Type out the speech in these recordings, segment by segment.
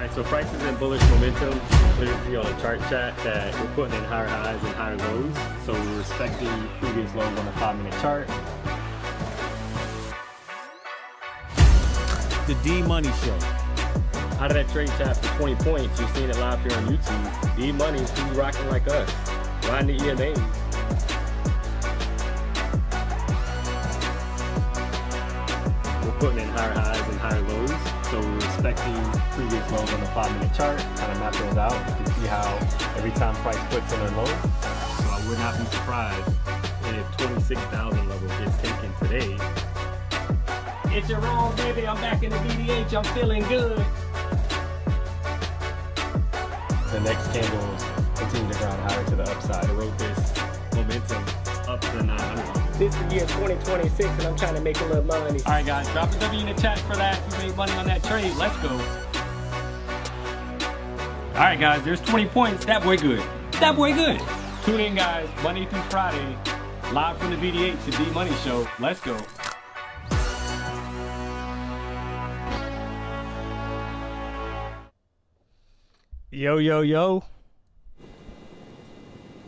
Alright, so price is in bullish momentum. Clear to see on the chart chat that we're putting in higher highs and higher lows. So we're respecting previous lows on the 5-minute chart. The D-Money Show. Out of that trade chat for 20 points, you're seeing it live here on YouTube. D-Money, who's rocking like us? Riding the EMAs. We're putting in higher highs and higher lows. So we're respecting previous lows on the 5-minute chart. Kind of map those out. You can see how every time price puts in a low. So I would not be surprised if 26,000 level gets taken today. It's your wrong, baby. I'm back in the BDH. I'm feeling good. The next candles continue to grind higher to the upside. I wrote this momentum up to 900. This is the year 2026, and I'm trying to make a little money. All right, guys, drop a W in the chat for that. If you made money on that trade, let's go. All right, guys, there's 20 points. That boy good. That boy good. Tune in, guys, Monday through Friday, live from the BDH, the D-Money Show. Let's go. Yo, yo, yo.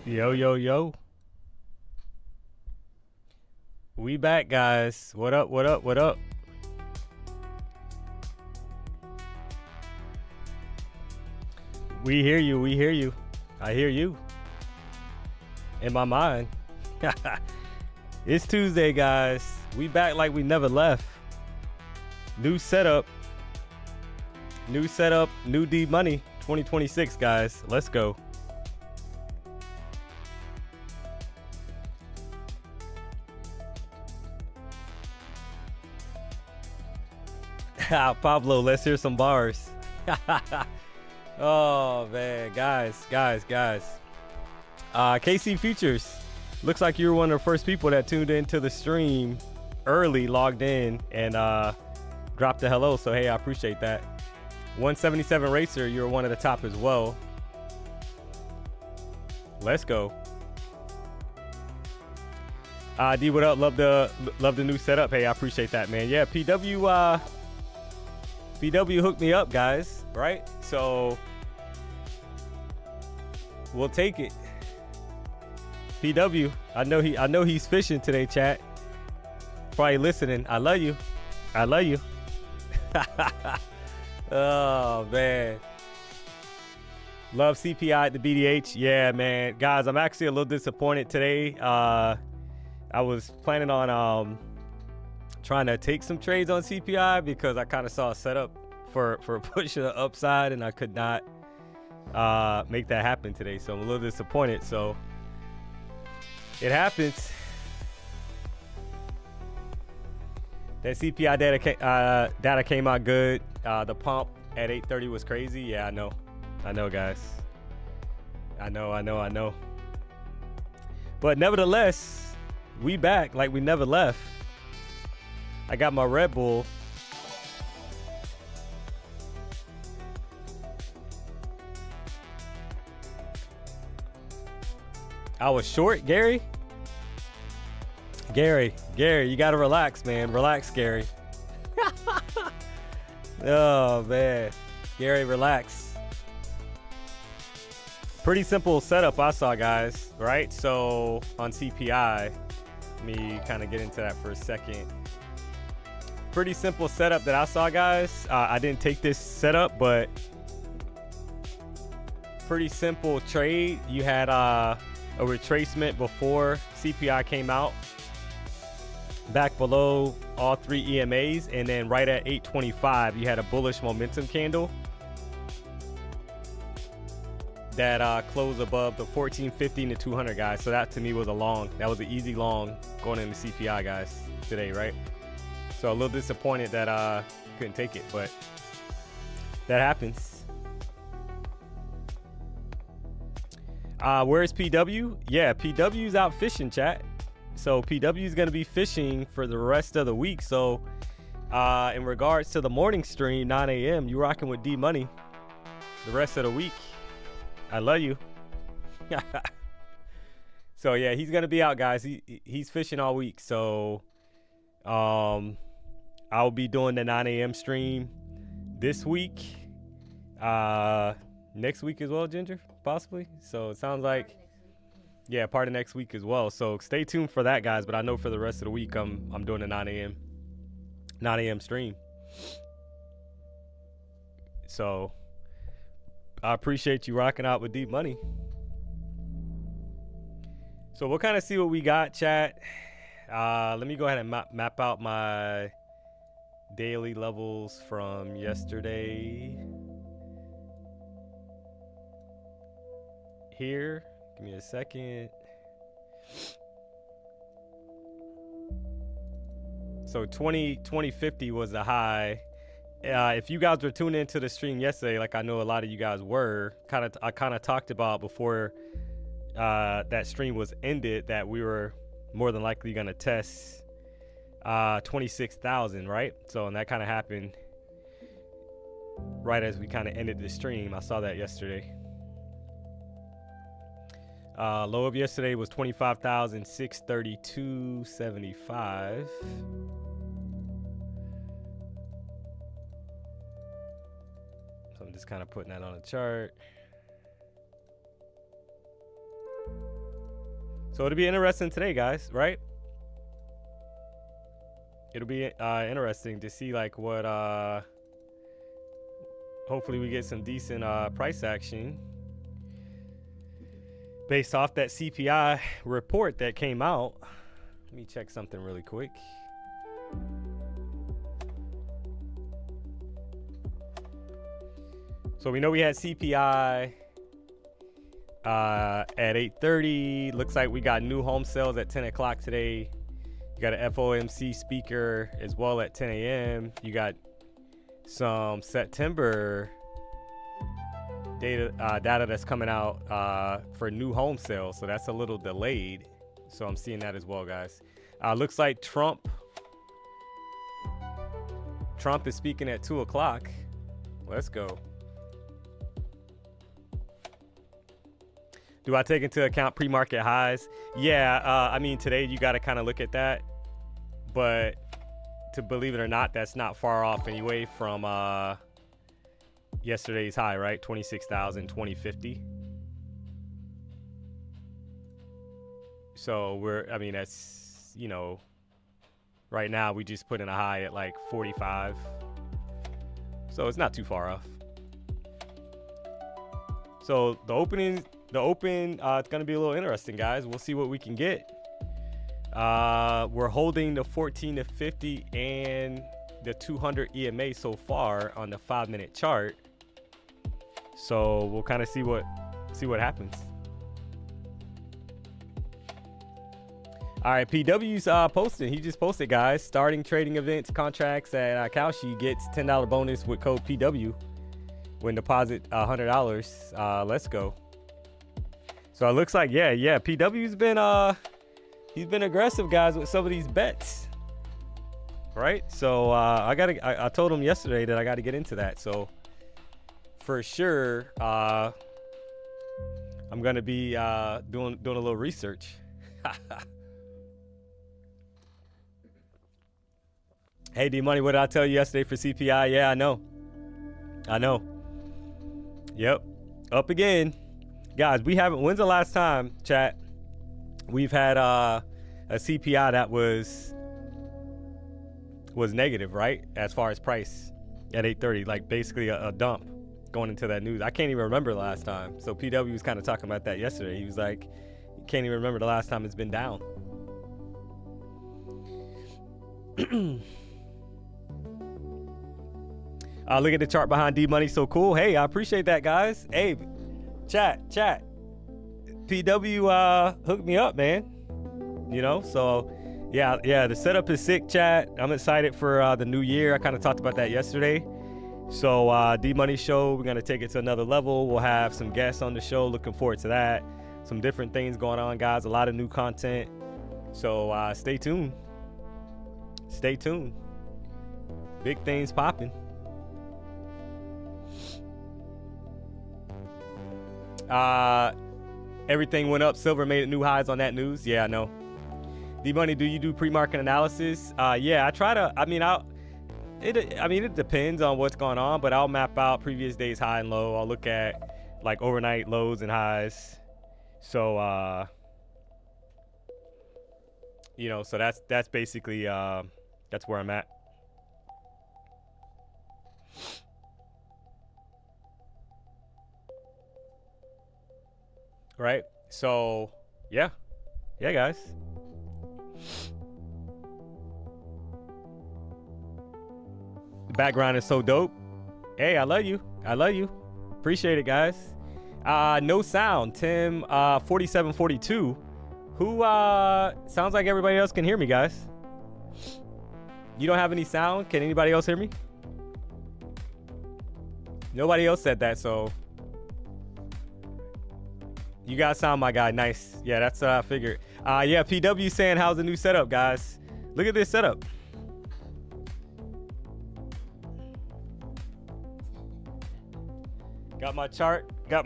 Yo, yo, yo. We back, guys. What up, what up, what up? We hear you, we hear you. I hear you. In my mind. It's Tuesday, guys. We back like we never left. New setup. New setup, new D-Money. 2026, guys. Let's go. Pablo, let's hear some bars. Oh, man. Guys. KC Futures. Looks like you were one of the first people that tuned into the stream early, logged in, and dropped a hello. So, hey, I appreciate that. 177 Racer, you're one of the top as well. Let's go. D, what up? Love the new setup. Hey, I appreciate that, man. Yeah, PW hooked me up, guys. Right? So we'll take it. PW, I know he's fishing today, chat. Probably listening. I love you. I love you. Oh, man. Love CPI at the BDH. Yeah, man. Guys, I'm actually a little disappointed today. I was planning on trying to take some trades on CPI because I kind of saw a setup for pushing the upside, and I could not make that happen today. So I'm a little disappointed. So it happens. That CPI data came out good. The pump at 8:30 was crazy. Yeah, I know, guys. I know. But nevertheless, we back like we never left. I got my Red Bull. I was short, Gary. Gary, you gotta relax, man. Relax, Gary. Oh, man. Gary, relax. Pretty simple setup I saw, guys, right? So on CPI, let me kind of get into that for a second. Pretty simple setup that I saw, guys. I didn't take this setup, but pretty simple trade. You had a retracement before CPI came out, back below all three EMAs, and then right at 825 you had a bullish momentum candle that closed above the 1450 and the 200, guys. So that to me was a long. That was an easy long going into CPI, guys, today, right? So a little disappointed that couldn't take it, but that happens. Where's PW? Yeah, PW's out fishing, chat. So PW is going to be fishing for the rest of the week. So in regards to the morning stream, 9 a.m., you rocking with D-Money the rest of the week. I love you. So, yeah, he's going to be out, guys. He's fishing all week. So I'll be doing the 9 a.m. stream this week. Next week as well, Ginger, possibly. So it sounds like, yeah, part of next week as well. So stay tuned for that, guys. But I know for the rest of the week, I'm doing a 9 a.m. stream. So I appreciate you rocking out with Deep Money. So we'll kind of see what we got, chat. Let me go ahead and map out my daily levels from yesterday. Here, give me a second. So 2050 was the high. If you guys were tuning into the stream yesterday, like I know a lot of you guys were, I kind of talked about before that stream was ended that we were more than likely going to test 26,000, right? So, and that kind of happened right as we kind of ended the stream. I saw that yesterday. Low of yesterday was 25,632.75. So I'm just kind of putting that on a chart. So it'll be interesting today, guys, right? It'll be interesting to see like what, hopefully we get some decent price action based off that CPI report that came out. Let me check something really quick. So we know we had CPI at 8:30. Looks like we got new home sales at 10 o'clock today. You got an FOMC speaker as well at 10 a.m. You got some September data that's coming out for new home sales. So that's a little delayed. So I'm seeing that as well, guys. Looks like Trump is speaking at 2 o'clock. Let's go. Do I take into account pre-market highs? Yeah, I mean, today you got to kind of look at that. But to believe it or not, that's not far off anyway from yesterday's high, right? 26,050. So I mean, that's, you know, right now we just put in a high at like 45. So it's not too far off. So the open, it's going to be a little interesting, guys. We'll see what we can get. We're holding the 14 to 50 and the 200 EMA so far on the 5-minute chart. So we'll kind of see what happens. All right, PW's posting. He just posted, guys. Starting trading events contracts at Kalshi gets $10 bonus with code PW when deposit $100. Let's go. So it looks like, yeah, PW's been he's been aggressive, guys, with some of these bets, right? So I told him yesterday that I got to get into that. So for sure, I'm gonna be doing a little research. Hey, D-Money, what did I tell you yesterday for CPI? Yeah, I know. Yep, up again. Guys, when's the last time, chat, we've had a CPI that was negative, right? As far as price at 8:30, like basically a dump going into that news. I can't even remember the last time. So PW was kind of talking about that yesterday. He was like, can't even remember the last time it's been down. Look at the chart behind D-Money. So cool. Hey, I appreciate that, guys. Hey, chat. PW hooked me up, man. You know, so yeah, the setup is sick, chat. I'm excited for the new year. I kind of talked about that yesterday. So D-Money show, we're gonna take it to another level. We'll have some guests on the show. Looking forward to that. Some different things going on, guys. A lot of new content. So stay tuned. Big things popping. Everything went up. Silver made new highs on that news. Yeah, I know. D-Money, do you do pre-market analysis? Yeah, I try to. I mean, I mean, it depends on what's going on, but I'll map out previous days high and low. I'll look at like overnight lows and highs. So, you know, so that's basically, that's where I'm at. Right. So, yeah, guys. The background is so dope. Hey, I love you. Appreciate it, guys. No sound. Tim 4742. Who sounds like everybody else can hear me, guys. You don't have any sound? Can anybody else hear me? Nobody else said that, so you guys sound my guy. Nice. Yeah, that's what I figured. Yeah, PW saying, how's the new setup, guys? Look at this setup. Got my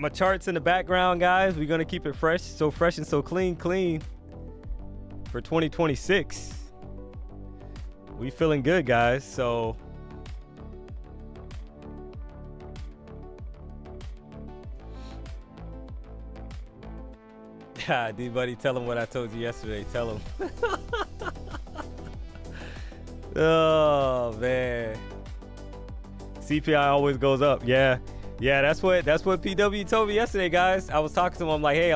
charts in the background, guys. We're gonna keep it fresh and so clean for 2026. We feeling good, guys. So D-Buddy, tell him what I told you yesterday. Tell him. Oh, man. CPI always goes up. Yeah, that's what PW told me yesterday, guys. I was talking to him. I'm like, hey,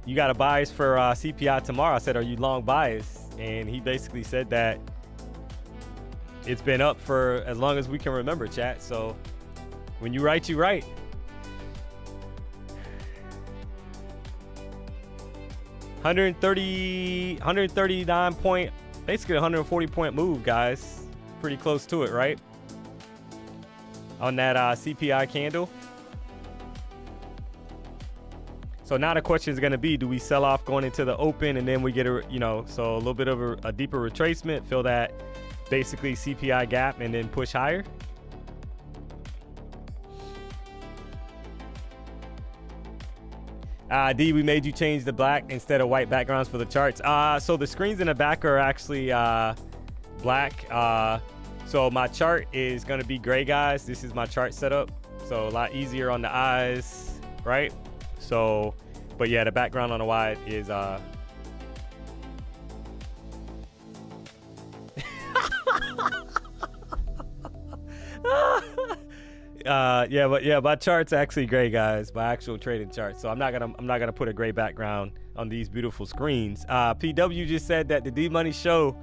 you got a bias for CPI tomorrow. I said, are you long bias? And he basically said that it's been up for as long as we can remember, chat. So when you write, you write. Basically 140 point move, guys. Pretty close to it, right? On that CPI candle. So now the question is going to be, do we sell off going into the open and then we get a little bit of a deeper retracement, fill that basically CPI gap and then push higher? D, we made you change the black instead of white backgrounds for the charts. So the screens in the back are actually black. So my chart is going to be gray, guys. This is my chart setup. So a lot easier on the eyes, right? So, but yeah, the background on the white is my chart's actually gray, guys. My actual trading chart. So I'm not gonna put a gray background on these beautiful screens. PW just said that the D-Money show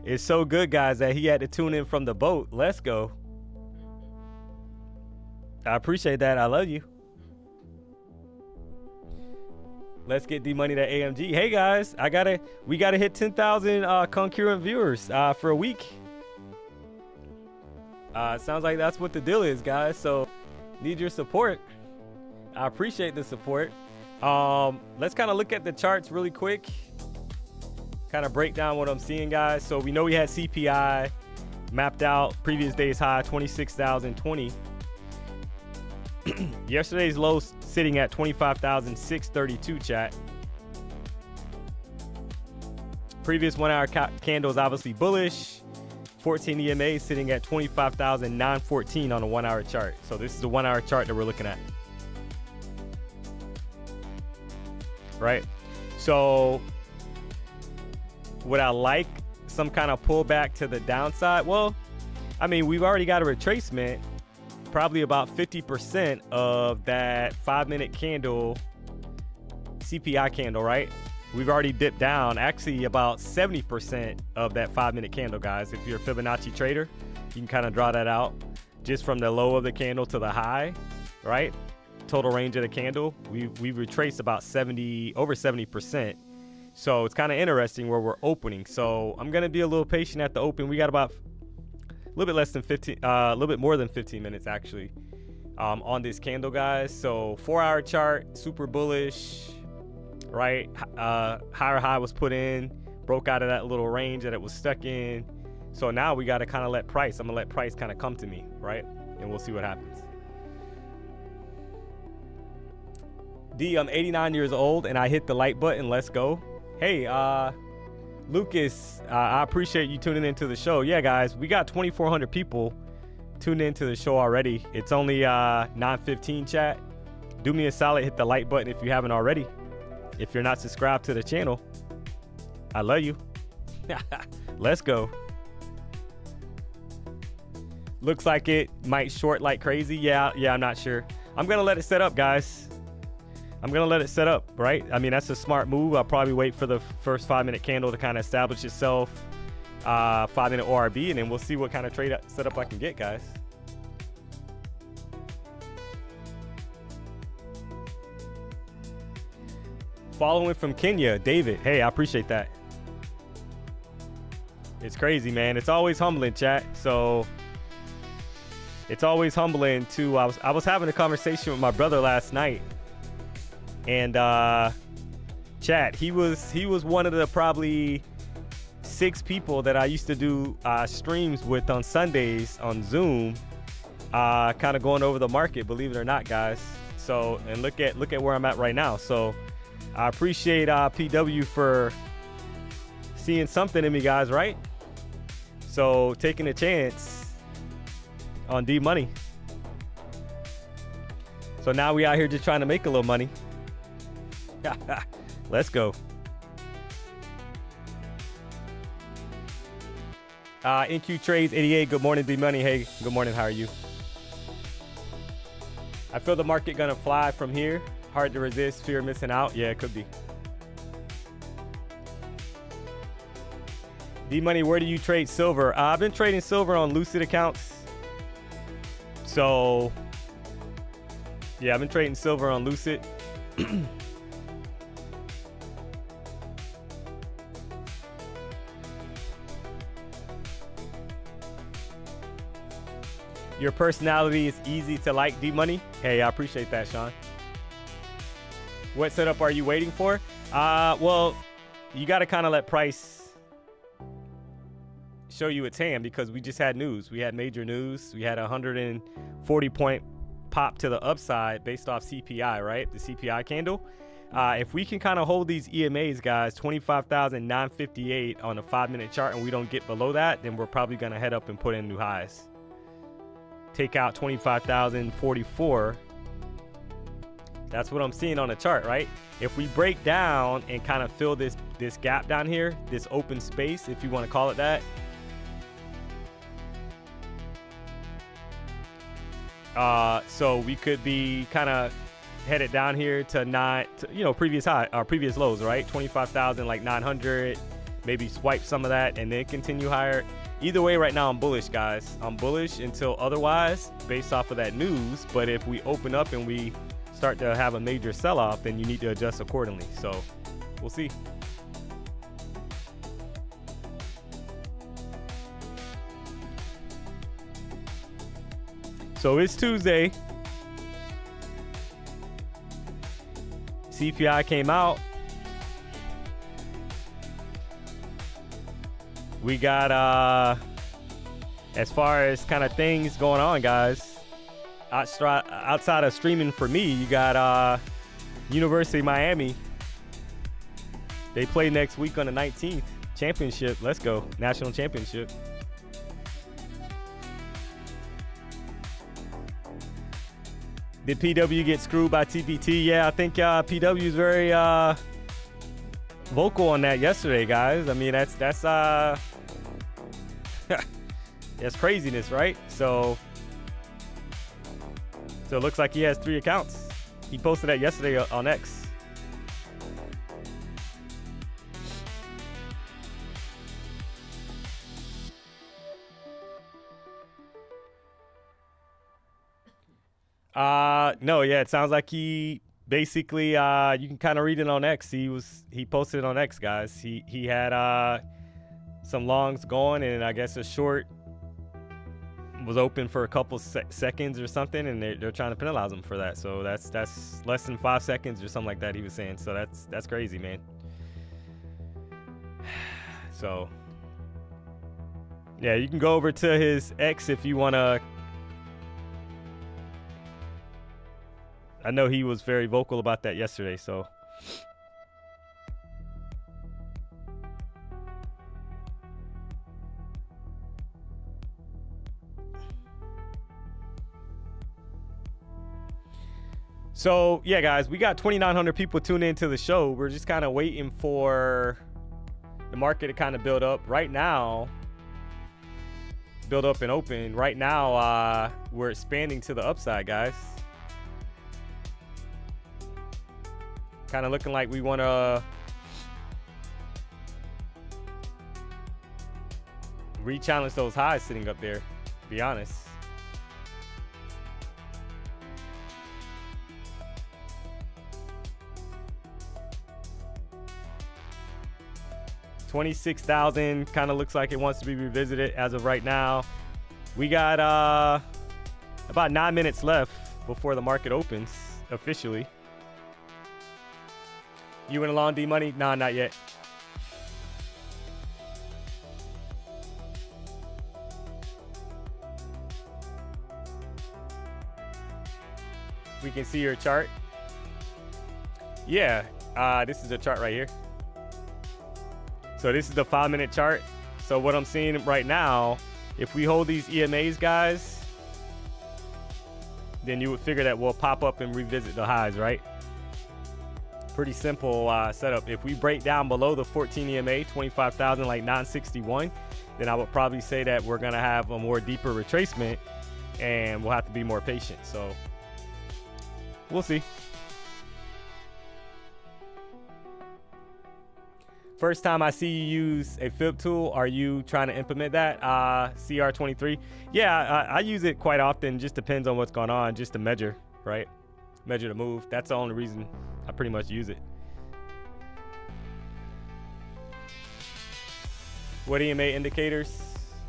is so good, guys, that he had to tune in from the boat. Let's go. I appreciate that. I love you. Let's get D-Money to AMG. Hey guys, we gotta hit 10,000 concurrent viewers for a week. Sounds like that's what the deal is, guys. So need your support. I appreciate the support. Let's kind of look at the charts really quick. Kind of break down what I'm seeing, guys. So we know we had CPI mapped out, previous day's high 26,020. Yesterday's low sitting at 25,632, chat. Previous 1 hour candle is obviously bullish. 14 EMA sitting at 25,914 on a 1 hour chart. So this is the 1 hour chart that we're looking at. Right? So would I like some kind of pullback to the downside? Well, I mean, we've already got a retracement, probably about 50% of that 5-minute candle, CPI candle, right? We've already dipped down, actually about 70% of that 5-minute candle, guys. If you're a Fibonacci trader, you can kind of draw that out just from the low of the candle to the high, right? Total range of the candle, we retraced about over 70%. So it's kind of interesting where we're opening. So I'm gonna be a little patient at the open. We got about a little bit less than 15, a little bit more than 15 minutes actually on this candle, guys. So 4 hour chart, super bullish, right? Higher high was put in, broke out of that little range that it was stuck in. So now we got to kind of let price. I'm gonna let price kind of come to me, right? And we'll see what happens. D, I'm 89 years old and I hit the like button. Let's go. Hey, Lucas, I appreciate you tuning into the show. Yeah, guys, we got 2,400 people tuned into the show already. It's only 9:15, chat. Do me a solid, hit the like button if you haven't already. If you're not subscribed to the channel, I love you. Let's go. Looks like it might short like crazy. Yeah, I'm not sure. I'm going to let it set up, guys. I'm going to let it set up, right? I mean, that's a smart move. I'll probably wait for the first 5-minute candle to kind of establish itself. 5-minute ORB, and then we'll see what kind of trade setup I can get, guys. Following from Kenya, David. Hey, I appreciate that. It's crazy, man. It's always humbling, chat. So it's always humbling to. I was having a conversation with my brother last night, and chat. He was one of the probably 6 people that I used to do streams with on Sundays on Zoom, kind of going over the market. Believe it or not, guys. So and look at where I'm at right now. So I appreciate PW for seeing something in me, guys. Right? So taking a chance on DMONEY. So now we out here just trying to make a little money. Let's go. NQ Trades 88. Good morning, DMONEY. Hey, good morning. How are you? I feel the market gonna fly from here. Hard to resist. Fear of missing out. Yeah, it could be. DMONEY, where do you trade silver? I've been trading silver on Lucid accounts. So yeah, I've been trading silver on Lucid. Your personality is easy to like, DMONEY. Hey, I appreciate that, Sean. What setup are you waiting for? Well, you got to kind of let price show you its hand, because we just had news. We had major news. We had a 140-point pop to the upside based off CPI, right? The CPI candle. If we can kind of hold these EMAs, guys, 25,958 on a 5-minute chart, and we don't get below that, then we're probably going to head up and put in new highs. Take out 25,044. That's what I'm seeing on the chart, right? If we break down and kind of fill this gap down here, this open space, if you want to call it that, so we could be kind of headed down here to previous high, previous lows, right? 25,000, like 900, maybe swipe some of that and then continue higher. Either way, right now I'm bullish, guys. I'm bullish until otherwise, based off of that news. But if we open up and we start to have a major sell-off, then you need to adjust accordingly. So we'll see. So it's Tuesday. CPI came out. We got, as far as kind of things going on, guys, outside of streaming for me, you got University of Miami. They play next week on the 19th. Championship. Let's go. National championship. Did PW get screwed by TPT? Yeah, I think PW is very vocal on that yesterday, guys. I mean, that's that's craziness, right? So it looks like he has 3 accounts. He posted that yesterday on X. No, yeah, it sounds like he basically, you can kind of read it on X. He posted it on X, guys. He had some longs going, and I guess a short was open for a couple seconds or something, and they're trying to penalize him for that. So that's less than 5 seconds or something like that, he was saying. So that's crazy, man. So yeah, you can go over to his X if you want to. I know he was very vocal about that yesterday, so. So yeah, guys, we got 2,900 people tuned into the show. We're just kind of waiting for the market to kind of build up. Right now, build up and open. Right now, we're expanding to the upside, guys. Kind of looking like we want to re-challenge those highs sitting up there, to be honest. $26,000 kind of looks like it wants to be revisited as of right now. We got about 9 minutes left before the market opens officially. You went along, D-Money? Nah, not yet. We can see your chart. Yeah, this is the chart right here. So this is the 5-minute chart. So what I'm seeing right now, if we hold these EMAs, guys, then you would figure that we'll pop up and revisit the highs, right? Pretty simple setup. If we break down below the 14 EMA, 25,000, like 961, then I would probably say that we're gonna have a more deeper retracement and we'll have to be more patient. So we'll see. First time I see you use a fib tool, are you trying to implement that? CR23? Yeah, I use it quite often. Just depends on what's going on, just to measure, right? Measure the move. That's the only reason I pretty much use it. What EMA indicators?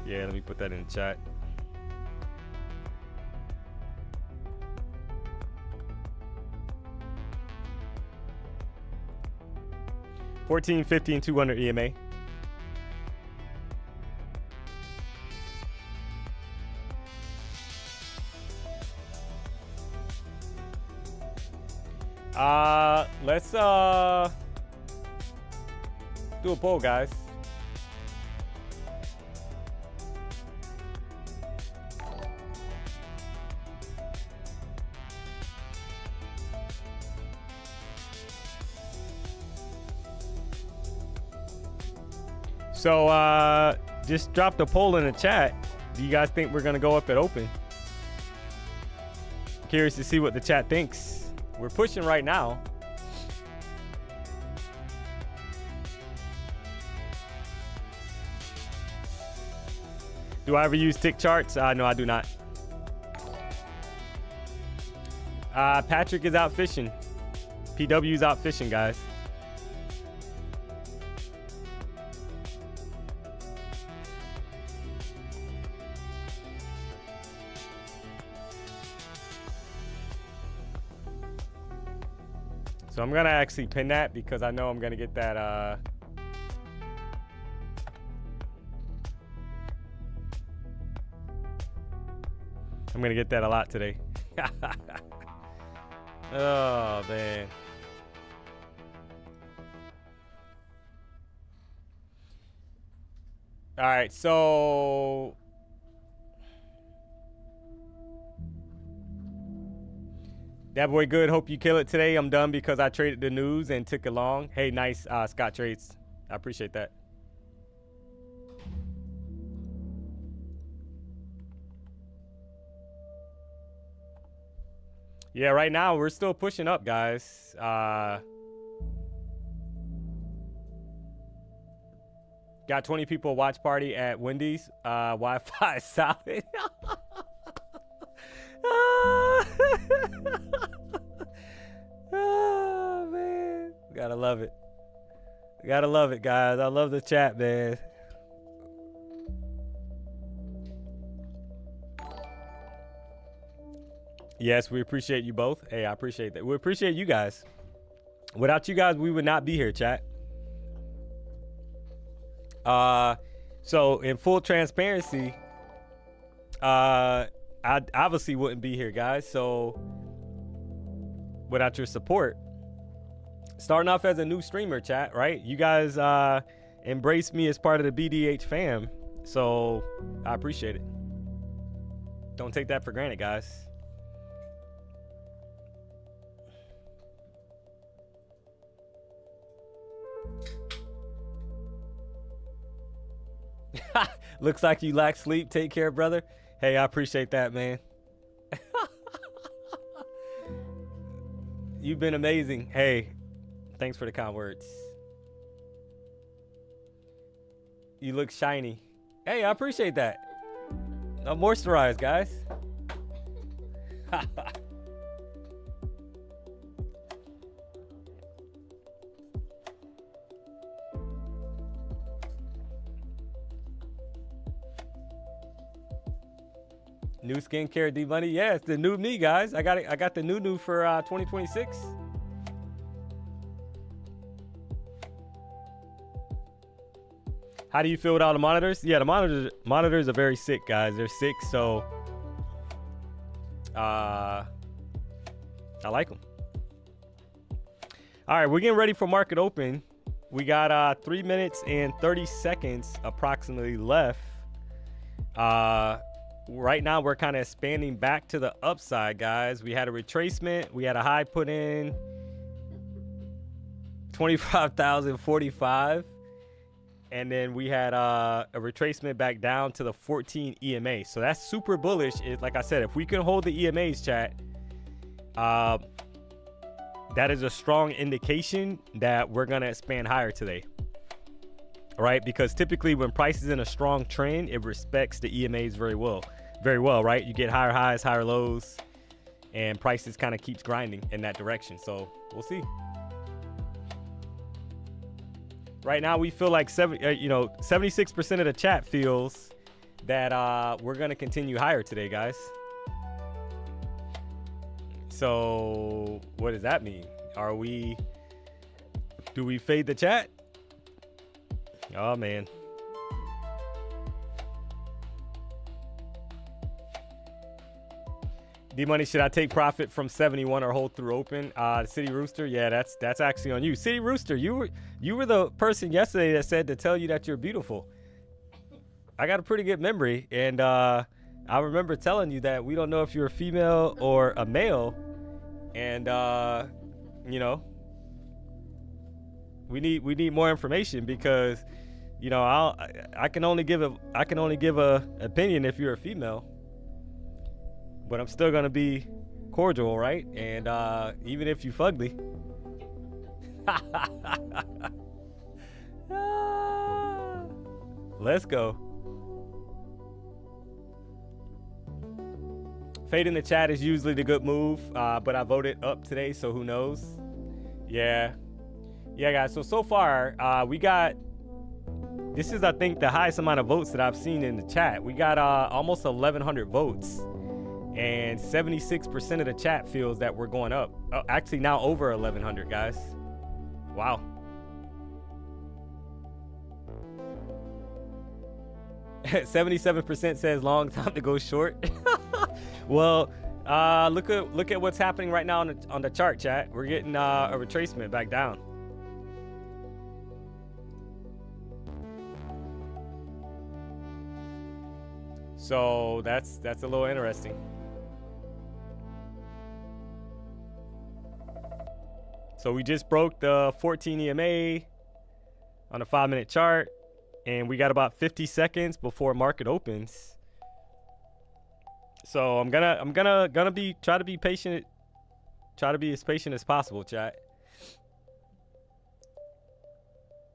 Yeah, let me put that in the chat. $14, $15, $200 EMA. Let's do a poll, guys. So just drop the poll in the chat. Do you guys think we're gonna go up at open? Curious to see what the chat thinks. We're pushing right now. Do I ever use tick charts? No, I do not. Patrick is out fishing. PW's out fishing, guys. So I'm gonna actually pin that because I know I'm gonna get that I'm gonna get that a lot today. Oh man. All right, so that boy good. Hope you kill it today. I'm done because I traded the news and took it long. Hey, nice, Scott Trades. I appreciate that. Yeah, right now we're still pushing up, guys. Got 20 people watch party at Wendy's. Wi-Fi solid. Oh man, gotta love it. Gotta love it, guys. I love the chat, man. Yes, we appreciate you both. Hey, I appreciate that. We appreciate you guys. Without you guys, we would not be here, chat. So in full transparency, I obviously wouldn't be here, guys. So without your support, starting off as a new streamer, chat, right? You guys embrace me as part of the BDH fam. So I appreciate it. Don't take that for granted, guys. Looks like you lack sleep. Take care, brother. Hey, I appreciate that, man. You've been amazing. Hey, thanks for the kind words. You look shiny. Hey, I appreciate that. I'm moisturized, guys. New skincare, DMONEY. Yeah, it's the new me, guys. I got the new for 2026. How do you feel with all the monitors? Yeah, the monitors are very sick, guys. They're sick, so I like them. All right, we're getting ready for market open. We got 3 minutes and 30 seconds approximately left. Right now, we're kind of expanding back to the upside, guys. We had a retracement. We had a high put in 25,045. And then we had a retracement back down to the 14 EMA. So that's super bullish. Like I said, if we can hold the EMAs, chat, that is a strong indication that we're going to expand higher today. All right, because typically when price is in a strong trend, it respects the EMAs very well, right? You get higher highs, higher lows, and prices kind of keeps grinding in that direction. So we'll see. Right now, we feel like 76% of the chat feels that we're gonna continue higher today, guys. So what does that mean? Do we fade the chat? Oh, man. DMONEY, should I take profit from 71 or hold through open? City Rooster, yeah, that's actually on you. City Rooster, you were the person yesterday that said to tell you that you're beautiful. I got a pretty good memory, and I remember telling you that we don't know if you're a female or a male, and you know, we need more information because, you know, I can only give a opinion if you're a female, but I'm still gonna be cordial, right? And even if you fugly. Let's go. Fade in the chat is usually the good move, but I voted up today, so who knows? Yeah, guys. So far, we got. This is, I think, the highest amount of votes that I've seen in the chat. We got almost 1,100 votes, and 76% of the chat feels that we're going up. Oh, actually, now over 1,100, guys. Wow. "77% says long time to go short." Well, look at what's happening right now on the chart, chat. We're getting a retracement back down. So that's a little interesting. So we just broke the 14 EMA on a 5-minute chart, and we got about 50 seconds before market opens. So I'm gonna try to be patient, try to be as patient as possible, chat.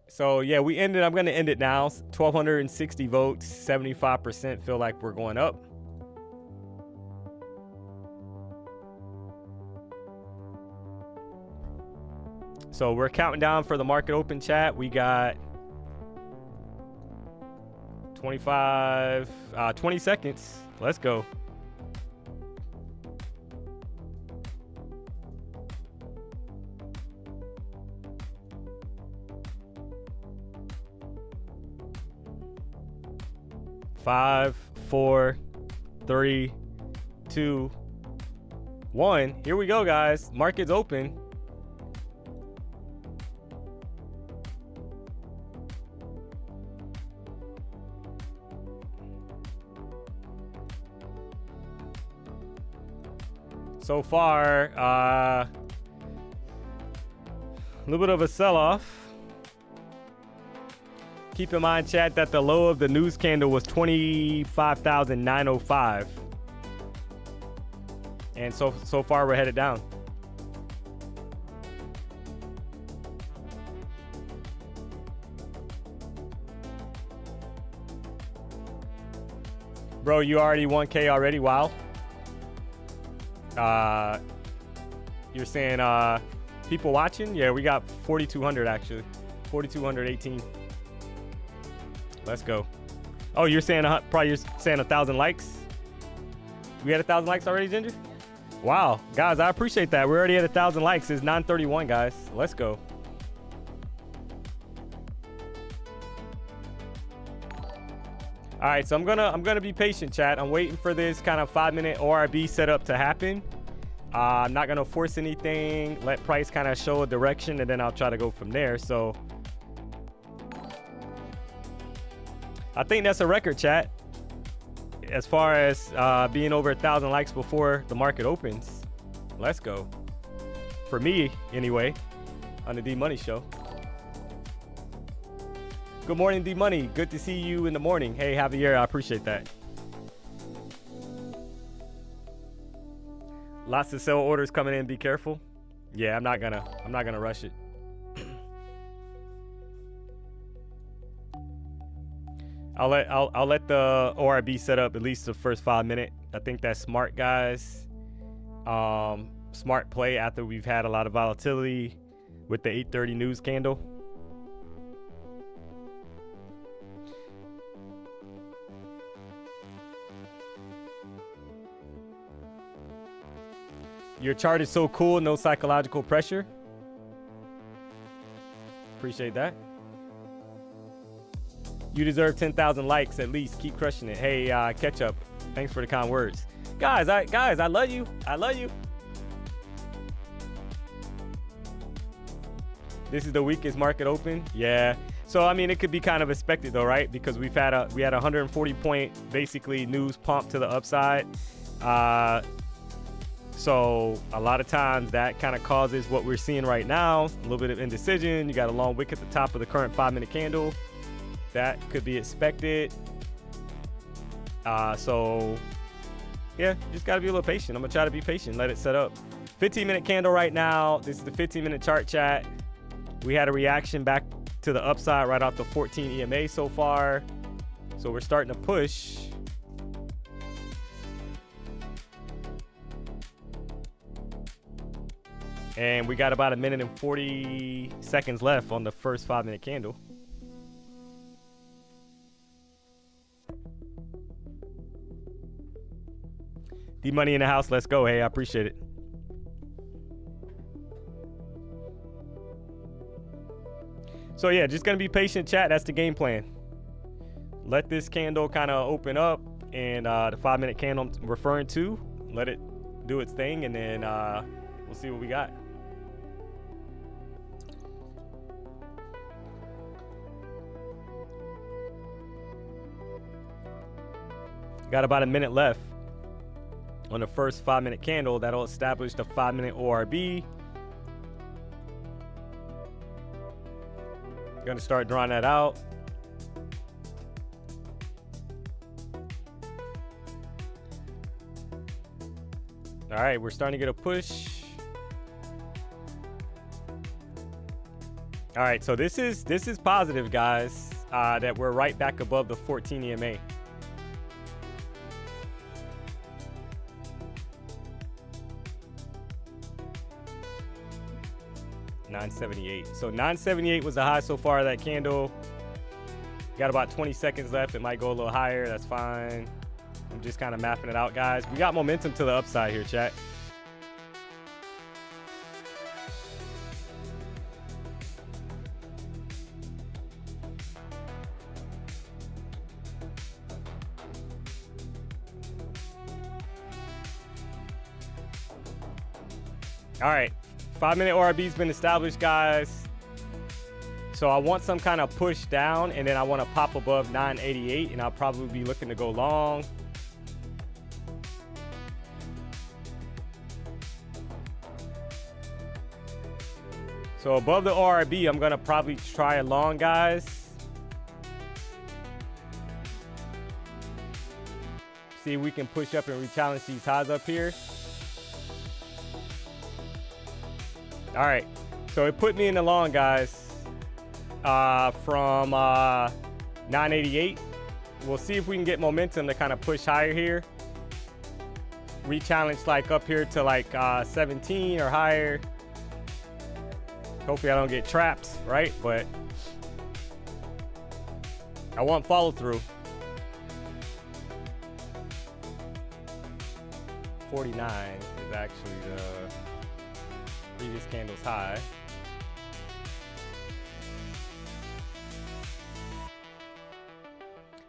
So yeah, I'm gonna end it now. 1,260 votes, 75% feel like we're going up. So we're counting down for the market open, chat. We got 20 seconds. Let's go. Five, 4, 3, 2, 1. Here we go, guys. Market's open. So far, a little bit of a sell-off. Keep in mind, chat, that the low of the news candle was 25,905. And so far we're headed down. Bro, you already 1K already? Wow. You're saying people watching? Yeah, we got 4,200 actually. 4,218. Let's go. Oh, you're saying probably you're saying 1,000 likes? We had 1,000 likes already, Ginger? Wow, guys, I appreciate that. We're already at 1,000 likes. It's 9:31, guys. Let's go. All right, so I'm gonna be patient, chat. I'm waiting for this kind of 5-minute ORB setup to happen. I'm not gonna force anything. Let price kind of show a direction, and then I'll try to go from there. So I think that's a record, chat. As far as being over 1,000 likes before the market opens. Let's go. For me, anyway, on the D-Money show. Good morning, D-Money. Good to see you in the morning. Hey, Javier, I appreciate that. Lots of sell orders coming in. Be careful. Yeah, I'm not gonna rush it. I'll let the ORB set up at least the first 5 minutes. I think that's smart, guys. Smart play after we've had a lot of volatility with the 8:30 news candle. Your chart is so cool, no psychological pressure. Appreciate that. You deserve 10,000 likes at least. Keep crushing it. Hey, Ketchup, thanks for the kind words. Guys, I love you. I love you. This is the weakest market open. Yeah. So I mean, it could be kind of expected though, right? Because we had a 140 point basically news pump to the upside. So a lot of times that kind of causes what we're seeing right now, a little bit of indecision. You got a long wick at the top of the current 5-minute candle. That could be expected. So yeah, just gotta be a little patient. I'm gonna try to be patient, let it set up. 15-minute candle right now. This is the 15-minute chart, chat. We had a reaction back to the upside right off the 14 EMA so far. So we're starting to push. And we got about 1 minute and 40 seconds left on the first 5-minute candle. D-Money in the house, let's go. Hey, I appreciate it. So yeah, just gonna be patient, chat. That's the game plan. Let this candle kind of open up, and the 5-minute candle I'm referring to, let it do its thing, and then we'll see what we got. Got about 1 minute left on the first 5-minute candle. That'll establish the 5-minute ORB. Gonna start drawing that out. All right, we're starting to get a push. All right, so this is positive, guys, that we're right back above the 14 EMA. $978. So 978 was the high so far of that candle. Got about 20 seconds left. It might go a little higher. That's fine. I'm just kind of mapping it out, guys. We got momentum to the upside here, chat. All right. 5-minute ORB's been established, guys. So I want some kind of push down, and then I want to pop above 988, and I'll probably be looking to go long. So above the ORB, I'm going to probably try a long, guys. See if we can push up and re-challenge these highs up here. All right, so it put me in the long, guys, from 988. We'll see if we can get momentum to kind of push higher here. Re-challenge like up here to like 17 or higher. Hopefully I don't get trapped, right? But I want follow through. 49 is actually the previous candle's high.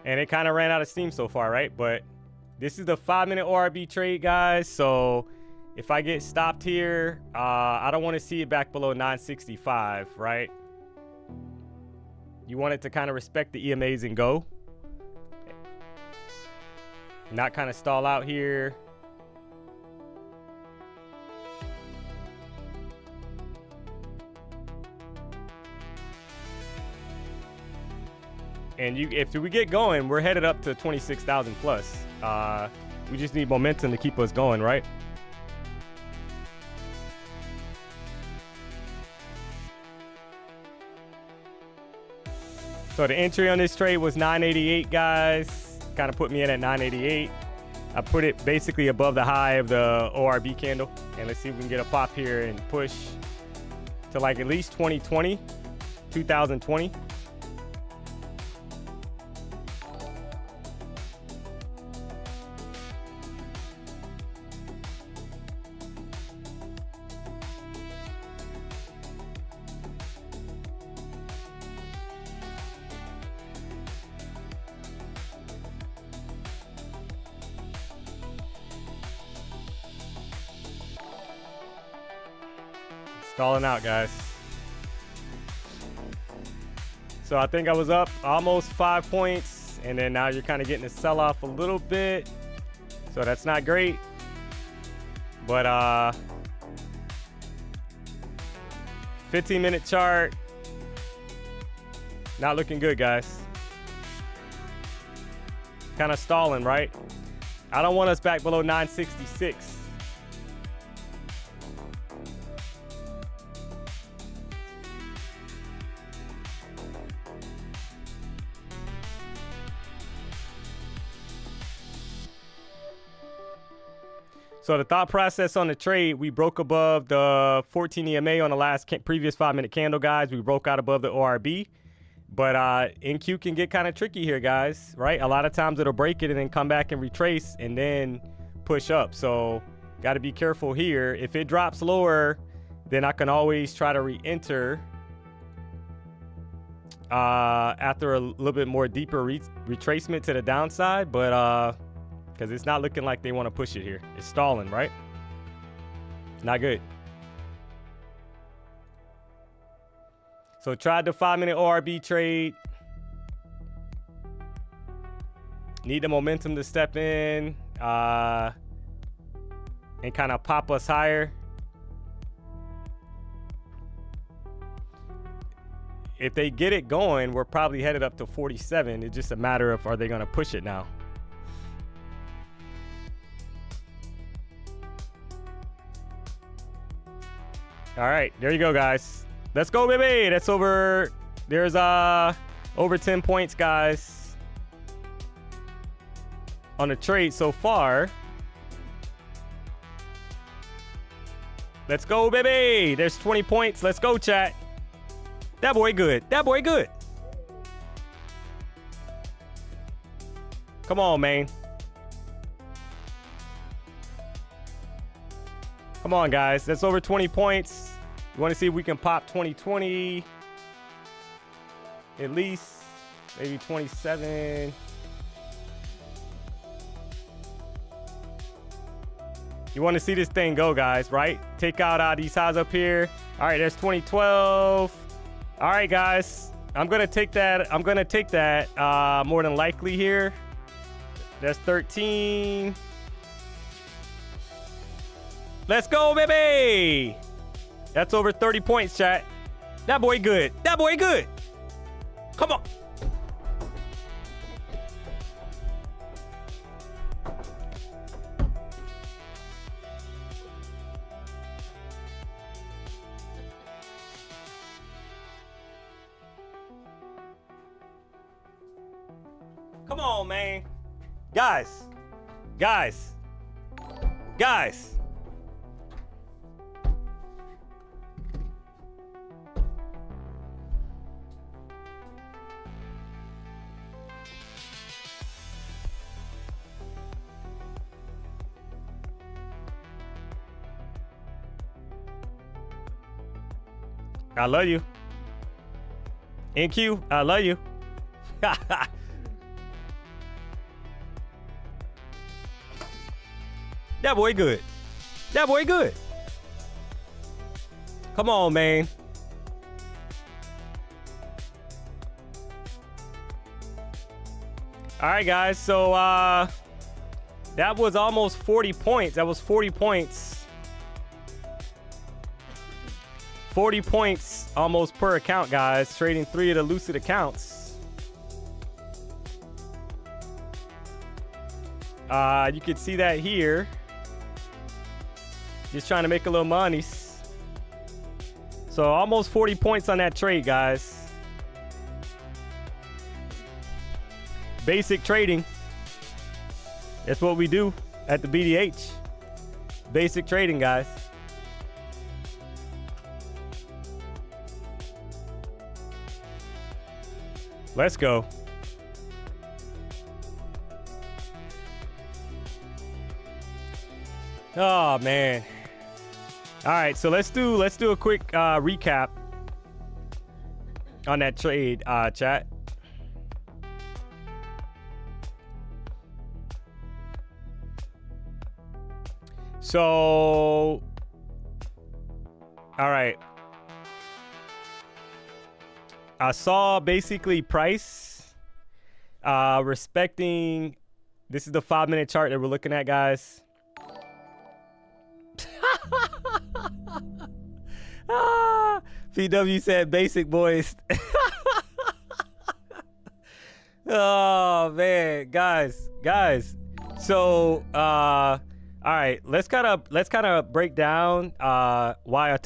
And it kind of ran out of steam so far, right? But this is the 5-minute ORB trade, guys. So if I get stopped here, I don't want to see it back below 965, right? You want it to kind of respect the EMAs and go. Not kind of stall out here. And if we get going, we're headed up to 26,000 plus. We just need momentum to keep us going, right? So the entry on this trade was 988, guys. Kind of put me in at 988. I put it basically above the high of the ORB candle. And let's see if we can get a pop here and push to like at least 2020. Stalling out, guys. So I think I was up almost 5 points, and then now you're kind of getting a sell-off a little bit. So that's not great. But 15-minute chart, not looking good, guys. Kind of stalling, right? I don't want us back below 966. So the thought process on the trade, we broke above the 14 EMA on the previous 5-minute candle, guys. We broke out above the ORB. But NQ can get kind of tricky here, guys, right? A lot of times it'll break it and then come back and retrace and then push up. So got to be careful here. If it drops lower, then I can always try to re-enter after a little bit more deeper retracement to the downside. But because it's not looking like they want to push it here. It's stalling, right? Not good. So tried the 5-minute ORB trade. Need the momentum to step in and kind of pop us higher. If they get it going, we're probably headed up to 47. It's just a matter of, are they going to push it now? All right, there you go, guys. Let's go, baby. That's over. There's over 10 points, guys, on the trade so far. Let's go, baby. There's 20 points. Let's go, chat. That boy good. That boy good. Come on, man. Come on, guys. That's over 20 points. You want to see if we can pop 2020 at least, maybe 27. You want to see this thing go, guys, right? Take out these highs up here. All right, there's 2012. All right, guys. I'm gonna take that. I'm gonna take that more than likely here. That's 13. Let's go, baby. That's over 30 points, chat. That boy good. That boy good. Come on. Come on, man. Guys. Guys. Guys. I love you. NQ, I love you. That boy good. That boy good. Come on, man. All right, guys. So that was almost 40 points. That was 40 points. 40 points almost per account, guys. Trading 3 of the Lucid accounts. You can see that here. Just trying to make a little money. So almost 40 points on that trade, guys. Basic trading. That's what we do at the BDH. Basic trading, guys. Let's go. Oh man. All right, so let's do a quick recap on that trade, chat. So, all right. I saw basically price respecting. This is the 5-minute chart that we're looking at, guys. PW said basic boys. Oh man, guys. So all right, let's kind of break down why I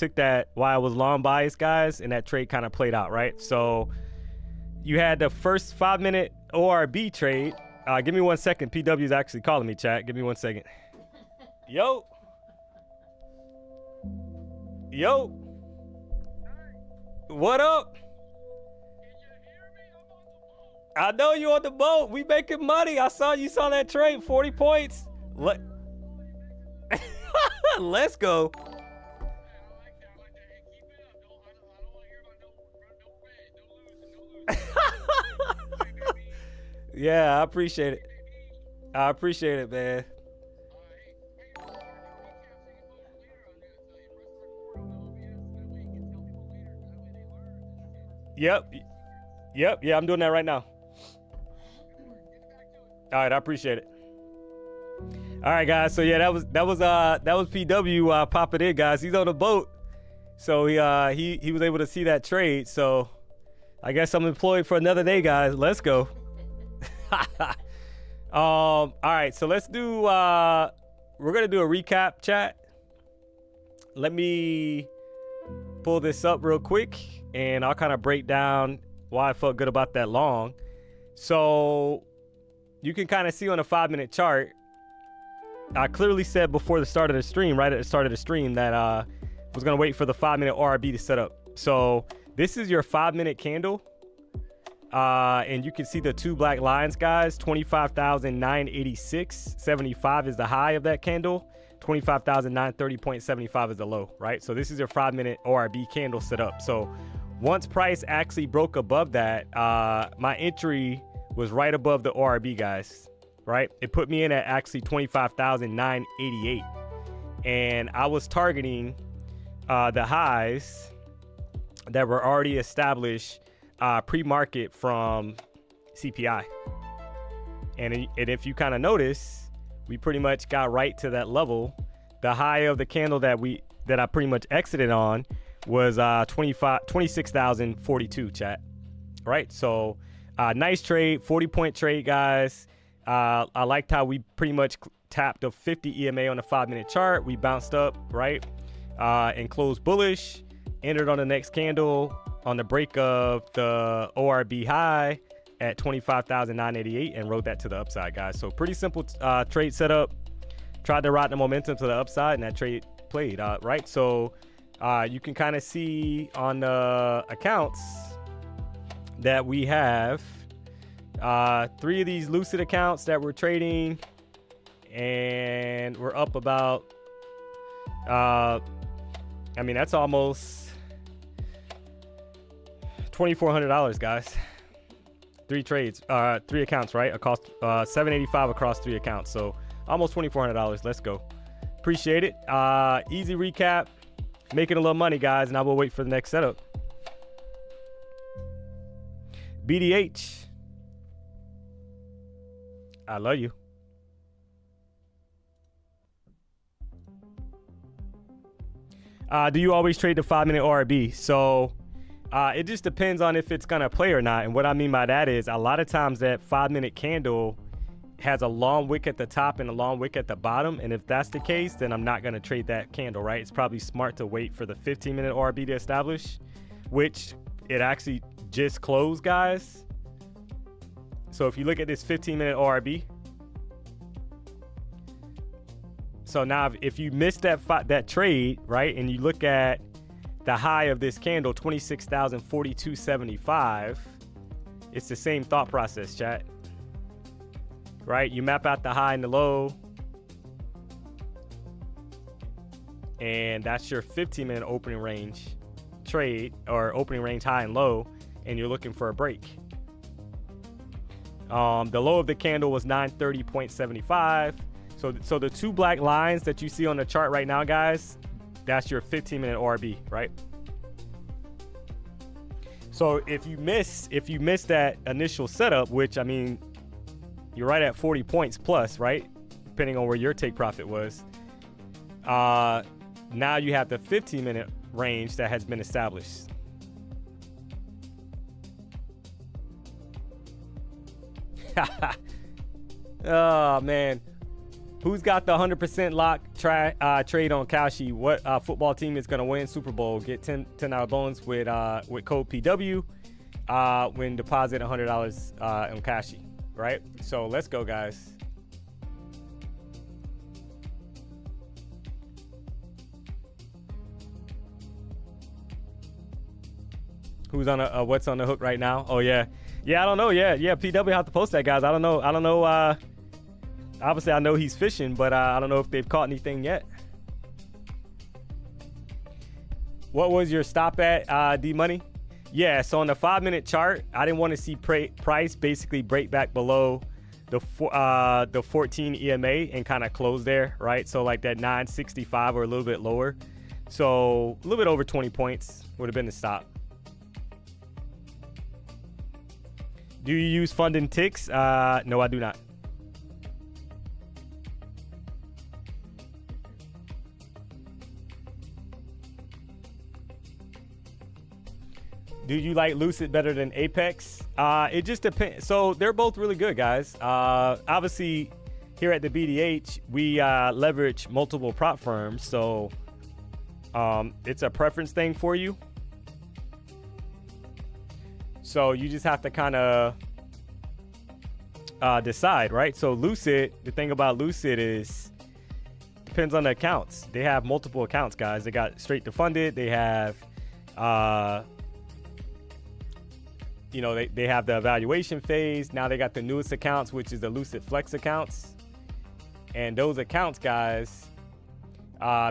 was long biased, guys, and that trade kind of played out, right? So you had the first 5-minute ORB trade. Give me 1 second. PW is actually calling me, chat. Give me 1 second. Yo. What up? I know you on the boat. We making money. I saw you saw that trade. 40 points. Let's go. Yeah, I appreciate it. I appreciate it, man. Yep. Yeah, I'm doing that right now. All right, I appreciate it. All right, guys. So yeah, that was PW popping in, guys. He's on the boat, so he was able to see that trade. So I guess I'm employed for another day, guys. Let's go. All right, so let's do. We're gonna do a recap, chat. Let me pull this up real quick, and I'll kind of break down why I felt good about that long. So you can kind of see on a 5-minute chart. I clearly said before the start of the stream, right at the start of the stream, that was gonna wait for the 5-minute ORB to set up. So this is your 5-minute candle. And you can see the 2 black lines, guys. 25,986.75 is the high of that candle. 25,930.75 is the low, right? So this is your 5-minute ORB candle set up. So once price actually broke above that, my entry was right above the ORB, guys, right? It put me in at actually 25,988. And I was targeting the highs that were already established pre-market from CPI. And if you kind of notice, we pretty much got right to that level. The high of the candle that I pretty much exited on was 26,042, chat. Right? So nice trade, 40-point trade, guys. I liked how we pretty much tapped a 50 EMA on the 5-minute chart. We bounced up, right? And closed bullish, entered on the next candle on the break of the ORB high, at 25,988 and rode that to the upside, guys. So pretty simple trade setup. Tried to ride the momentum to the upside, and that trade played, right? So you can kind of see on the accounts that we have 3 of these Lucid accounts that we're trading, and we're up about, I mean, that's almost $2,400, guys. 3 trades, 3 accounts, right? It cost $785 across 3 accounts. So almost $2,400. Let's go. Appreciate it. Easy recap. Making a little money, guys, and I will wait for the next setup. BDH. I love you. Do you always trade the 5-minute ORB? So it just depends on if it's gonna play or not. And what I mean by that is a lot of times that 5-minute candle has a long wick at the top and a long wick at the bottom. And if that's the case, then I'm not gonna trade that candle, right? It's probably smart to wait for the 15-minute ORB to establish, which it actually just closed, guys. So if you look at this 15-minute ORB, so now if you missed that trade, right, and you look at the high of this candle, 26,042.75, it's the same thought process, chat. Right? You map out the high and the low, and that's your 15-minute opening range trade, or opening range high and low, and you're looking for a break. The low of the candle was 930.75. So the 2 black lines that you see on the chart right now, guys, that's your 15-minute ORB, right? So if you miss that initial setup, which, I mean, you're right at 40 points plus, right? Depending on where your take profit was. Now you have the 15-minute range that has been established. Oh, man. Who's got the 100% lock trade on Kalshi? What football team is going to win Super Bowl? Get $10 bonus with code PW when deposit $100 on Kalshi, right? So let's go, guys. Who's on what's on the hook right now? Oh yeah, I don't know. Yeah. PW have to post that, guys. I don't know. Obviously, I know he's fishing, but I don't know if they've caught anything yet. What was your stop at, D-Money? Yeah, so on the 5-minute chart, I didn't want to see price basically break back below the 14 EMA and kind of close there, right? So like that 965 or a little bit lower. So a little bit over 20 points would have been the stop. Do you use funding ticks? No, I do not. Do you like Lucid better than Apex? It just depends. So they're both really good, guys. Obviously, here at the BDH, we leverage multiple prop firms. So it's a preference thing for you. So you just have to kind of decide, right? So Lucid, the thing about Lucid is, depends on the accounts. They have multiple accounts, guys. They got straight to funded. They have, they have the evaluation phase. Now they got the newest accounts, which is the Lucid Flex accounts. And those accounts, guys,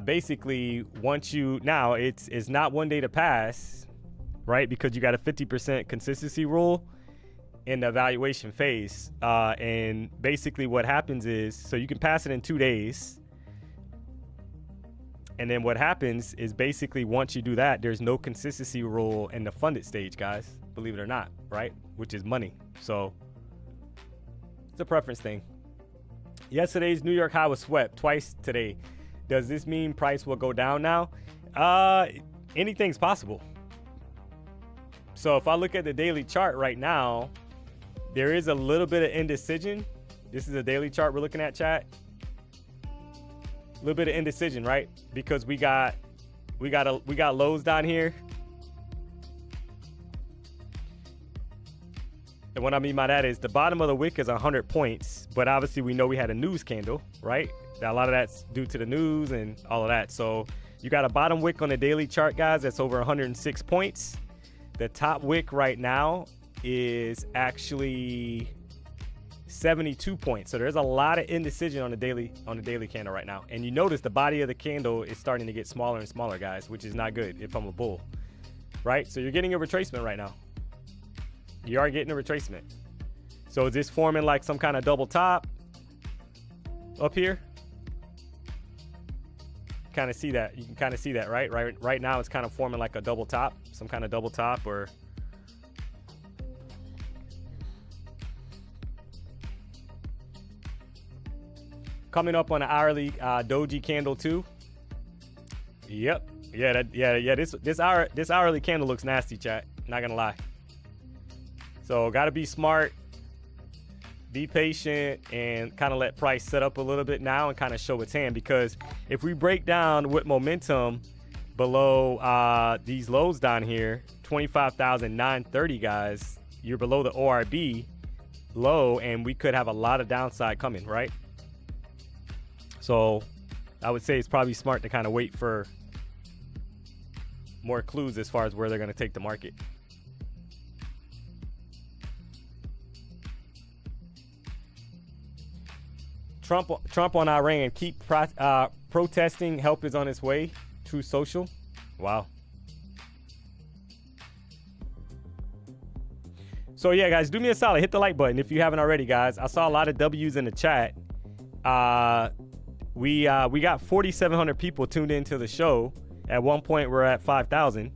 basically now it's not 1 day to pass, right? Because you got a 50% consistency rule in the evaluation phase. And basically what happens is, so you can pass it in 2 days. And then what happens is basically once you do that, there's no consistency rule in the funded stage, guys. Believe it or not, right? Which is money. So it's a preference thing. Yesterday's New York high was swept twice today. Does this mean price will go down now? Anything's possible. So if I look at the daily chart right now, there is a little bit of indecision. This is a daily chart we're looking at, chat. A little bit of indecision, right? Because we got lows down here. And what I mean by that is the bottom of the wick is 100 points, but obviously we know we had a news candle, right? A lot of that's due to the news and all of that. So you got a bottom wick on the daily chart, guys, that's over 106 points. The top wick right now is actually 72 points. So there's a lot of indecision on the daily candle right now. And you notice the body of the candle is starting to get smaller and smaller, guys, which is not good if I'm a bull, right? So you're getting a retracement right now. You are getting a retracement. So is this forming like some kind of double top up here? Kind of see that. You can kind of see that, right? Right now it's kind of forming like a double top, some kind of double top, or coming up on an hourly doji candle too. Yep. Yeah. This hourly candle looks nasty, chat. Not gonna lie. So got to be smart, be patient, and kind of let price set up a little bit now and kind of show its hand. Because if we break down with momentum below these lows down here, 25,930, guys, you're below the ORB low, and we could have a lot of downside coming, right? So I would say it's probably smart to kind of wait for more clues as far as where they're going to take the market. Trump on Iran. Keep protesting. Help is on its way. True Social. Wow. So yeah, guys, do me a solid. Hit the like button if you haven't already, guys. I saw a lot of W's in the chat. We got 4,700 people tuned into the show. At one point, we're at 5,000.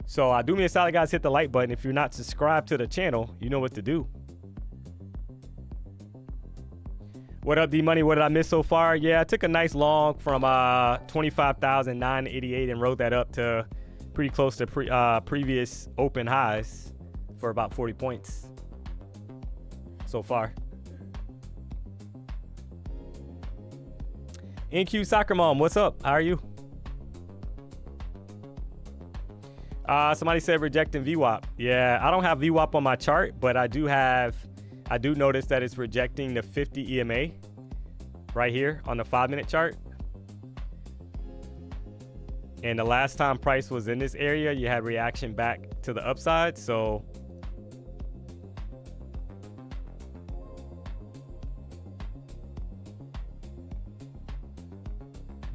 So do me a solid, guys. Hit the like button. If you're not subscribed to the channel, you know what to do. What up, D-Money? What did I miss so far? Yeah, I took a nice long from 25,988 and rode that up to pretty close to previous open highs for about 40 points so far. NQ Soccer Mom, what's up? How are you? Somebody said rejecting VWAP. Yeah, I don't have VWAP on my chart, but I do notice that it's rejecting the 50 EMA right here on the 5-minute chart. And the last time price was in this area, you had reaction back to the upside. So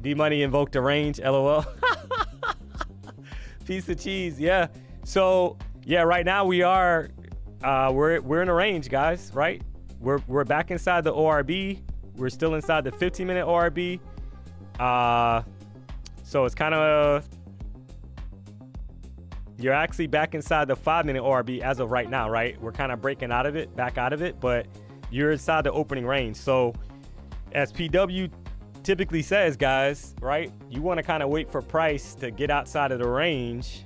D-Money invoked a range, LOL. Piece of cheese, yeah. So yeah, right now we are we're in a range, guys, right? We're back inside the ORB. We're still inside the 15-minute ORB. So it's kind of, you're actually back inside the 5-minute ORB as of right now, right? We're kind of breaking out of it, back out of it, but you're inside the opening range. So as PW typically says, guys, right? You want to kind of wait for price to get outside of the range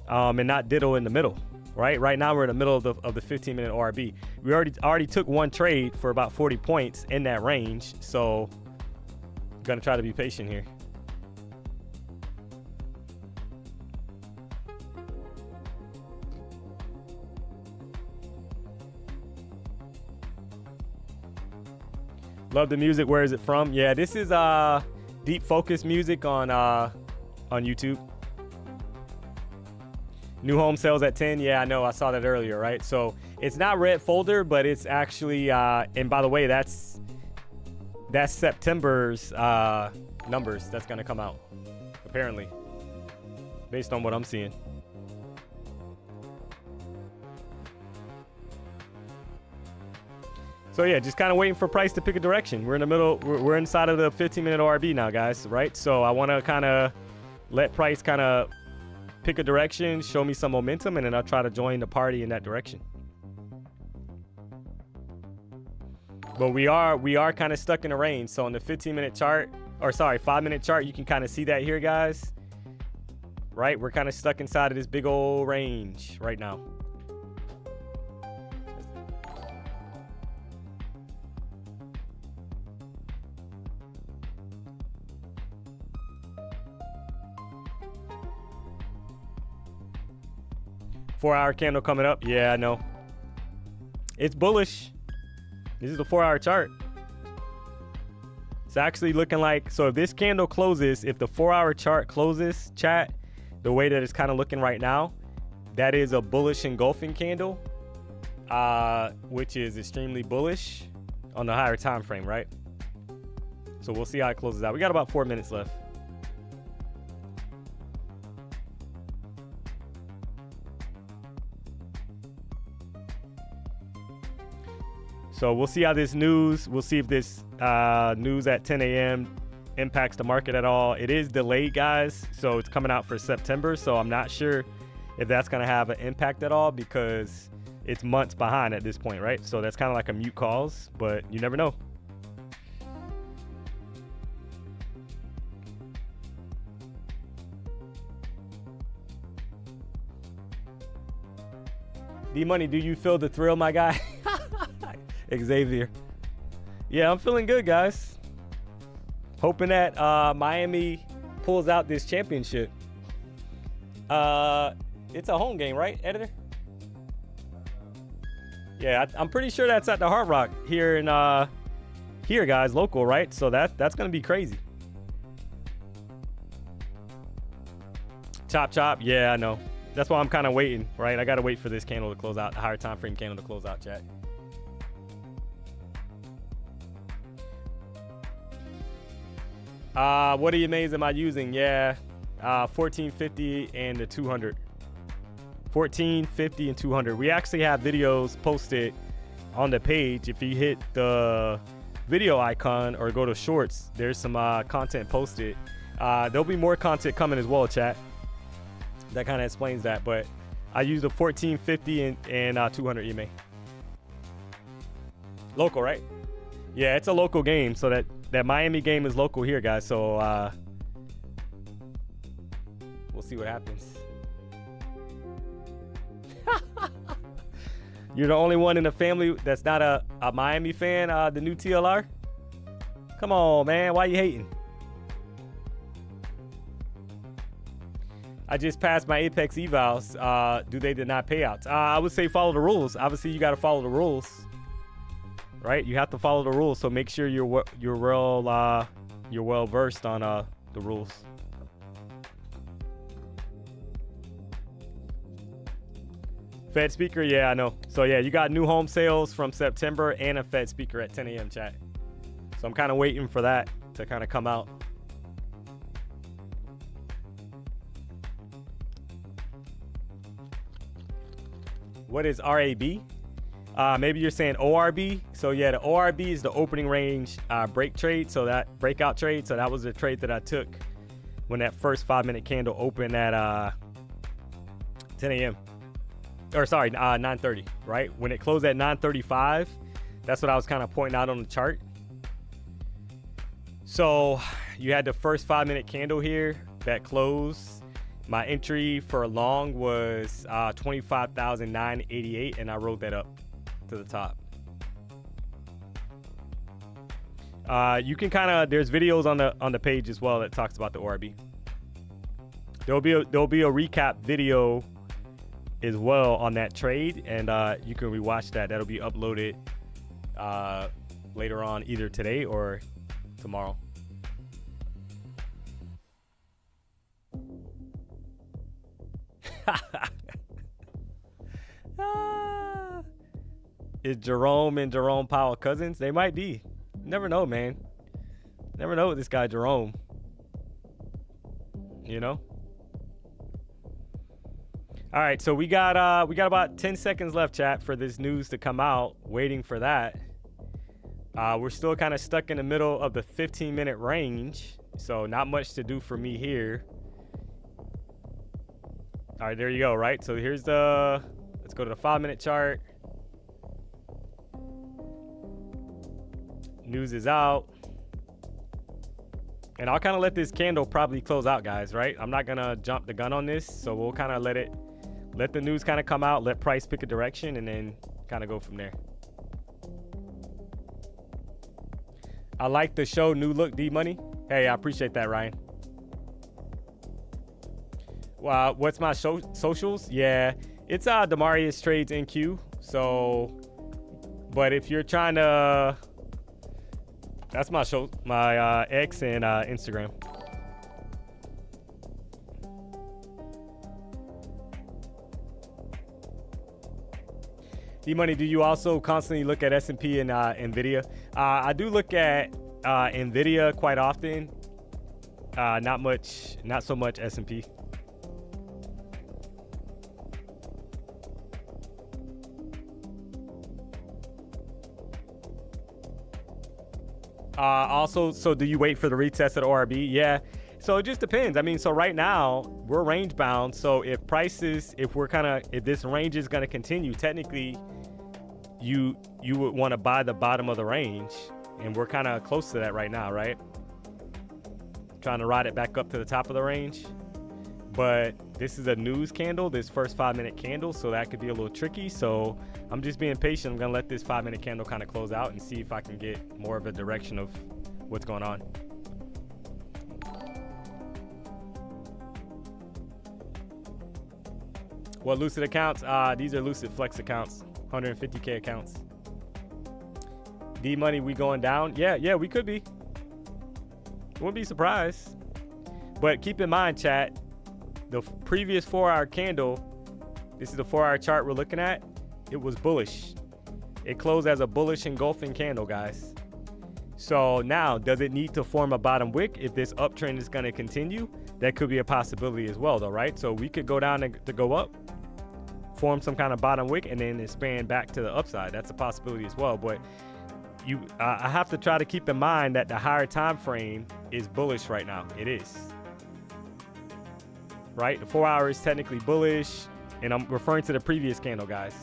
and not diddle in the middle. Right now we're in the middle of the 15-minute ORB. We already took one trade for about 40 points in that range, so I'm gonna try to be patient here. Love the music. Where is it from? Yeah, this is Deep Focus music on YouTube. New home sales at 10. Yeah, I know. I saw that earlier, right? So it's not red folder, but it's actually, and by the way, that's September's numbers that's going to come out, apparently, based on what I'm seeing. So yeah, just kind of waiting for price to pick a direction. We're in the middle. We're inside of the 15-minute ORB now, guys, right? So I want to kind of let price kind of pick a direction, show me some momentum, and then I'll try to join the party in that direction. But we are kind of stuck in a range. So on the 15-minute chart, or sorry, 5-minute chart, you can kind of see that here, guys. Right? We're kind of stuck inside of this big old range right now. Four-hour candle coming up. Yeah, I know. It's bullish. This is the 4-hour chart. It's actually looking like, so if this candle closes, if the 4-hour chart closes, chat, the way that it's kind of looking right now, that is a bullish engulfing candle, which is extremely bullish on the higher time frame, right? So we'll see how it closes out. We got about 4 minutes left. So we'll see how this news, we'll see if this news at 10 a.m. impacts the market at all. It is delayed, guys, so it's coming out for September. So I'm not sure if that's going to have an impact at all because it's months behind at this point, right? So that's kind of like a mute cause, but you never know. D-Money, do you feel the thrill, my guy? Xavier. Yeah, I'm feeling good, guys. Hoping that Miami pulls out this championship. It's a home game, right, editor? Yeah, I'm pretty sure that's at the Hard Rock here in here, guys, local, right? So that's gonna be crazy. Chop chop. Yeah, I know. That's why I'm kind of waiting, right? I gotta wait for this candle to close out, the higher time frame candle to close out, chat. What EMAs am I using? Yeah, 1450 and the 200. 1450 and 200. We actually have videos posted on the page. If you hit the video icon or go to shorts, there's some content posted. There'll be more content coming as well, chat. That kind of explains that, but I use the 1450 and 200 EMA. Local, right? Yeah, it's a local game, so that Miami game is local here, guys. So we'll see what happens. You're the only one in the family that's not a Miami fan, the new TLR? Come on, man. Why you hating? I just passed my Apex evals. Do they deny payouts? I would say follow the rules. Obviously, you got to follow the rules, right? You have to follow the rules. So make sure you're well versed on the rules. Fed speaker, yeah, I know. So yeah, you got new home sales from September and a Fed speaker at 10 a.m. chat. So I'm kind of waiting for that to kind of come out. What is RAB? Maybe you're saying ORB. So yeah, the ORB is the opening range break trade. So that breakout trade. So that was the trade that I took when that first 5-minute candle opened at 10 a.m. Or sorry, 9:30, right? When it closed at 9:35, that's what I was kind of pointing out on the chart. So you had the first 5-minute candle here that closed. My entry for long was 25,988, and I wrote that up to the top. You can kind of, there's videos on the page as well that talks about the ORB. There'll be a recap video as well on that trade, and you can rewatch that. That'll be uploaded later on, either today or tomorrow. Is Jerome and Jerome Powell cousins? They might be. Never know, man. Never know with this guy Jerome. You know? All right, so we got about 10 seconds left, chat, for this news to come out. Waiting for that. We're still kind of stuck in the middle of the 15-minute range, so not much to do for me here. All right, there you go, right? So here's the, let's go to the 5-minute chart. News is out. And I'll kind of let this candle probably close out, guys, right? I'm not going to jump the gun on this, so we'll kind of let the news kind of come out, let price pick a direction, and then kind of go from there. I like the show, New Look D-Money. Hey, I appreciate that, Ryan. What's my socials? Yeah, it's Demarius Trades NQ. So But if you're trying to, that's my X and Instagram. D-Money, do you also constantly look at S&P and NVIDIA? I do look at NVIDIA quite often. Not so much S&P. Also, so do you wait for the retest of the ORB? Yeah. So it just depends. I mean, so right now we're range bound. So if this range is going to continue, technically you would want to buy the bottom of the range, and we're kind of close to that right now, right? Trying to ride it back up to the top of the range. But this is a news candle, this first 5-minute candle, so that could be a little tricky. So I'm just being patient. I'm gonna let this 5-minute candle kind of close out and see if I can get more of a direction of what's going on. What Lucid accounts? These are Lucid Flex accounts, 150K accounts. D-Money, we going down? Yeah, we could be. Wouldn't be surprised. But keep in mind, chat, the previous 4-hour candle, this is the 4-hour chart we're looking at, it was bullish. It closed as a bullish engulfing candle, guys. So now, does it need to form a bottom wick? If this uptrend is going to continue, that could be a possibility as well, though, right? So we could go down to go up, form some kind of bottom wick, and then expand back to the upside. That's a possibility as well. But I have to try to keep in mind that the higher time frame is bullish right now. It is. Right? The 4-hour is technically bullish, and I'm referring to the previous candle, guys.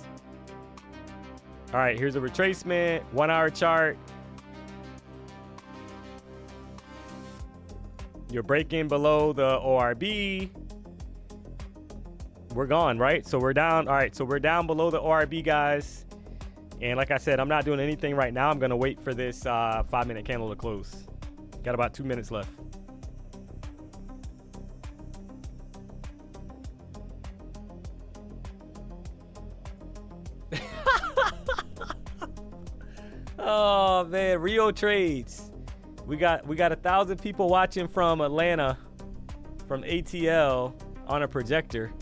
All right, here's a retracement, 1-hour chart. You're breaking below the ORB. We're gone, right? So we're down. All right, so we're down below the ORB, guys. And like I said, I'm not doing anything right now. I'm going to wait for this 5-minute candle to close. Got about 2 minutes left. Oh man, Rio trades. We got 1,000 people watching from Atlanta, from ATL on a projector.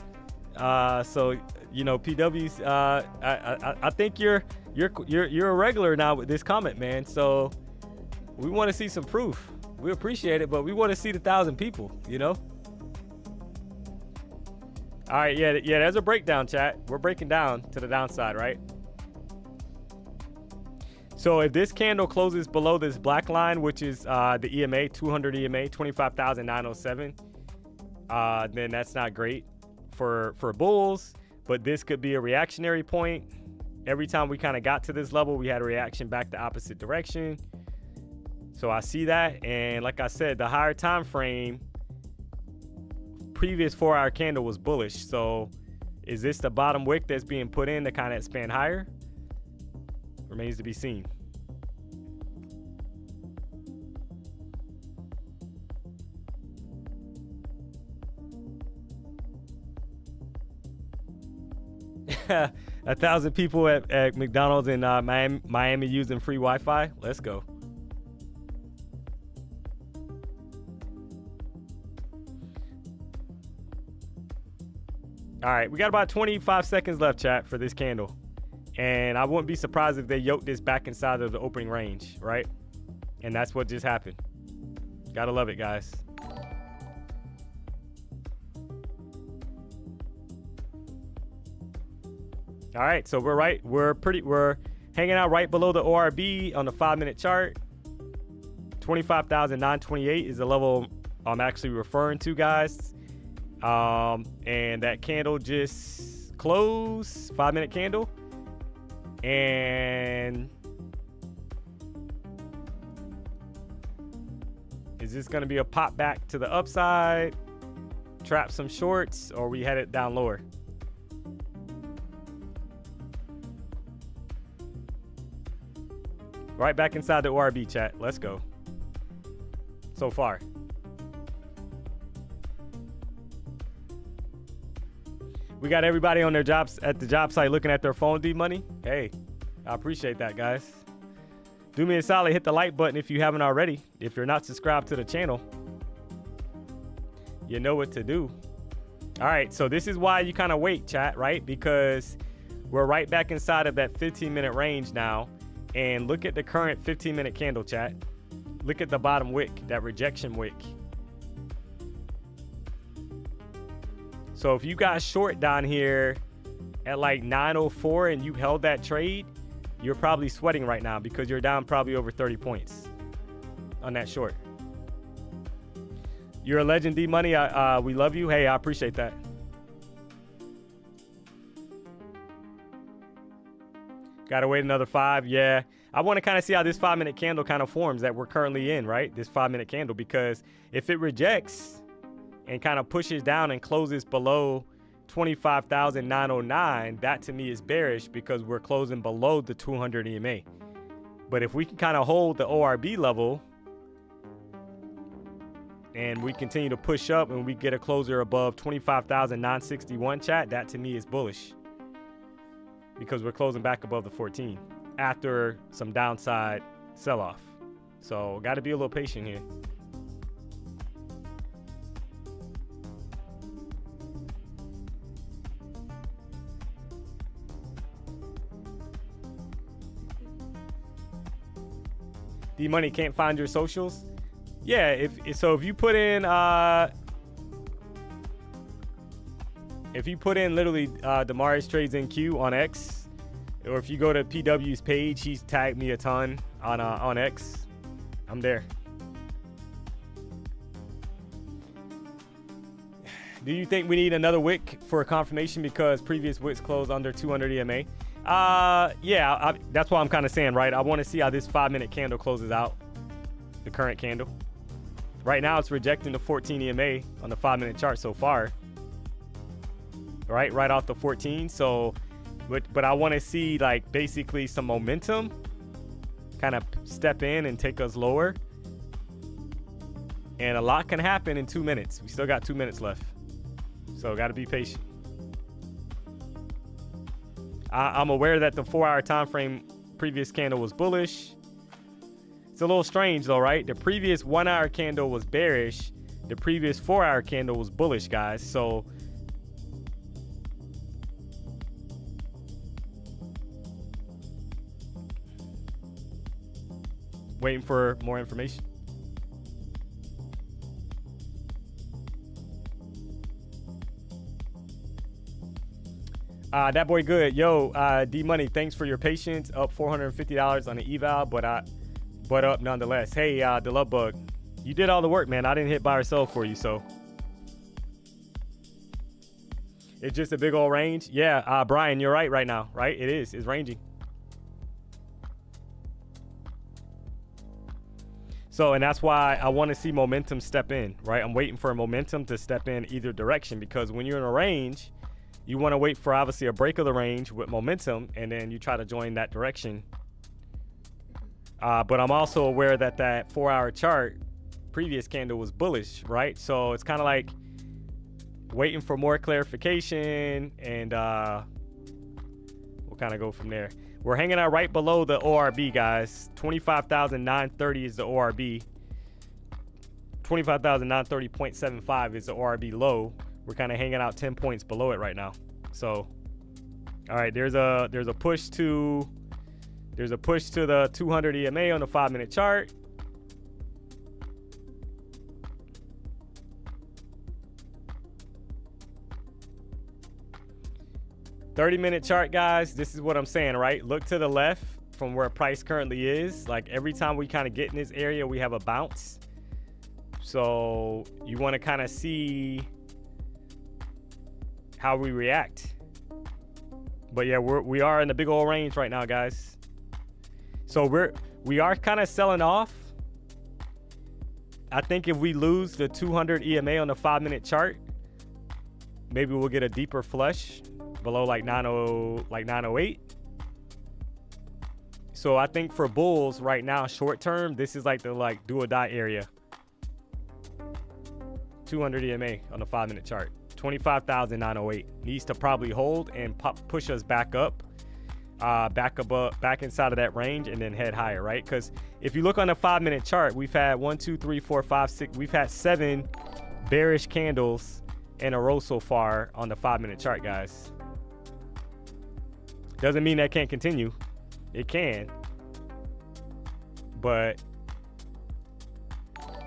So you know, PW's. I think you're a regular now with this comment, man. So we want to see some proof. We appreciate it, but we want to see the 1,000 people. You know. All right, yeah. There's a breakdown, chat. We're breaking down to the downside, right? So if this candle closes below this black line, which is the EMA, 200 EMA, 25,907, then that's not great for bulls. But this could be a reactionary point. Every time we kind of got to this level, we had a reaction back the opposite direction. So I see that. And like I said, the higher time frame, previous 4-hour candle was bullish. So is this the bottom wick that's being put in to kind of expand higher? Remains to be seen. A 1,000 people at McDonald's in Miami using free Wi-Fi. Let's go. All right, we got about 25 seconds left, chat, for this candle. And I wouldn't be surprised if they yoked this back inside of the opening range, right? And that's what just happened. Gotta love it, guys. All right, so we're hanging out right below the ORB on the 5-minute chart. 25,928 is the level I'm actually referring to, guys. And that candle just closed, 5-minute candle. And is this going to be a pop back to the upside, trap some shorts, or we headed down lower? Right back inside the ORB, chat. Let's go. So far. We got everybody on their jobs at the job site looking at their phone, D-Money. Hey, I appreciate that, guys. Do me a solid, hit the like button if you haven't already. If you're not subscribed to the channel, you know what to do. All right, so this is why you kind of wait, chat, right? Because we're right back inside of that 15-minute range now. And look at the current 15-minute candle, chat. Look at the bottom wick, that rejection wick. So if you got short down here at like 904 and you held that trade, you're probably sweating right now because you're down probably over 30 points on that short. You're a legend, DMONEY. We love you. Hey, I appreciate that. Gotta wait another 5. Yeah. I want to kind of see how this 5-minute candle kind of forms that we're currently in, right? This 5-minute candle, because if it rejects and kind of pushes down and closes below 25,909, that to me is bearish because we're closing below the 200 EMA. But if we can kind of hold the ORB level and we continue to push up and we get a closer above 25,961, chat, that to me is bullish because we're closing back above the 14 after some downside sell-off. So got to be a little patient here. DMONEY can't find your socials. Yeah, if you put in literally Damaris Trades NQ on X, or if you go to PW's page, he's tagged me a ton on X. I'm there. Do you think we need another wick for a confirmation because previous wicks closed under 200 EMA? Yeah, that's what I'm kind of saying, right? I want to see how this 5-minute candle closes out, the current candle. Right now, it's rejecting the 14 EMA on the 5-minute chart so far. Right off the 14. So, but I want to see like basically some momentum, kind of step in and take us lower. And a lot can happen in 2 minutes. We still got 2 minutes left, so got to be patient. I'm aware that the 4-hour time frame previous candle was bullish. It's a little strange though, right? The previous 1-hour candle was bearish. The previous 4-hour candle was bullish, guys. So waiting for more information. That boy good. Yo, DMONEY, thanks for your patience. Up $450 on the eval, but up nonetheless. Hey, the love bug, you did all the work, man. I didn't hit buy or sell for you, so it's just a big old range. Yeah, Brian, you're right now, right? It is. It's ranging. So, and that's why I want to see momentum step in, right? I'm waiting for a momentum to step in either direction, because when you're in a range, you want to wait for obviously a break of the range with momentum, and then you try to join that direction. But I'm also aware that that 4-hour chart previous candle was bullish, right? So it's kind of like waiting for more clarification, and we'll kind of go from there. We're hanging out right below the ORB, guys. 25,930 is the ORB. 25,930.75 is the ORB low. We're kind of hanging out 10 points below it right now. So, all right, there's a push to the 200 EMA on the 5-minute chart. $30-minute chart, guys. This is what I'm saying, right? Look to the left from where price currently is. Like every time we kind of get in this area, we have a bounce. So you want to kind of see how we react. But yeah, we are in the big old range right now, guys. So we are kind of selling off. I think if we lose the 200 EMA on the 5-minute chart, maybe we'll get a deeper flush below like 908. So I think for bulls right now, short term, this is like the do or die area. 200 EMA on the 5-minute chart. 25,908 needs to probably hold and push us back up. back inside of that range and then head higher, right? Because if you look on the 5-minute chart, we've had 1, 2, 3, 4, 5, 6. We've had 7 bearish candles in a row so far on the 5-minute chart, guys. Doesn't mean that can't continue. It can. But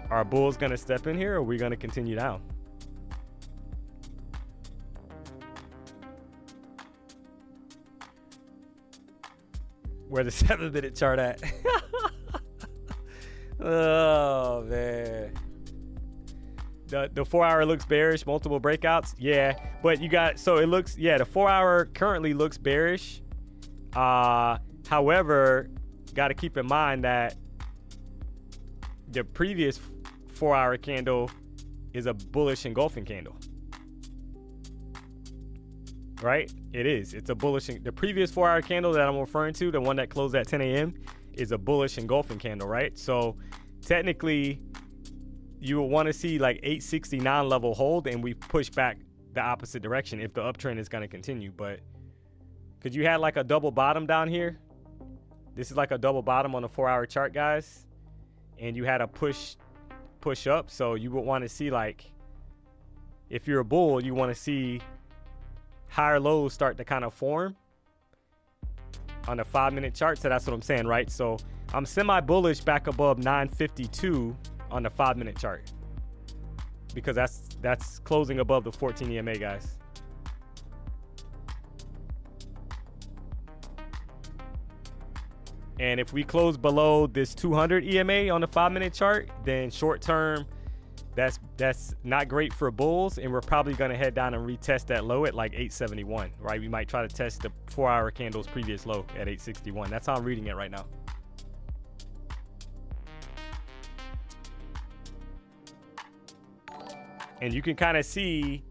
are bulls gonna step in here, or are we gonna continue down? Where the 7-minute chart at? Oh man. The 4-hour looks bearish, multiple breakouts. Yeah, but you got, so it looks, yeah, the 4-hour currently looks bearish. However, got to keep in mind that the previous 4-hour candle is a bullish engulfing candle. Right? It is. It's a bullish. The previous 4-hour candle that I'm referring to, the one that closed at 10 a.m., is a bullish engulfing candle, right? So technically, you will want to see like 869 level hold, and we push back the opposite direction if the uptrend is going to continue. But because you had like a double bottom down here, this is like a double bottom on the 4-hour chart, guys, and you had a push up. So you would want to see, like, if you're a bull, you want to see higher lows start to kind of form on the 5-minute chart. So that's what I'm saying, right? So I'm semi-bullish back above 952 on the 5-minute chart, because that's closing above the 14 EMA, guys. And if we close below this 200 EMA on the 5-minute chart, then short term, that's not great for bulls, and we're probably going to head down and retest that low at like 871, right? We might try to test the 4-hour candle's previous low at 861. That's how I'm reading it right now. And you can kind of see,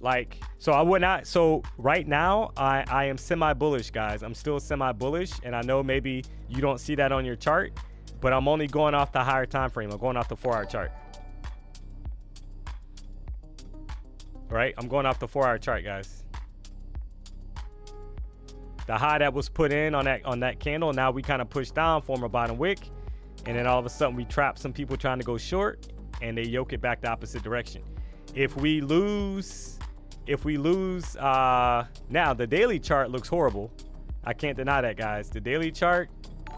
like, so I would not, so right now I am semi-bullish, guys. I'm still semi-bullish, and I know maybe you don't see that on your chart, but I'm only going off the higher time frame. I'm going off the 4-hour chart. Right? I'm going off the 4-hour chart, guys. The high that was put in on that candle, now we kind of push down, form a bottom wick, and then all of a sudden we trap some people trying to go short, and they yoke it back the opposite direction. If we lose, now the daily chart looks horrible. I can't deny that, guys. The daily chart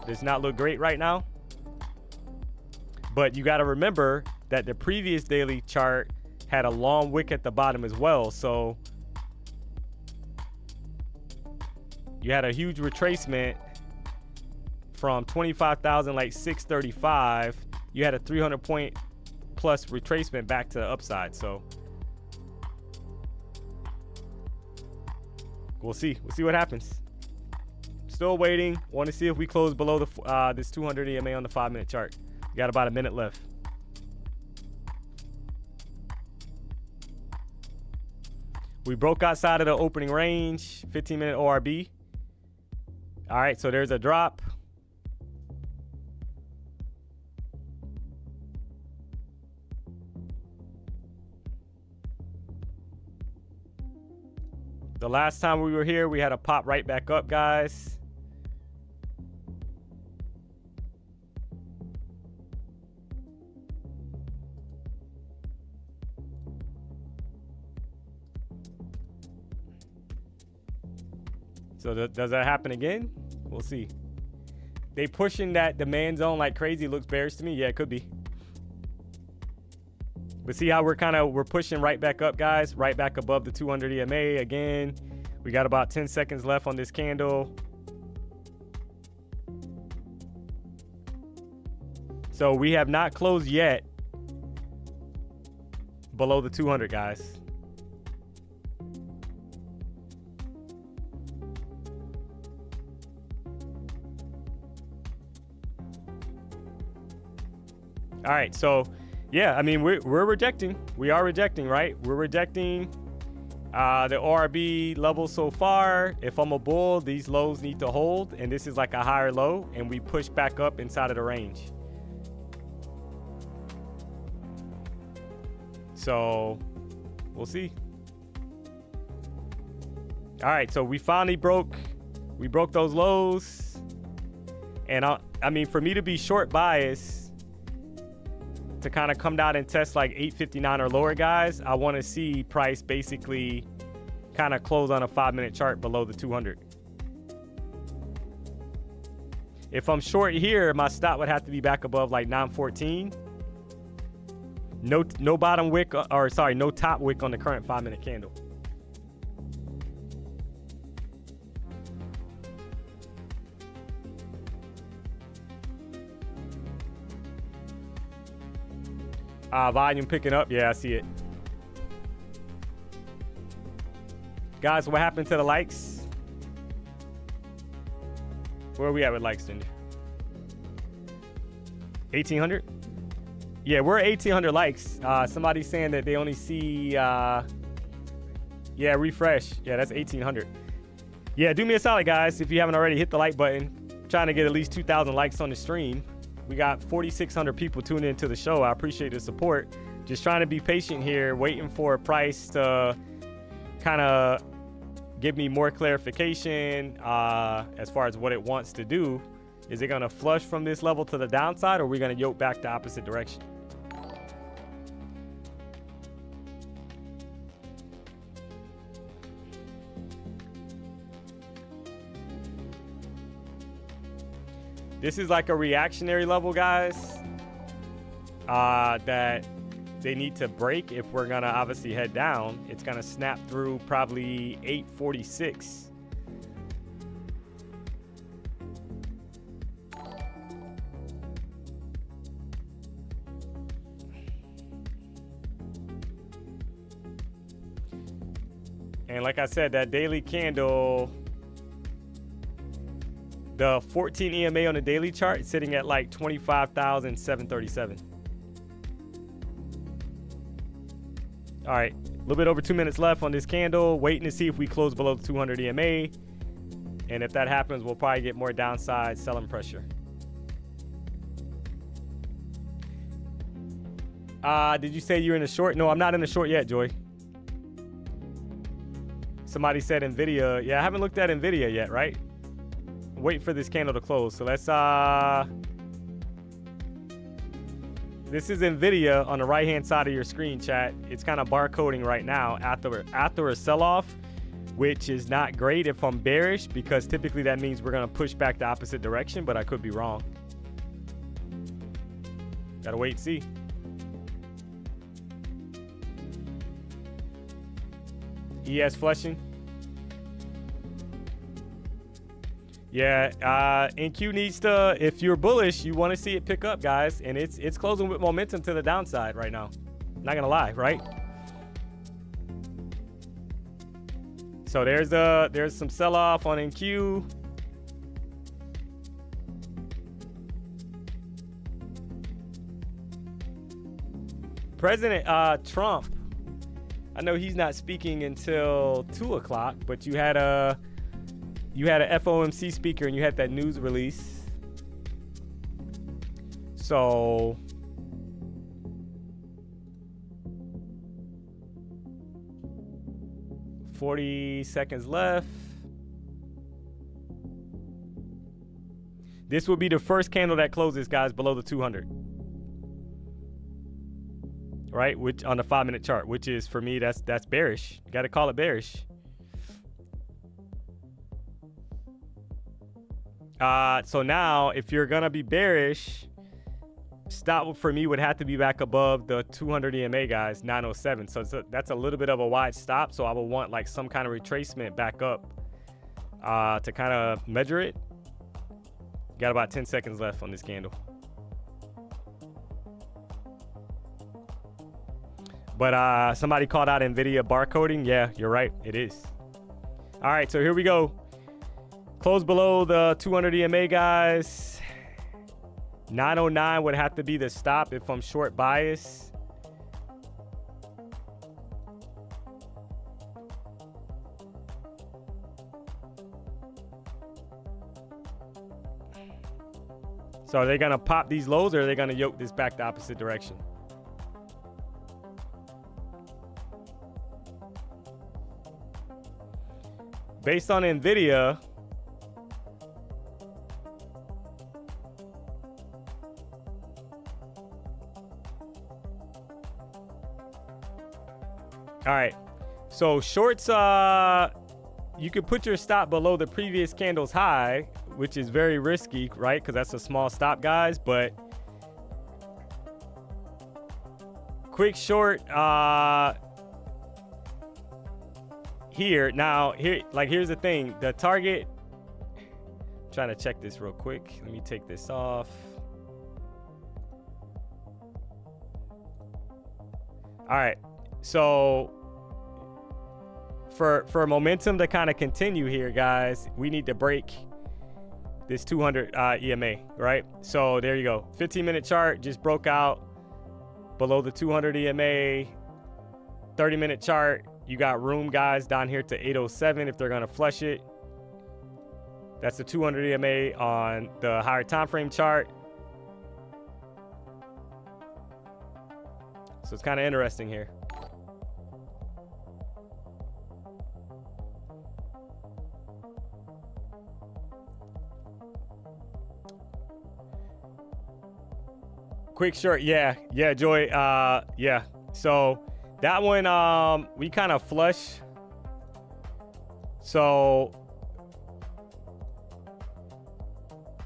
does not look great right now. But you got to remember that the previous daily chart had a long wick at the bottom as well. So you had a huge retracement from 25,000, like 635. You had a 300 point plus retracement back to the upside. So we'll see what happens. Still waiting. Want to see if we close below the this 200 EMA on the 5-minute chart. We got about a minute left. We broke outside of the opening range. 15-minute ORB. All right, so there's a drop. The last time we were here, we had a pop right back up, guys. So does that happen again? We'll see. They pushing that demand zone like crazy. Looks bearish to me. Yeah, it could be. But see how we're pushing right back up, guys, right back above the 200 EMA again. We got about 10 seconds left on this candle. So we have not closed yet below the 200, guys. All right, so yeah, I mean, we're rejecting. We are rejecting, right? We're rejecting the ORB level so far. If I'm a bull, these lows need to hold, and this is like a higher low, and we push back up inside of the range. So we'll see. All right, so we finally broke We broke those lows. And I mean, for me to be short bias, to kind of come down and test like 859 or lower, guys, I want to see price basically kind of close on a 5-minute chart below the 200. If I'm short here, my stop would have to be back above like 914. No bottom wick, or sorry, no top wick on the current 5-minute candle. Volume picking up. Yeah, I see it. Guys, what happened to the likes? Where are we at with likes, Cindy? 1,800? Yeah, we're at 1,800 likes. Somebody's saying that they only see, yeah, refresh. Yeah, that's 1,800. Yeah, do me a solid, guys. If you haven't already, hit the like button. I'm trying to get at least 2,000 likes on the stream. We got 4,600 people tuning into the show. I appreciate the support. Just trying to be patient here, waiting for a price to kind of give me more clarification as far as what it wants to do. Is it going to flush from this level to the downside, or are we going to yoke back the opposite direction? This is like a reactionary level, guys, that they need to break if we're gonna obviously head down. It's gonna snap through probably 846. And like I said, that daily candle, the 14 EMA on the daily chart is sitting at like 25,737. All right, a little bit over 2 minutes left on this candle. Waiting to see if we close below the 200 EMA. And if that happens, we'll probably get more downside selling pressure. Did you say you're in a short? No, I'm not in a short yet, Joy. Somebody said Nvidia. Yeah, I haven't looked at Nvidia yet, right? Wait for this candle to close. So let's this is Nvidia on the right hand side of your screen, chat. It's kind of barcoding right now after a sell-off, which is not great if I'm bearish, because typically that means we're going to push back the opposite direction, but I could be wrong. Gotta wait and see. ES flushing. Yeah, NQ needs to, if you're bullish, you want to see it pick up, guys. And it's closing with momentum to the downside right now. Not going to lie, right? So there's some sell-off on NQ. President Trump, I know he's not speaking until 2 o'clock, but you had a FOMC speaker and you had that news release. So $40 seconds left. This will be the first candle that closes, guys, below the 200. Right, which on the 5-minute chart, which is, for me, that's bearish. You got to call it bearish. So now, if you're gonna be bearish, stop for me would have to be back above the 200 EMA, guys, 907. So that's a little bit of a wide stop. So I would want like some kind of retracement back up to kind of measure it. Got about 10 seconds left on this candle. But somebody called out Nvidia barcoding. Yeah, you're right. It is. All right, so here we go. Close below the 200 EMA, guys. 909 would have to be the stop if I'm short bias. So are they going to pop these lows, or are they going to yoke this back the opposite direction? Based on Nvidia, right. So shorts, you could put your stop below the previous candle's high, which is very risky, right? Because that's a small stop, guys. But quick short here. Now, here's the thing. The target, I'm trying to check this real quick. Let me take this off. All right. So for momentum to kind of continue here, guys, we need to break this 200 EMA, right? So there you go. 15-minute chart just broke out below the 200 EMA. 30-minute chart, you got room, guys, down here to 807 if they're going to flush it. That's the 200 EMA on the higher time frame chart. So it's kind of interesting here. Quick short, yeah, Joy, yeah. So that one, we kind of flush. So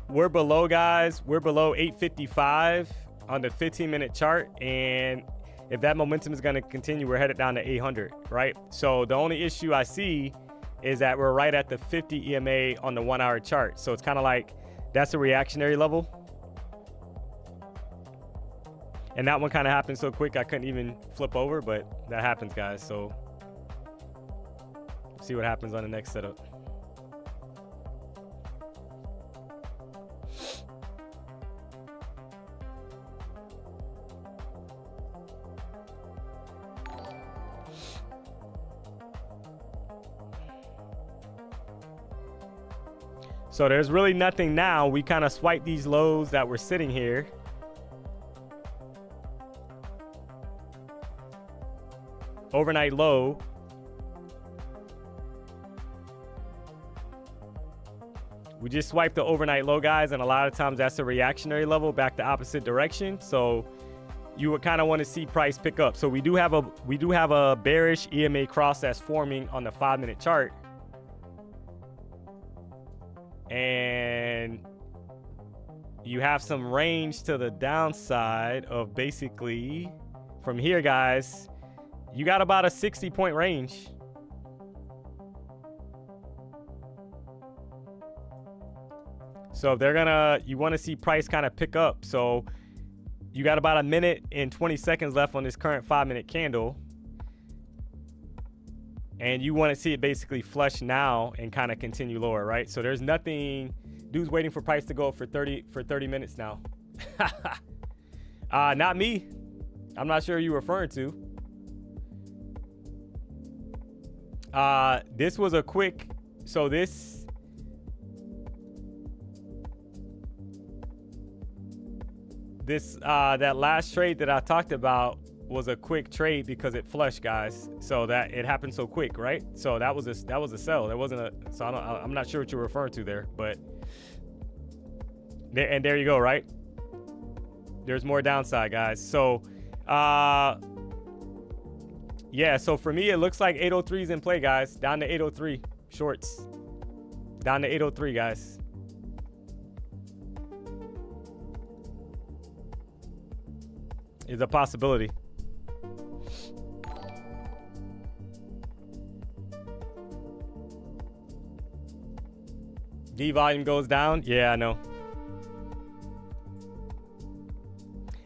we're below, guys. We're below 855 on the 15-minute chart, and if that momentum is going to continue, we're headed down to 800, right? So the only issue I see is that we're right at the 50 EMA on the 1-hour chart. So it's kind of like that's a reactionary level. And that one kind of happened so quick I couldn't even flip over, but that happens, guys. So see what happens on the next setup. So there's really nothing now. We kind of swipe these lows that were sitting here. Overnight low. We just swipe the overnight low, guys, and a lot of times that's a reactionary level back the opposite direction. So you would kind of want to see price pick up. So we do have a bearish EMA cross that's forming on the 5-minute chart. And you have some range to the downside of basically from here, guys. You got about a 60-point range. So if they're gonna, you want to see price kind of pick up. So you got about a minute and 20 seconds left on this current 5-minute candle. And you want to see it basically flush now and kind of continue lower, right? So there's nothing, dude's waiting for price to go up for 30 minutes now. Not me. I'm not sure who you're referring to. This was a quick, so that last trade that I talked about was a quick trade because it flushed, guys. So that it happened so quick, right? So that was a sell. That wasn't a, so I'm not sure what you're referring to there, but there, and there you go, right? There's more downside, guys. So yeah, so for me, it looks like 803 is in play, guys. Down to 803 shorts. Down to 803, guys. Is a possibility. D volume goes down. Yeah, I know.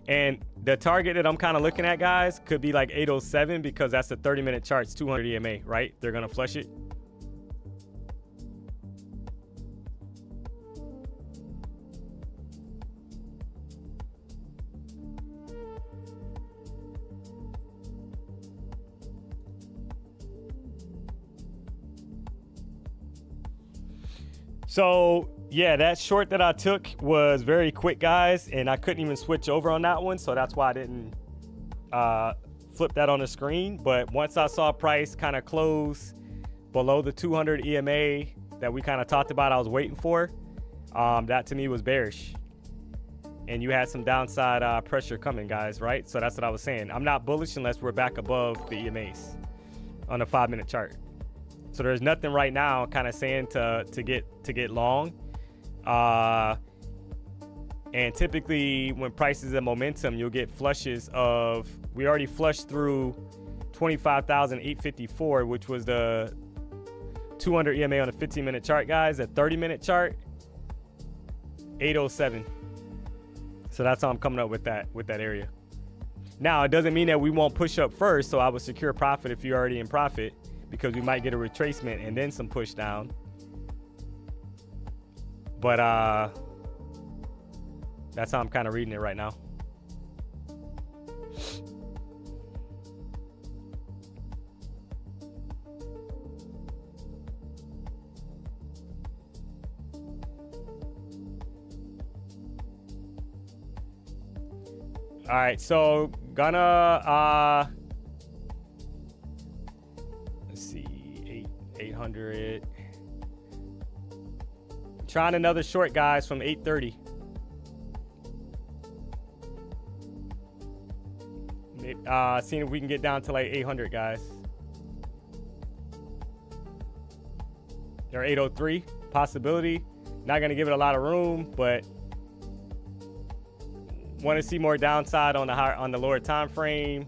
And the target that I'm kind of looking at, guys, could be like 807 because that's the 30-minute chart's 200 EMA, right? They're going to flush it. So yeah, that short that I took was very quick, guys, and I couldn't even switch over on that one, so that's why I didn't flip that on the screen. But once I saw price kind of close below the 200 EMA that we kind of talked about, I was waiting for, that to me was bearish. And you had some downside pressure coming, guys, right? So that's what I was saying. I'm not bullish unless we're back above the EMAs. on the 5-minute chart. So there's nothing right now kind of saying to get long. And typically when prices and momentum, you'll get flushes of, we already flushed through 25,854, which was the 200 EMA on a 15-minute chart, guys. A 30-minute chart, 807. So that's how I'm coming up with that area. Now, it doesn't mean that we won't push up first, so I would secure profit if you're already in profit, because we might get a retracement and then some push down. But that's how I'm kind of reading it right now. All right, so gonna let's see, 800. Trying another short, guys, from 830. Seeing if we can get down to like 800, guys. Or 803, possibility. Not gonna give it a lot of room, but want to see more downside on the lower time frame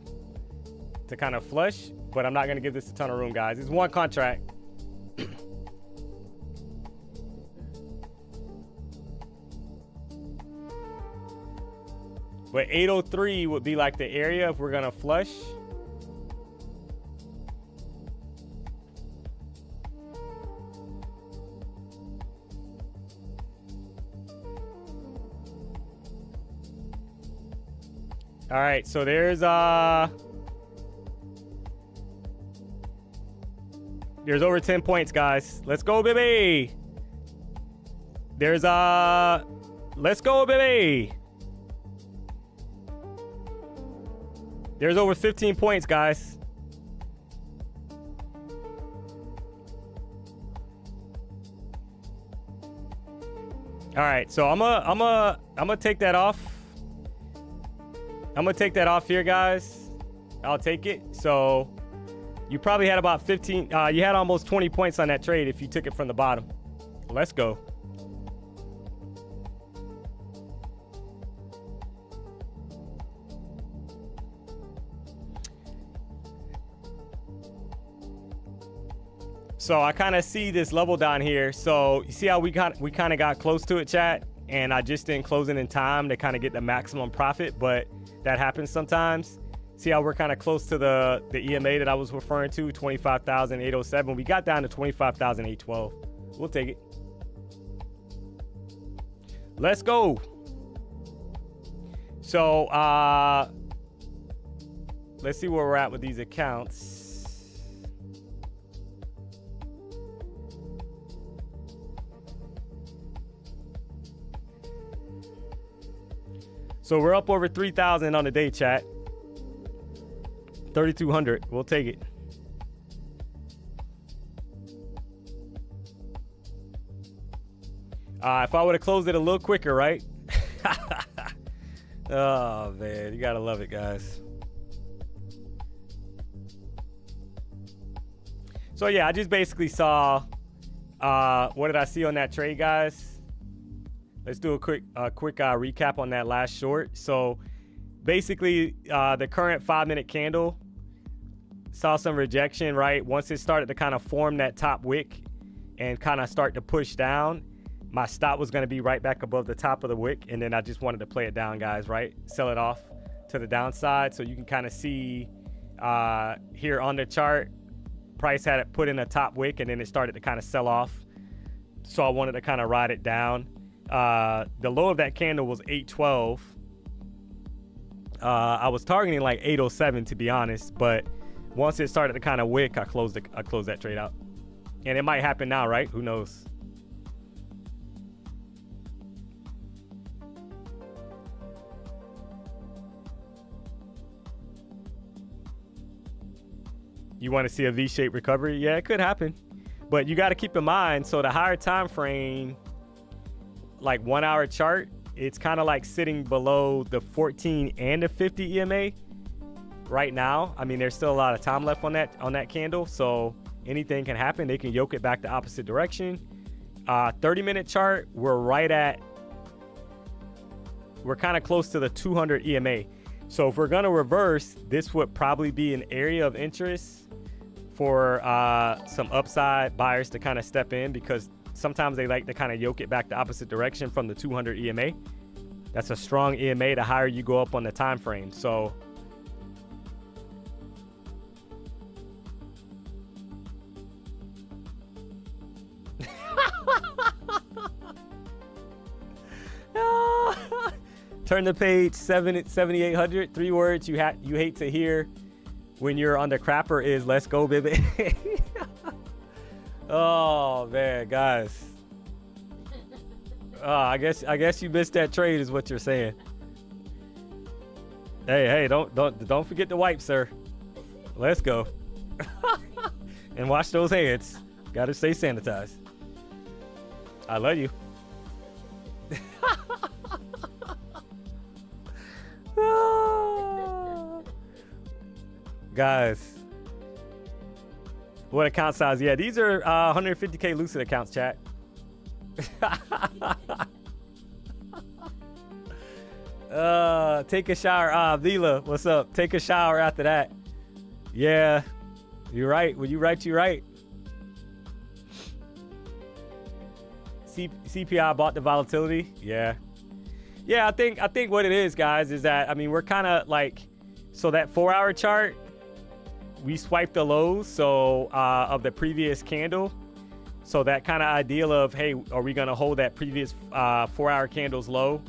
to kind of flush, but I'm not going to give this a ton of room, guys. It's one contract. But 803 would be like the area if we're going to flush. All right, so there's over 10 points, guys. Let's go, baby. Let's go, baby. There's over 15 points, guys. All right, so I'm gonna take that off. I'm gonna take that off here, guys. I'll take it. So you probably had about 15, you had almost 20 points on that trade if you took it from the bottom. Let's go. So I kind of see this level down here. So you see how we kind of got close to it, chat? And I just didn't close it in time to kind of get the maximum profit, but that happens sometimes. See how we're kind of close to the EMA that I was referring to, 25,807. We got down to 25,812. We'll take it. Let's go. So let's see where we're at with these accounts. So we're up over 3,000 on the day, chat. 3,200. We'll take it. If I would have closed it a little quicker, right? Oh, man. You got to love it, guys. So, yeah, I just basically saw what did I see on that trade, guys? Let's do a quick recap on that last short. So basically the current 5-minute candle saw some rejection, right? Once it started to kind of form that top wick and kind of start to push down, my stop was going to be right back above the top of the wick. And then I just wanted to play it down, guys, right? Sell it off to the downside. So you can kind of see here on the chart, price had it put in a top wick and then it started to kind of sell off. So I wanted to kind of ride it down. The low of that candle was 812. I was targeting like 807 to be honest, but once it started to kind of wick, I closed that trade out. And it might happen now, right? Who knows? You want to see a V-shaped recovery? Yeah, it could happen. But you got to keep in mind, so the higher time frame, like 1 hour chart, it's kind of like sitting below the 14 and the 50 EMA, right now, I mean, there's still a lot of time left on that candle, so anything can happen. They can yoke it back the opposite direction. 30-minute chart, we're kind of close to the 200 EMA. So if we're gonna reverse, this would probably be an area of interest for some upside buyers to kind of step in, because sometimes they like to kind of yoke it back the opposite direction from the 200 EMA. That's a strong EMA the higher you go up on the time frame. So turn the page, 7,800. 3 words you hate to hear when you're on the crapper is "let's go, baby." Oh man, guys. I guess you missed that trade is what you're saying. Hey, don't forget the wipe, sir. Let's go. And wash those hands. Gotta stay sanitized. I love you. Guys, what account size? Yeah, these are 150K Lucid accounts, chat. Take a shower. Vila, what's up? Take a shower after that. Yeah, you're right. When you right, you're right. CPI bought the volatility. Yeah. I think what it is, guys, is that, I mean, we're kind of like, so that 4-hour chart, we swiped the lows, so of the previous candle. So that kind of ideal of, hey, are we going to hold that previous 4-hour candle's low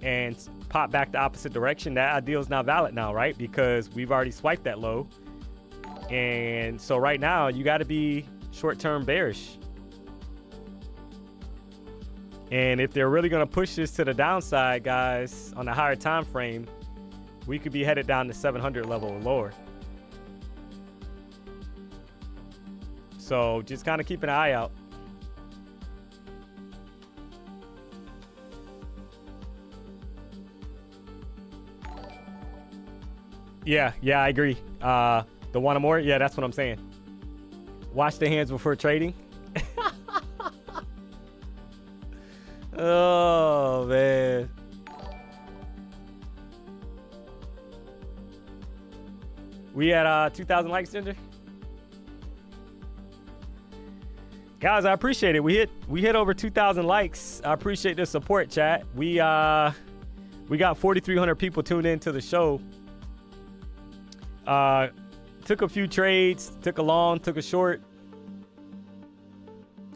and pop back the opposite direction? That ideal is not valid now, right? Because we've already swiped that low. And so right now, you got to be short-term bearish. And if they're really going to push this to the downside, guys, on the higher time frame, we could be headed down to 700 level or lower. So just kind of keep an eye out. Yeah, I agree. The one more? Yeah, that's what I'm saying. Wash the hands before trading. Oh, man. We had 2,000 likes, Ginger. Guys, I appreciate it. We hit over 2,000 likes. I appreciate the support, chat. We got 4,300 people tuned into the show. Took a few trades, took a long, took a short.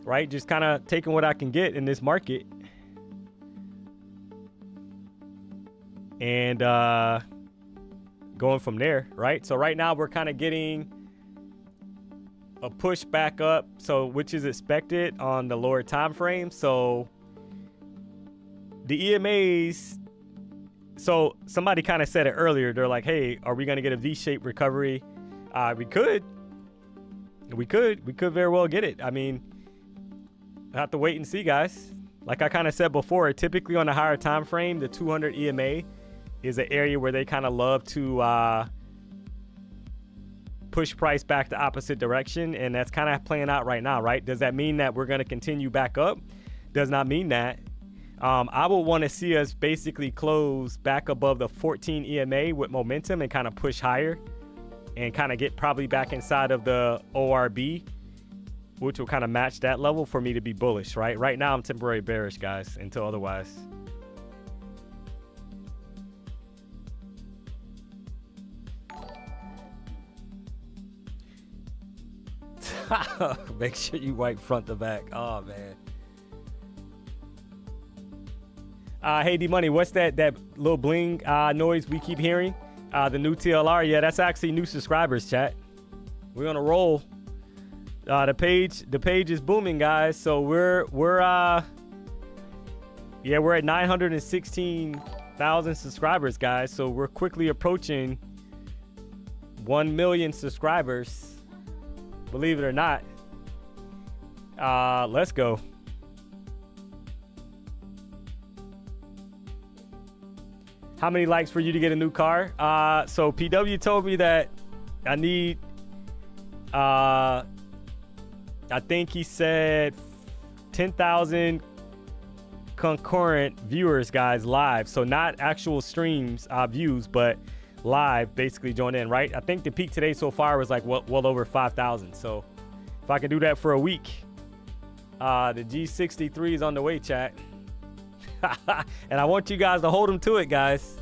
Right? Just kind of taking what I can get in this market. And going from there, right? So right now we're kind of getting a push back up, so which is expected on the lower time frame. So the EMAs, so somebody kind of said it earlier. They're like, hey, are we going to get a V-shaped recovery? We could very well get it. I mean, I have to wait and see, guys. Like I kind of said before, typically on the higher time frame, the 200 EMA is an area where they kind of love to push price back the opposite direction, and that's kind of playing out right now, right? Does that mean that we're going to continue back up? Does not mean that. I would want to see us basically close back above the 14 EMA with momentum and kind of push higher and kind of get probably back inside of the ORB, which will kind of match that level for me to be bullish, right? Right now, I'm temporary bearish, guys, until otherwise. Make sure you wipe front to back. Oh, man. Hey, DMONEY, what's that little bling noise we keep hearing? The new TLR. Yeah, that's actually new subscribers, chat. We're on a roll. The page is booming, guys. So we're at 916,000 subscribers, guys. So we're quickly approaching 1 million subscribers. Believe it or not. Let's go. How many likes for you to get a new car? So PW told me that I need, I think he said 10,000 concurrent viewers, guys, live. So not actual streams, views, but live, basically join in, right? I think the peak today so far was like well over 5,000. So if I can do that for a week, the G63 is on the way, chat. And I want you guys to hold them to it, guys.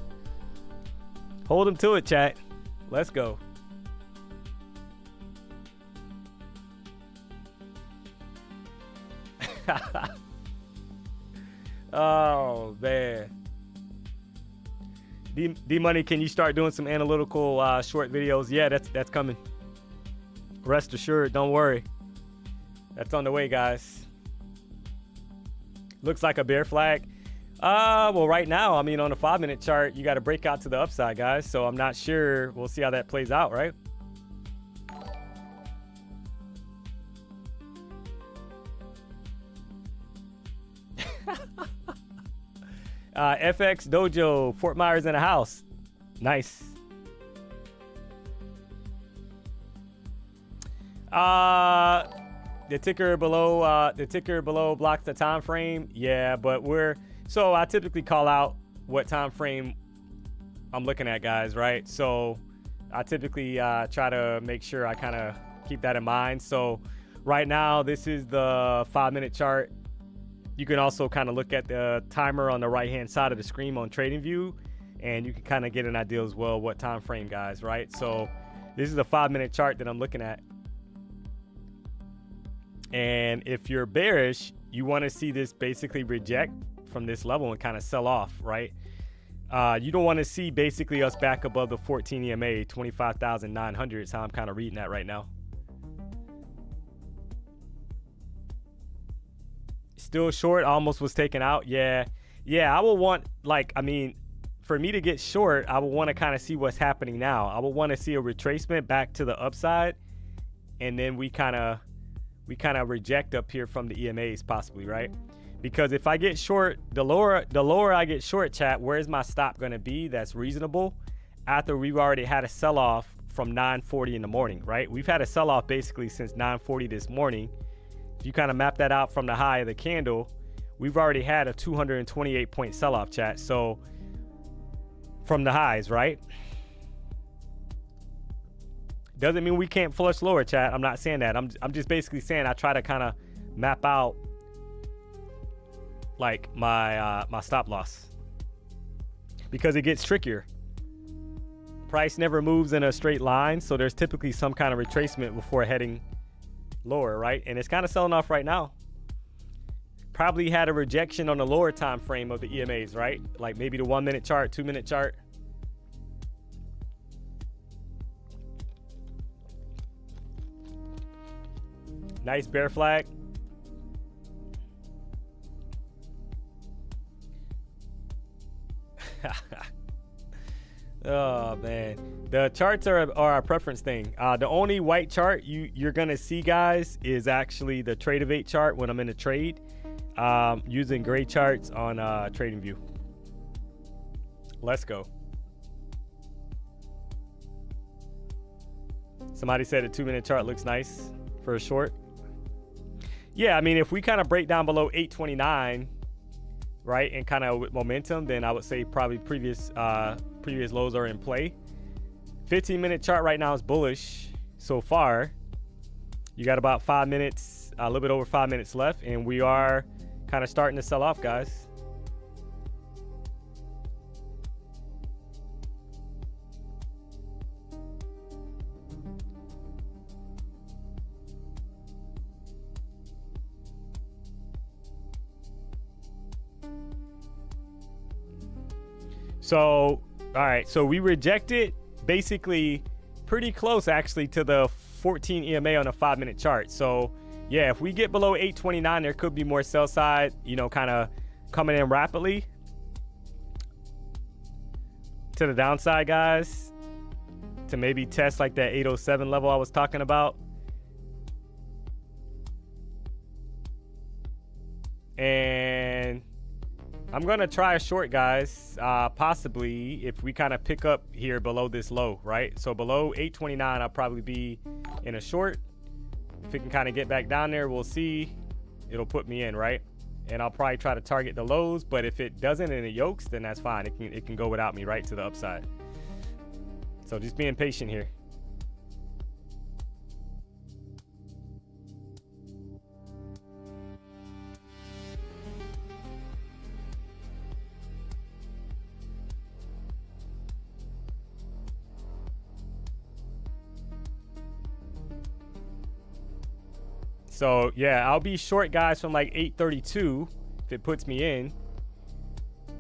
Hold them to it, chat. Let's go. Oh, man. D-Money, can you start doing some analytical short videos? Yeah, that's coming. Rest assured, don't worry. That's on the way, guys. Looks like a bear flag. Well, right now, I mean, on the 5-minute chart, you got to break out to the upside, guys. So I'm not sure. We'll see how that plays out, right? FX Dojo, Fort Myers in the house. Nice. The ticker below blocks the time frame. Yeah, but so I typically call out what time frame I'm looking at, guys, right? So I typically try to make sure I kind of keep that in mind. So right now, this is the 5-minute chart. You can also kind of look at the timer on the right-hand side of the screen on TradingView, and you can kind of get an idea as well what time frame, guys, right? So this is a 5-minute chart that I'm looking at. And if you're bearish, you want to see this basically reject from this level and kind of sell off, right? You don't want to see basically us back above the 14 EMA, 25,900 is how I'm kind of reading that right now. Still short, almost was taken out. Yeah, I will want, like, I mean, for me to get short, I will want to kind of see what's happening now. I will want to see a retracement back to the upside, and then we kind of reject up here from the EMAs possibly, right? Because if I get short, the lower I get short, chat, where's my stop going to be that's reasonable after we've already had a sell-off from 9:40 in the morning, right? We've had a sell-off basically since 9:40 this morning. If you kind of map that out from the high of the candle, we've already had a 228 point sell-off, chat. So from the highs, right? Doesn't mean we can't flush lower, chat. I'm not saying that. I'm just basically saying I try to kind of map out like my my stop loss, because it gets trickier. Price never moves in a straight line, so there's typically some kind of retracement before heading lower, right? And it's kind of selling off right now. Probably had a rejection on the lower time frame of the EMAs, right? Like maybe the 1-minute chart, 2-minute chart. Nice bear flag. Oh man, the charts are a preference thing. The only white chart you're gonna see, guys, is actually the Tradeovate chart when I'm in a trade, using gray charts on TradingView. Let's go. Somebody said a 2-minute chart looks nice for a short. Yeah, I mean, if we kind of break down below 829, right, and kind of with momentum, then I would say probably previous lows are in play. 15-minute chart right now is bullish so far. You got about 5 minutes, a little bit over 5 minutes left, and we are kind of starting to sell off, guys. So, all right, so we rejected basically pretty close actually to the 14 EMA on a 5-minute chart. So yeah, if we get below 829, there could be more sell side, you know, kind of coming in rapidly to the downside, guys, to maybe test like that 807 level I was talking about. And I'm gonna try a short, guys. Possibly if we kind of pick up here below this low, right? So below 829, I'll probably be in a short. If it can kind of get back down there, we'll see. It'll put me in, right? And I'll probably try to target the lows, but if it doesn't and it yokes, then that's fine. It can go without me, right, to the upside. So just being patient here. So yeah, I'll be short, guys, from like 832 if it puts me in.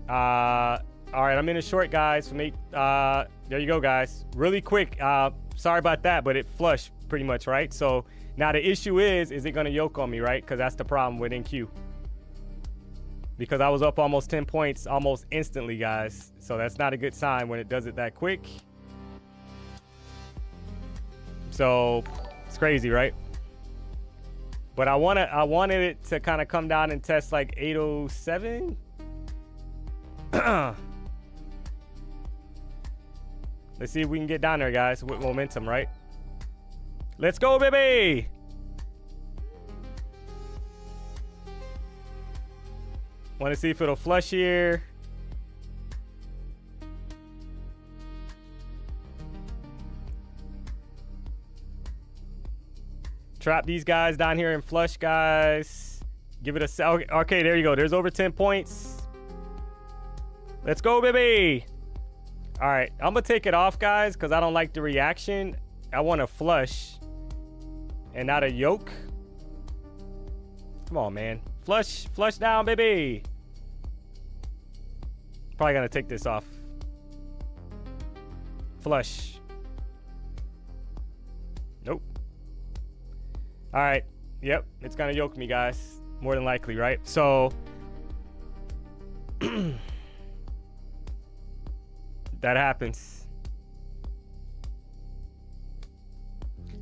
All right, I'm in a short, guys, from 8. There you go, guys. Really quick. Sorry about that, but it flushed pretty much, right? So now the issue is it going to yoke on me, right? Because that's the problem with NQ. Because I was up almost 10 points almost instantly, guys. So that's not a good sign when it does it that quick. So it's crazy, right? But I wanted it to kind of come down and test like 807. Let's see if we can get down there, guys, with momentum, right? Let's go, baby. Want to see if it'll flush here. Trap these guys down here and flush, guys. Give it a... Okay, there you go. There's over 10 points. Let's go, baby. All right, I'm going to take it off, guys, because I don't like the reaction. I want to flush and not a yoke. Come on, man. Flush down, baby. Probably going to take this off. Flush. Nope. All right. Yep. It's going to yoke me, guys. More than likely, right? So that happens.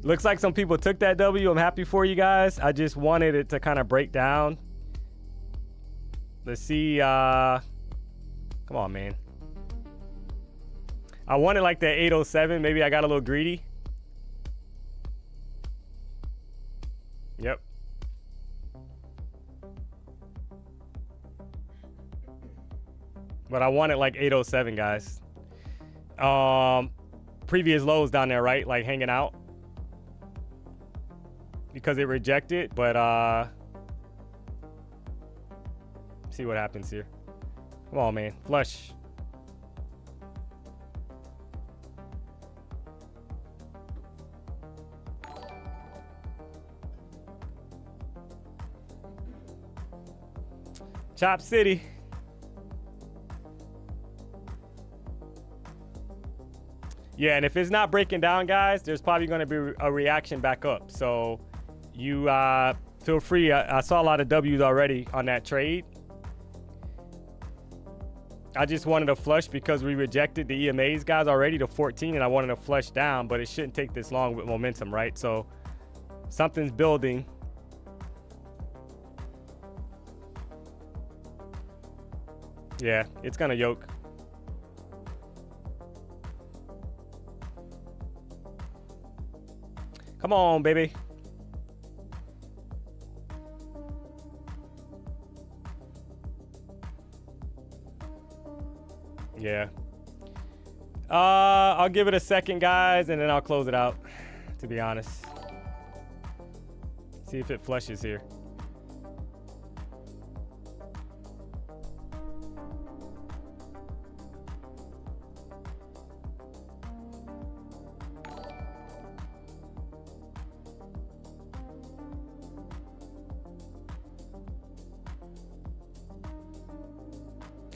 Looks like some people took that W. I'm happy for you guys. I just wanted it to kind of break down. Let's see. Come on, man. I wanted like that 807. Maybe I got a little greedy. Yep. But I wanted like 807, guys. Previous lows down there, right? Like hanging out. Because it rejected, but see what happens here. Come on, man. Flush. Chop City. Yeah, and if it's not breaking down, guys, there's probably going to be a reaction back up. So you feel free. I saw a lot of W's already on that trade. I just wanted to flush because we rejected the EMAs, guys, already to 14, and I wanted to flush down, but it shouldn't take this long with momentum, right? So something's building. Yeah, it's gonna yoke. Come on, baby. Yeah. I'll give it a second, guys, and then I'll close it out, to be honest. See if it flushes here.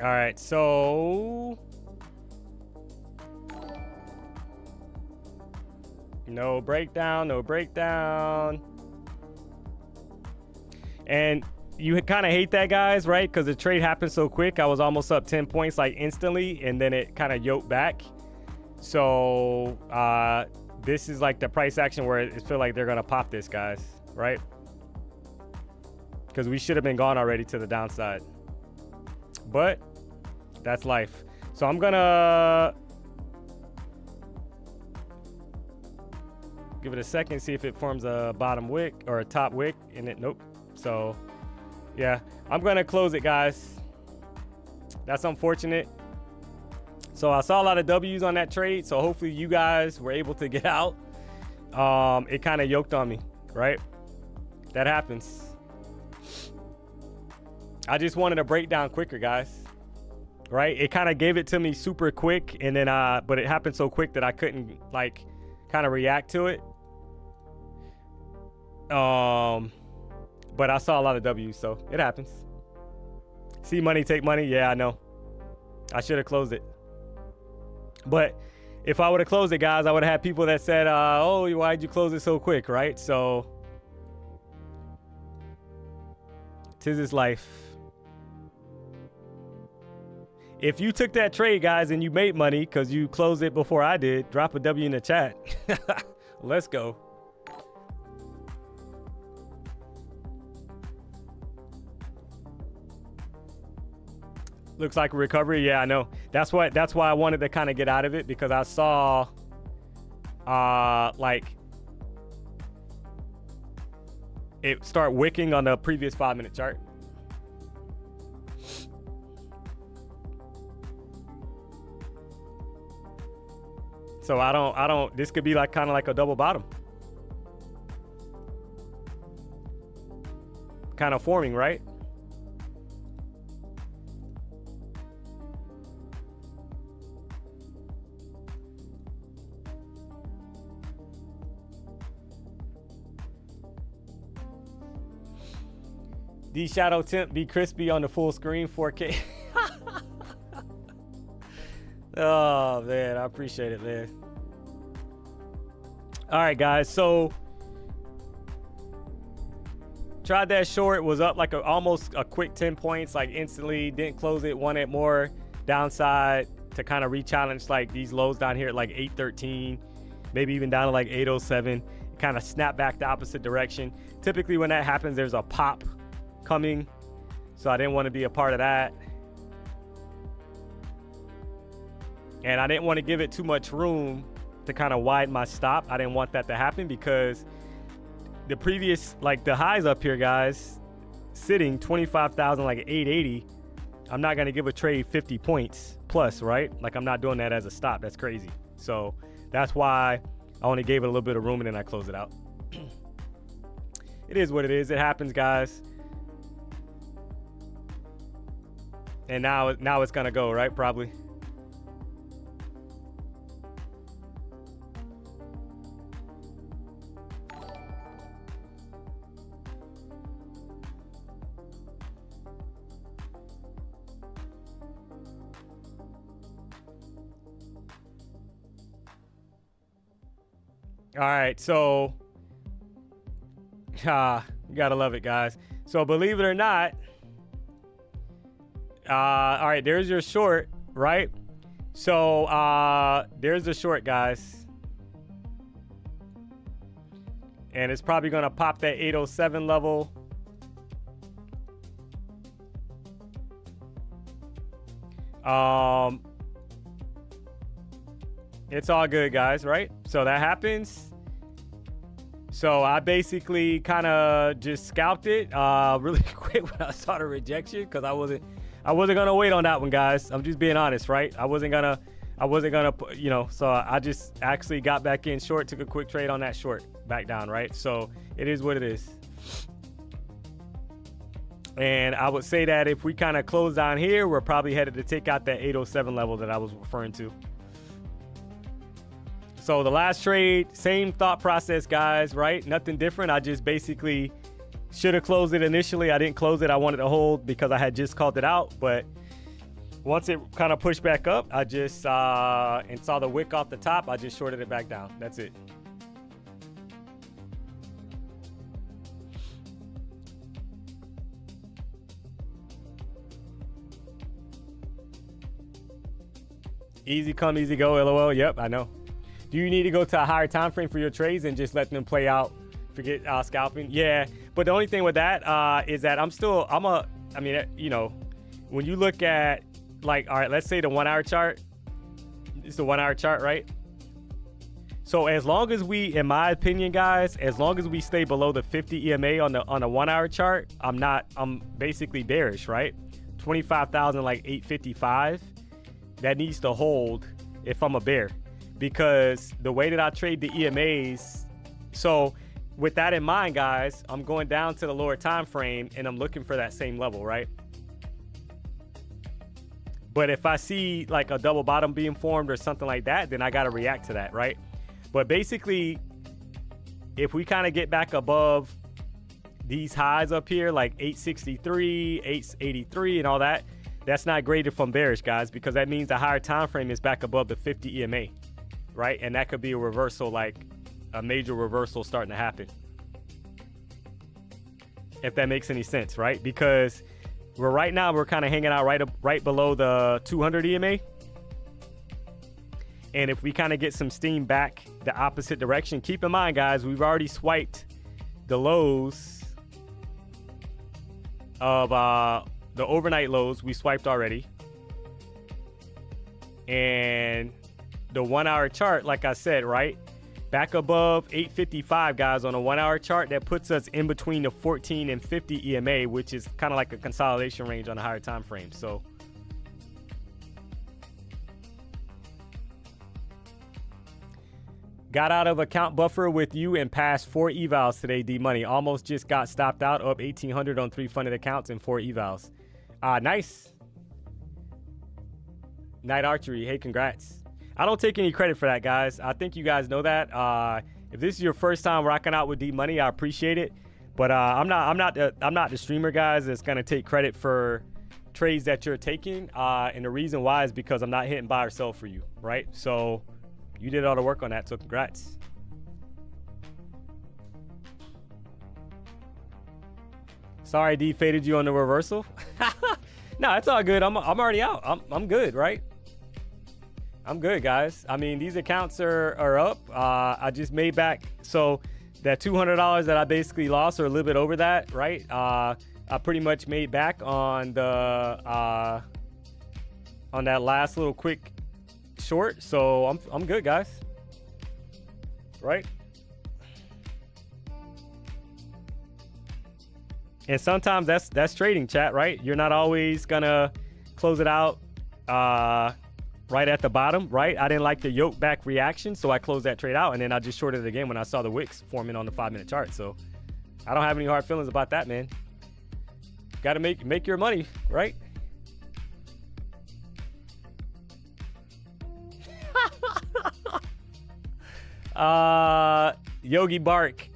All right, so no breakdown, no breakdown. And you kind of hate that, guys, right? Because the trade happened so quick. I was almost up 10 points like instantly, and then it kind of yoked back. So this is like the price action where it feels like they're going to pop this, guys, right? Because we should have been gone already to the downside. but that's life. So I'm gonna give it a second, see if it forms a bottom wick or a top wick, and it, nope. So yeah, I'm gonna close it, guys. That's unfortunate. So I saw a lot of W's on that trade, so hopefully you guys were able to get out. It kind of yoked on me, right? That happens. I just wanted a breakdown quicker, guys, right? It kind of gave it to me super quick, and then but it happened so quick that I couldn't like kind of react to it. But I saw a lot of W's, so it happens. See money, take money. Yeah, I know. I should have closed it. But if I would have closed it, guys, I would have had people that said, oh, why'd you close it so quick, right? So, 'tis this life. If you took that trade, guys, and you made money because you closed it before I did, drop a W in the chat. Let's go. Looks like a recovery. Yeah, I know. That's why I wanted to kind of get out of it, because I saw like it start wicking on the previous 5-minute chart. So I don't this could be like kind of like a double bottom. Kind of forming, right? The shadow temp be crispy on the full screen 4K. Oh man, I appreciate it, man. All right, guys, so tried that short, was up like almost a quick 10 points, like instantly, didn't close it, wanted more downside to kind of re-challenge like these lows down here at like 813, maybe even down to like 807, kind of snap back the opposite direction. Typically when that happens, there's a pop coming, so I didn't want to be a part of that, and I didn't want to give it too much room to kind of widen my stop. I didn't want that to happen because the previous, like the highs up here, guys, sitting 25,000 like 880. I'm not going to give a trade 50 points plus, right? Like I'm not doing that as a stop. That's crazy. So that's why I only gave it a little bit of room and then I close it out. It is what it is. It happens, guys. And now it's gonna go, right? Probably. All right, so you gotta love it, guys. So believe it or not, all right, there's your short, right? So there's the short, guys, and it's probably gonna pop that 807 level. It's all good, guys, right? So that happens. So I basically kind of just scalped it really quick when I saw the rejection, because I wasn't gonna wait on that one, guys. I'm just being honest, right? I wasn't gonna, you know. So I just actually got back in short, took a quick trade on that short, back down, right? So it is what it is. And I would say that if we kind of close down here, we're probably headed to take out that 807 level that I was referring to. So the last trade, same thought process, guys, right? Nothing different. I just basically should have closed it initially. I didn't close it. I wanted to hold because I had just called it out. But once it kind of pushed back up, I just and saw the wick off the top, I just shorted it back down. That's it. Easy come, easy go, LOL. Yep, I know. Do you need to go to a higher time frame for your trades and just let them play out? Forget scalping? Yeah, but the only thing with that is that I mean, you know, when you look at, like, all right, let's say the 1 hour chart. It's the 1 hour chart, right? So as long as we, in my opinion, guys, as long as we stay below the 50 EMA on the 1 hour chart, I'm basically bearish, right? 25,000, like 855. That needs to hold if I'm a bear, because the way that I trade the EMAs. So with that in mind, guys, I'm going down to the lower time frame and I'm looking for that same level, right? But if I see like a double bottom being formed or something like that, then I got to react to that, right? But basically, if we kind of get back above these highs up here, like 863, 883 and all that, that's not great if I'm bearish, guys, because that means the higher time frame is back above the 50 EMA, right? And that could be a reversal, like a major reversal starting to happen. If that makes any sense, right? Because right now we're kind of hanging out right below the 200 EMA. And if we kind of get some steam back the opposite direction, keep in mind, guys, we've already swiped the lows of the overnight lows. We swiped already. And the 1 hour chart, like I said, right? Back above 855, guys, on a 1 hour chart, that puts us in between the 14 and 50 EMA, which is kind of like a consolidation range on a higher time frame. So got out of account buffer with you and passed 4 evals today, D-Money. Almost just got stopped out, up 1,800 on 3 funded accounts and 4 evals. Nice. Night Archery, hey, congrats. I don't take any credit for that, guys. I think you guys know that. If this is your first time rocking out with D-Money, I appreciate it. But I'm not the streamer, guys, that's gonna take credit for trades that you're taking. And the reason why is because I'm not hitting buy or sell for you, right? So you did all the work on that, so congrats. Sorry, D faded you on the reversal. No, it's all good. I'm already out. I'm good, right? I'm good, guys. I mean, these accounts are up. I just made back. So that $200 that I basically lost, or a little bit over that, right? I pretty much made back on the on that last little quick short. So I'm good, guys. Right? And sometimes that's trading, chat, right? You're not always gonna close it out right at the bottom, right? I didn't like the yoke back reaction, so I closed that trade out, and then I just shorted it again when I saw the wicks forming on the 5-minute chart. So I don't have any hard feelings about that, man. Got to make your money, right? Yogi Bark.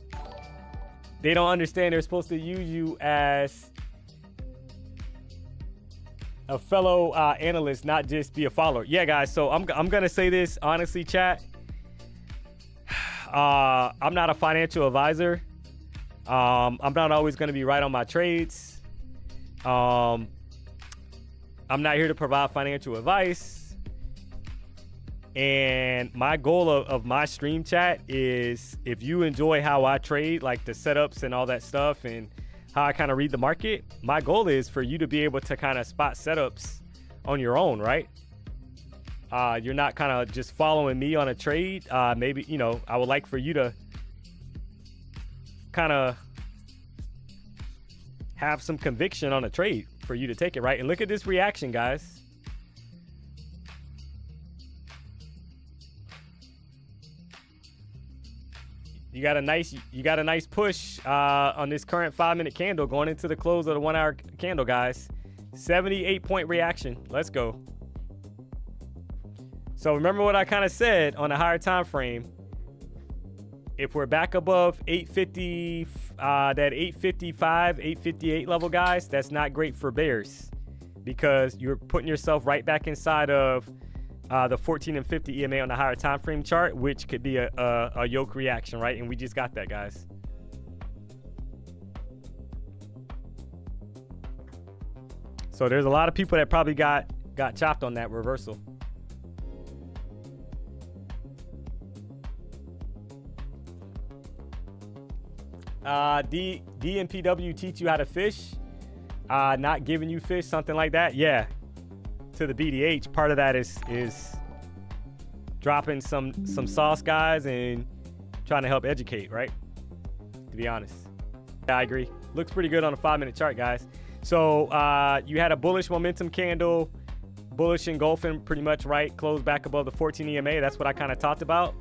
They don't understand they're supposed to use you as a fellow analyst, not just be a follower. Yeah, guys, so I'm gonna say this honestly, chat. I'm not a financial advisor. I'm not always gonna be right on my trades. I'm not here to provide financial advice. And my goal of my stream, chat, is if you enjoy how I trade, like the setups and all that stuff, and how I kind of read the market, my goal is for you to be able to kind of spot setups on your own, right? You're not kind of just following me on a trade. Maybe, you know, I would like for you to kind of have some conviction on a trade for you to take it, right? And look at this reaction, guys. You got a nice push on this current 5-minute candle going into the close of the 1 hour candle, guys. 78-point reaction. Let's go. So remember what I kind of said on a higher time frame. If we're back above 850, that 855, 858 level, guys, that's not great for bears, because you're putting yourself right back inside of the 14 and 50 EMA on the higher time frame chart, which could be a yoke reaction, right? And we just got that, guys. So there's a lot of people that probably got chopped on that reversal. DMPW teach you how to fish. not giving you fish, something like that. Yeah, to the BDH, part of that is dropping some sauce, guys, and trying to help educate, right? To be honest. Yeah, I agree. Looks pretty good on a 5-minute chart, guys. So you had a bullish momentum candle, bullish engulfing pretty much, right? Closed back above the 14 EMA. That's what I kind of talked about.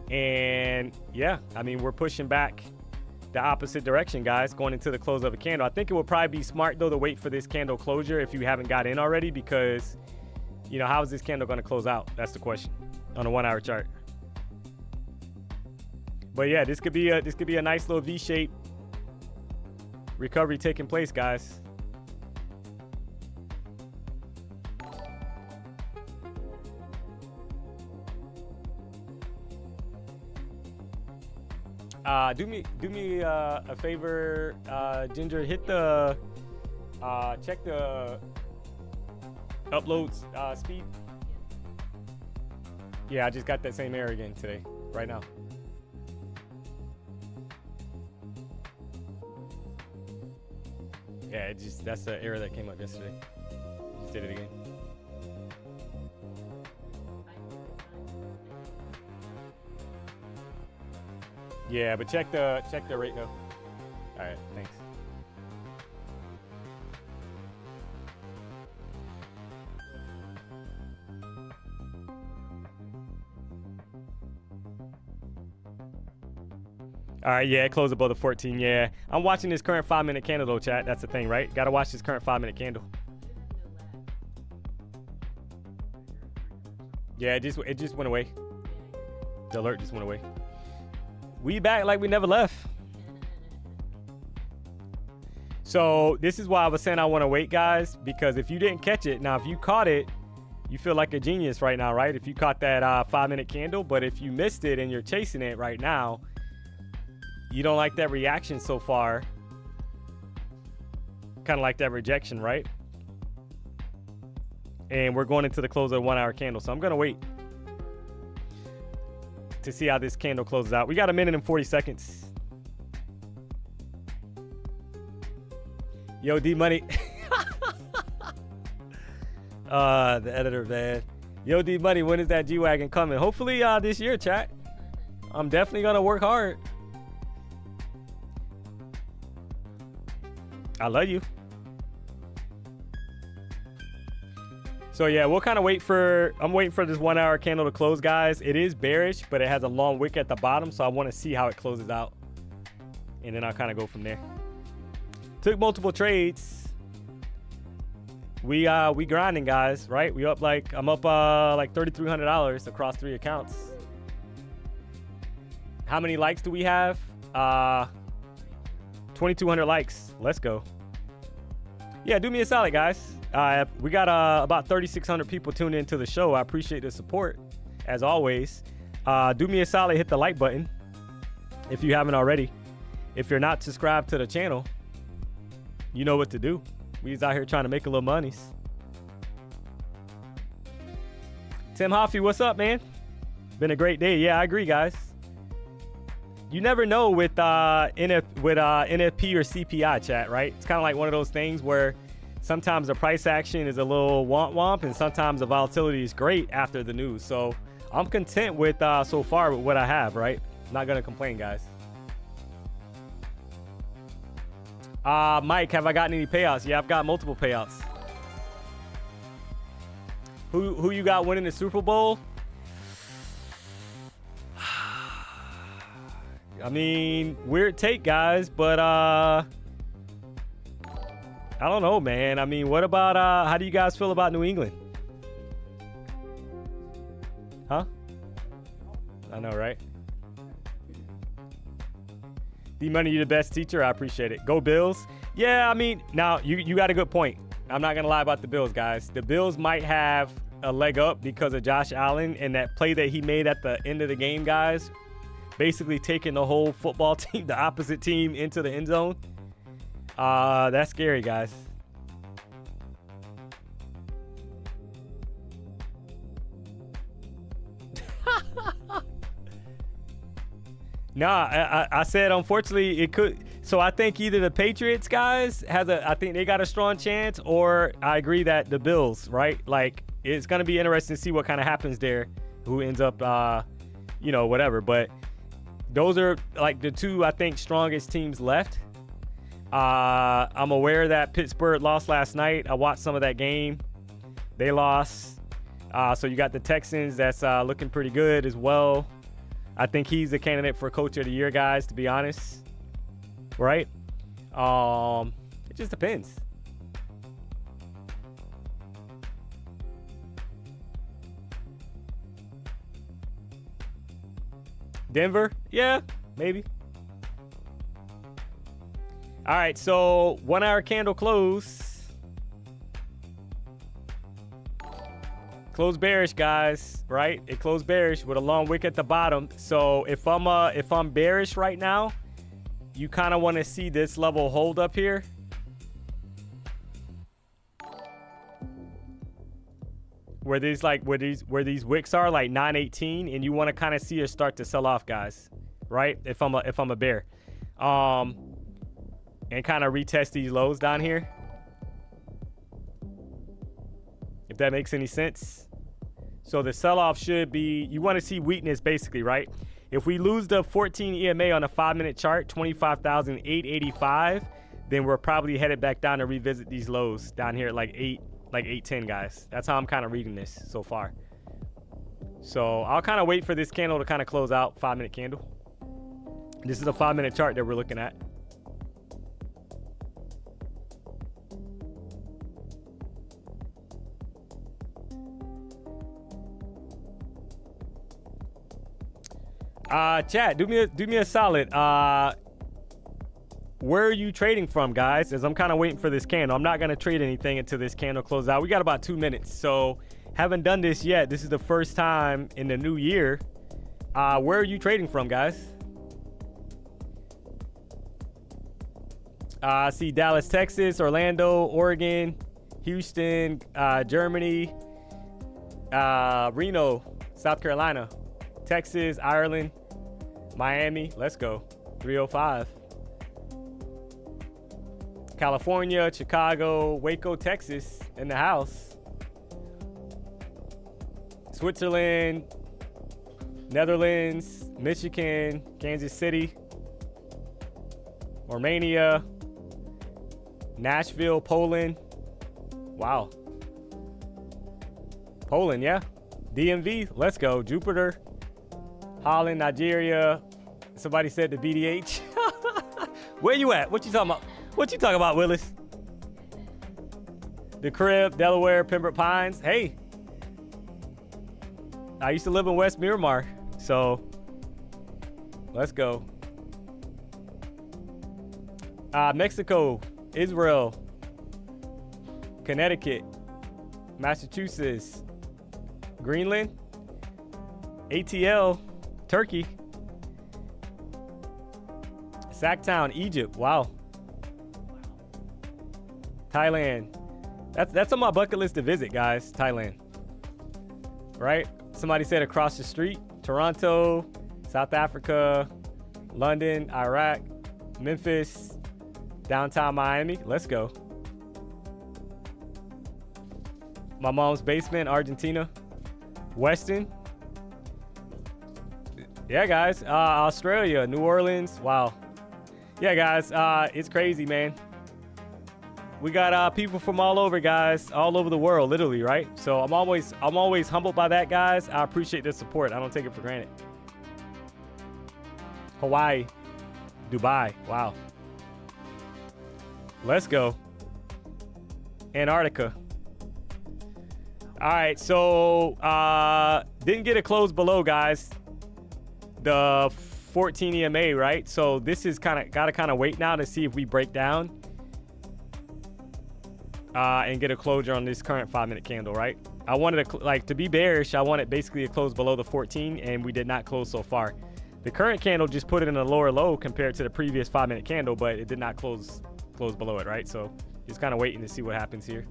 And yeah, I mean, we're pushing back the opposite direction, guys, going into the close of a candle. I think it would probably be smart, though, to wait for this candle closure if you haven't got in already, because, you know, how is this candle going to close out? That's the question on a 1-hour chart. But yeah, this could be a nice little V-shaped recovery taking place, guys. Do me a favor, Ginger. Hit the check the uploads speed. Yeah, I just got that same error again today, right now. Yeah, that's the error that came up yesterday. Just did it again. Yeah, but check the rate though. All right, thanks. All right, yeah, it closed above the 14. Yeah, I'm watching this current 5-minute candle though, chat. That's the thing, right? Got to watch this current 5-minute candle. Yeah, it just went away. The alert just went away. We back like we never left. So this is why I was saying I want to wait, guys, because if you didn't catch it, now if you caught it, you feel like a genius right now, right? If you caught that 5-minute candle, but if you missed it and you're chasing it right now, you don't like that reaction so far. Kind of like that rejection, right? And we're going into the close of a 1-hour candle, so I'm going to wait to see how this candle closes out. We got 1 minute and 40 seconds. Yo, D-Money. The editor, man. Yo, D-Money, when is that G-Wagon coming? Hopefully this year, chat. I'm definitely going to work hard. I love you. So yeah, we'll kind of wait for, I'm waiting for this 1-hour candle to close, guys. It is bearish, but it has a long wick at the bottom, so I want to see how it closes out. And then I'll kind of go from there. Took multiple trades. We grinding, guys, right? We up like, I'm up like $3,300 across 3 accounts. How many likes do we have? 2,200 likes. Let's go. Yeah, do me a solid, guys. We got about 3,600 people tuned into the show. I appreciate the support, as always. Do me a solid, hit the like button if you haven't already. If you're not subscribed to the channel, you know what to do. We's out here trying to make a little monies. Tim Hoffey, what's up, man? Been a great day. Yeah, I agree, guys. You never know with NFP or CPI, chat, right? It's kind of like one of those things where sometimes the price action is a little womp, and sometimes the volatility is great after the news. So I'm content with so far with what I have, right? Not gonna complain, guys. Mike, have I gotten any payouts? Yeah, I've got multiple payouts. Who you got winning the Super Bowl? I mean, weird take, guys, but I don't know, man. I mean, what about how do you guys feel about New England? Huh? I know, right? D-Money, you're the best teacher. I appreciate it. Go Bills. Yeah, I mean, now you got a good point. I'm not gonna lie about the Bills, guys. The Bills might have a leg up because of Josh Allen and that play that he made at the end of the game, guys. Basically taking the whole football team, the opposite team, into the end zone. That's scary, guys. Nah, I said unfortunately it could. So I think either the Patriots guys I think they got a strong chance, or I agree that the Bills, right? Like, it's going to be interesting to see what kind of happens there, who ends up, you know, whatever. But those are like the two, I think, strongest teams left. I'm aware that Pittsburgh lost last night. I watched some of that game. They lost. So you got the Texans that's looking pretty good as well. I think he's the candidate for Coach of the Year, guys, to be honest. Right? It just depends. Denver? Yeah, maybe. All right, so 1 hour candle close. Close bearish, guys, right? It closed bearish with a long wick at the bottom. So if I'm bearish right now, you kind of want to see this level hold up here. Where these wicks are, like 918, and you want to kind of see it start to sell off, guys, right? If I'm a bear, and kind of retest these lows down here, if that makes any sense. So the sell-off should be, you want to see weakness basically, right? If we lose the 14 EMA on a 5-minute chart, 25,885, then we're probably headed back down to revisit these lows down here at like 810, guys. That's how I'm kind of reading this so far. So I'll kind of wait for this candle to kind of close out. 5-minute candle. This is a 5-minute chart that we're looking at. Chat, do me a solid. Where are you trading from, guys? As I'm kind of waiting for this candle. I'm not going to trade anything until this candle closes out. We got about 2 minutes. So haven't done this yet. This is the first time in the new year. Where are you trading from, guys? I see Dallas, Texas, Orlando, Oregon, Houston, Germany, Reno, South Carolina, Texas, Ireland, Miami. Let's go. 305. California, Chicago, Waco, Texas in the house. Switzerland, Netherlands, Michigan, Kansas City, Romania, Nashville, Poland. Wow. Poland, yeah. DMV, let's go. Jupiter, Holland, Nigeria. Somebody said the BDH. Where you at? What you talking about? What you talking about, Willis? The Crib, Delaware, Pembroke Pines. Hey, I used to live in West Miramar, so let's go. Mexico, Israel, Connecticut, Massachusetts, Greenland, ATL, Turkey, Sacktown, Egypt. Wow. Thailand. That's on my bucket list to visit, guys. Thailand. Right? Somebody said across the street. Toronto, South Africa, London, Iraq, Memphis, downtown Miami. Let's go. My mom's basement, Argentina. Weston. Yeah, guys. Australia, New Orleans. Wow. Yeah, guys. It's crazy, man. We got people from all over, guys, all over the world, literally, right? So I'm always humbled by that, guys. I appreciate the support. I don't take it for granted. Hawaii, Dubai, wow. Let's go. Antarctica. All right, so didn't get a close below, guys. The 14 EMA, right? So this is gotta wait now to see if we break down. And get a closure on this current 5-minute candle, right? I wanted to be bearish. I wanted basically a close below the 14, and we did not close so far. The current candle just put it in a lower low compared to the previous 5-minute candle, but it did not close below it, right? So just kind of waiting to see what happens here.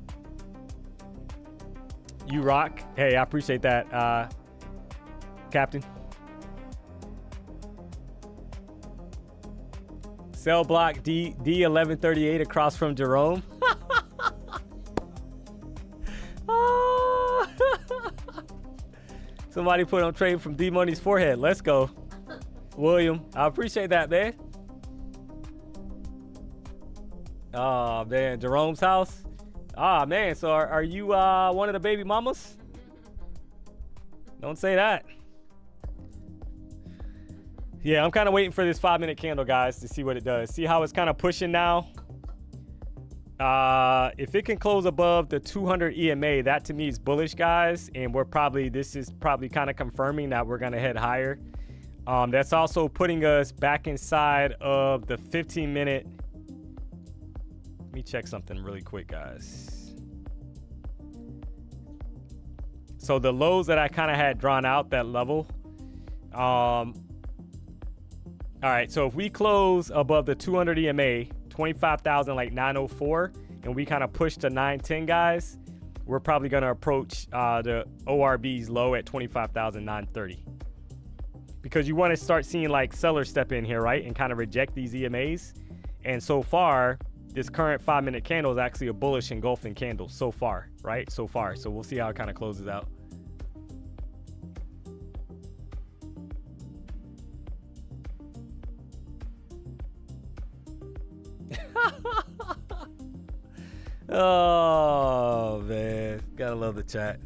You rock. Hey, I appreciate that, Captain. Cell block D1138 across from Jerome. Somebody put on trade from DMONEY's forehead. Let's go. William, I appreciate that, man. Oh, man, Jerome's house. Ah, man, so are you one of the baby mamas? Don't say that. Yeah, I'm kind of waiting for this 5-minute candle, guys, to see what it does. See how it's kind of pushing now? If it can close above the 200 EMA, that to me is bullish, guys. And this is probably kind of confirming that we're going to head higher. That's also putting us back inside of the 15-minute. Let me check something really quick, guys. So the lows that I kind of had drawn out, that level. All right, so if we close above the 200 EMA, 25,000 like 904, and we kind of push to 910, guys, we're probably going to approach the ORB's low at 25,930. Because you want to start seeing like sellers step in here, right, and kind of reject these EMAs. And so far, this current 5-minute candle is actually a bullish engulfing candle so far, right? So far. So we'll see how it kind of closes out. Oh, man. Gotta love the chat.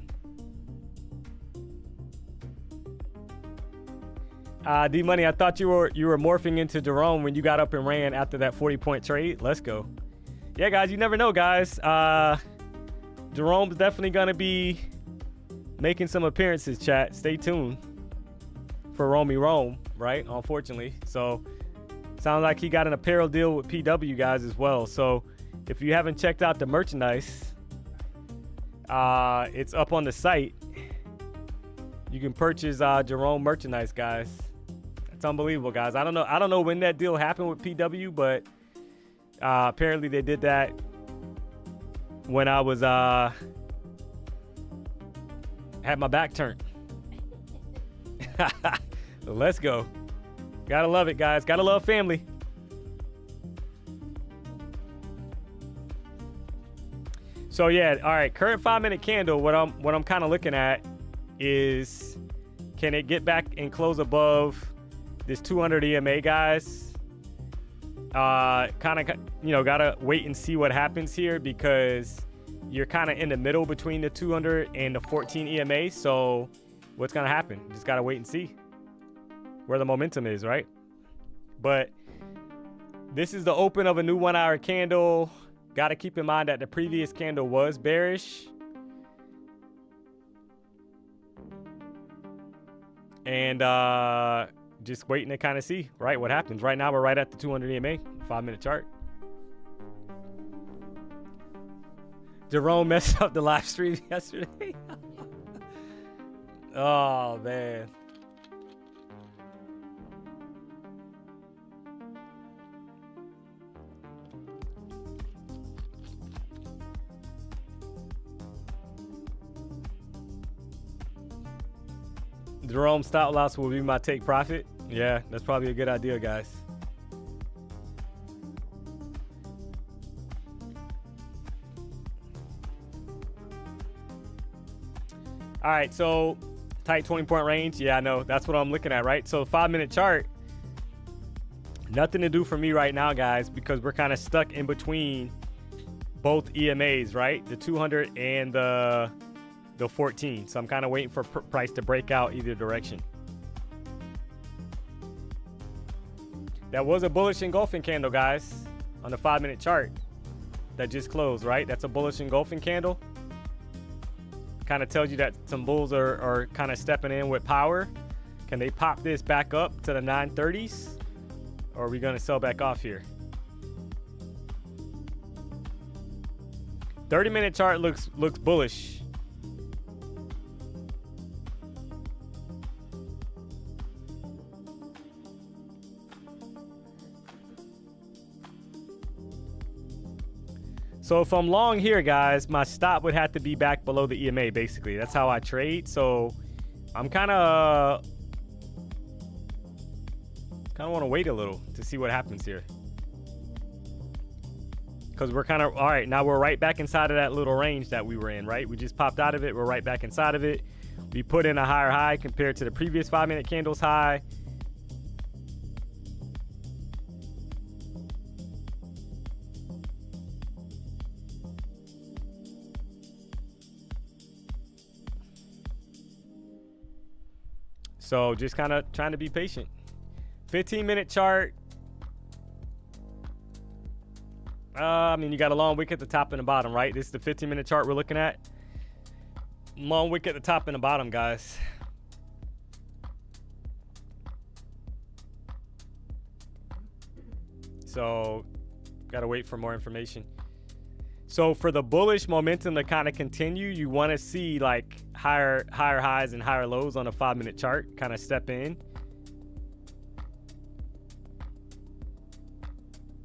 D-Money, I thought you were morphing into Jerome when you got up and ran after that 40-point trade. Let's go. Yeah, guys, you never know, guys. Jerome's definitely going to be making some appearances, chat. Stay tuned for Romy Rome, right? Unfortunately. So, sounds like he got an apparel deal with PW, guys, as well. So, if you haven't checked out the merchandise, it's up on the site. You can purchase Jerome merchandise, guys. It's unbelievable, guys. I don't know when that deal happened with PW, but apparently they did that when I was had my back turned. Let's go. Gotta love it, guys. Gotta love family. So yeah, all right. Current 5-minute candle. What I'm kind of looking at is, can it get back and close above this 200 EMA, guys? Kind of, gotta wait and see what happens here, because you're kind of in the middle between the 200 and the 14 EMA. So what's gonna happen? Just gotta wait and see where the momentum is, right? But this is the open of a new 1-hour candle. Got to keep in mind that the previous candle was bearish. And just waiting to kind of see, right, what happens. Right now, we're right at the 200 EMA, 5-minute chart. Jerome messed up the live stream yesterday. Oh, man. Jerome stop loss will be my take profit. Yeah, that's probably a good idea, guys. All right, so tight 20-point range. Yeah, I know. That's what I'm looking at, right? So 5-minute chart. Nothing to do for me right now, guys, because we're kind of stuck in between both EMAs, right? The 200 and the 14. So I'm kind of waiting for price to break out either direction. That was a bullish engulfing candle, guys, on the 5-minute chart that just closed, right? That's a bullish engulfing candle. Kind of tells you that some bulls are kind of stepping in with power. Can they pop this back up to the 930s? Or are we going to sell back off here? 30-minute chart looks bullish. So if I'm long here, guys, my stop would have to be back below the EMA, basically. That's how I trade. So I'm kind of want to wait a little to see what happens here. because we're kind of, all right, now we're right back inside of that little range that we were in, right? We just popped out of it. We're right back inside of it. We put in a higher high compared to the previous 5-minute candle's high. So just kind of trying to be patient. 15-minute chart. I mean, you got a long wick at the top and the bottom, right? This is the 15-minute chart we're looking at. Long wick at the top and the bottom, guys. So gotta wait for more information. So for the bullish momentum to kind of continue, you want to see like higher highs and higher lows on a 5-minute chart, kind of step in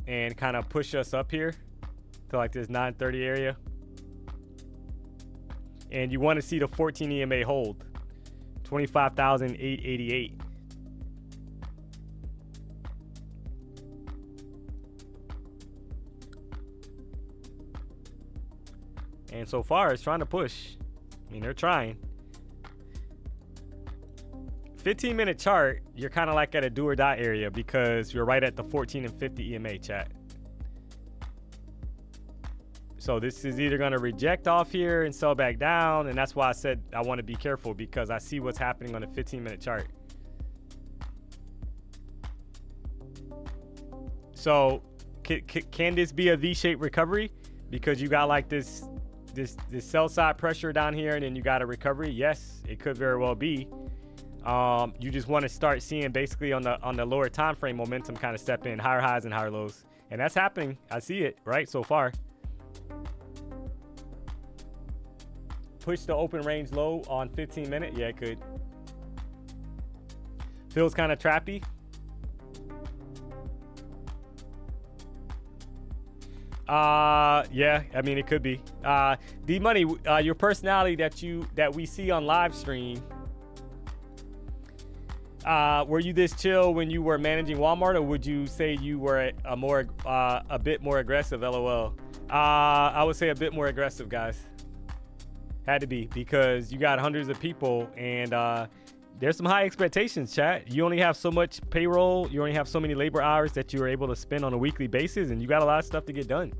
and kind of push us up here to like this 930 area. And you want to see the 14 EMA hold, 25,888. And so far, it's trying to push. I mean, they're trying. 15-minute chart, you're kind of like at a do or die area because you're right at the 14 and 50 EMA, chat. So this is either going to reject off here and sell back down. And that's why I said I want to be careful because I see what's happening on the 15-minute chart. So can this be a V-shaped recovery? Because you got like this sell side pressure down here and then you got a recovery. Yes, it could very well be. You just want to start seeing basically on the lower time frame momentum kind of step in, higher highs and higher lows. And that's happening. I see it right so far. Push the open range low on 15-minute. Yeah, it could. Feels kind of trappy. Yeah, I mean, it could be. DMONEY, your personality that we see on live stream, were you this chill when you were managing Walmart, or would you say you were a bit more aggressive? LOL. I would say a bit more aggressive, guys. Had to be, because you got hundreds of people and there's some high expectations, chat. You only have so much payroll. You only have so many labor hours that you are able to spend on a weekly basis, and you got a lot of stuff to get done.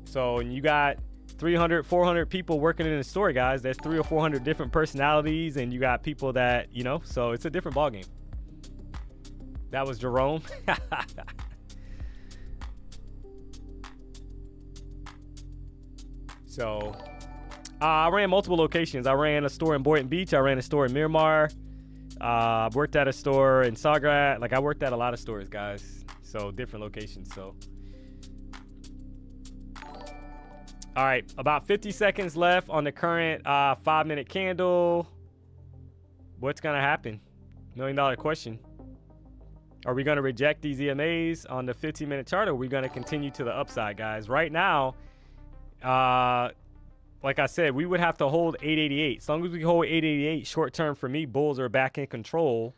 So, and you got 300, 400 people working in the store, guys. There's 300 or 400 different personalities, and you got people that, you know, so it's a different ballgame. That was Jerome. So I ran multiple locations. I ran a store in Boynton Beach. I ran a store in Miramar. I've worked at a store in Sagrat. Like, I worked at a lot of stores, guys. So different locations. So, all right, about 50 seconds left on the current 5-minute candle. What's gonna happen? $1 million question. Are we gonna reject these EMAs on the 15-minute chart, or are we gonna continue to the upside, guys? Right now, like I said, we would have to hold 888. As long as we hold 888 short term, for me, bulls are back in control,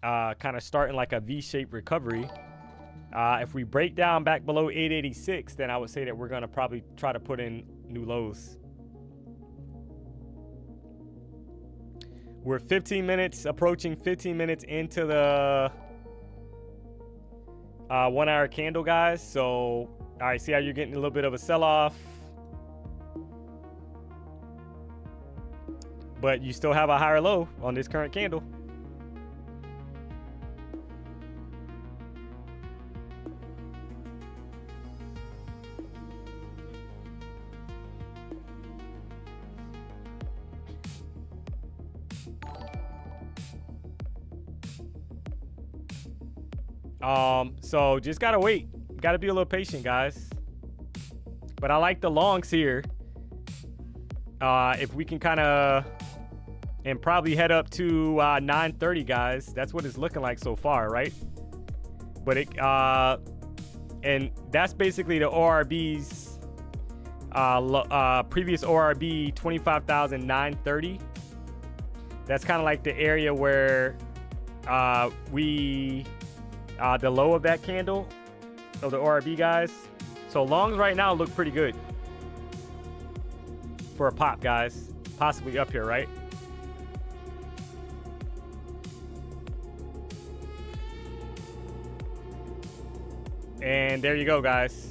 kind of starting like a V-shaped recovery. If we break down back below 886, then I would say that we're going to probably try to put in new lows. We're 15 minutes, approaching 15 minutes into the 1 hour candle, guys. So, all right, see how you're getting a little bit of a sell-off. But you still have a higher low on this current candle. So just gotta wait. Gotta be a little patient, guys. But I like the longs here. If we can kind of, and probably head up to 930, guys. That's what it's looking like so far, right? But it, and that's basically the ORB's previous ORB 25,930. That's kind of like the area where the low of that candle of the ORB, guys. So longs right now look pretty good for a pop, guys. Possibly up here, right? And there you go, guys.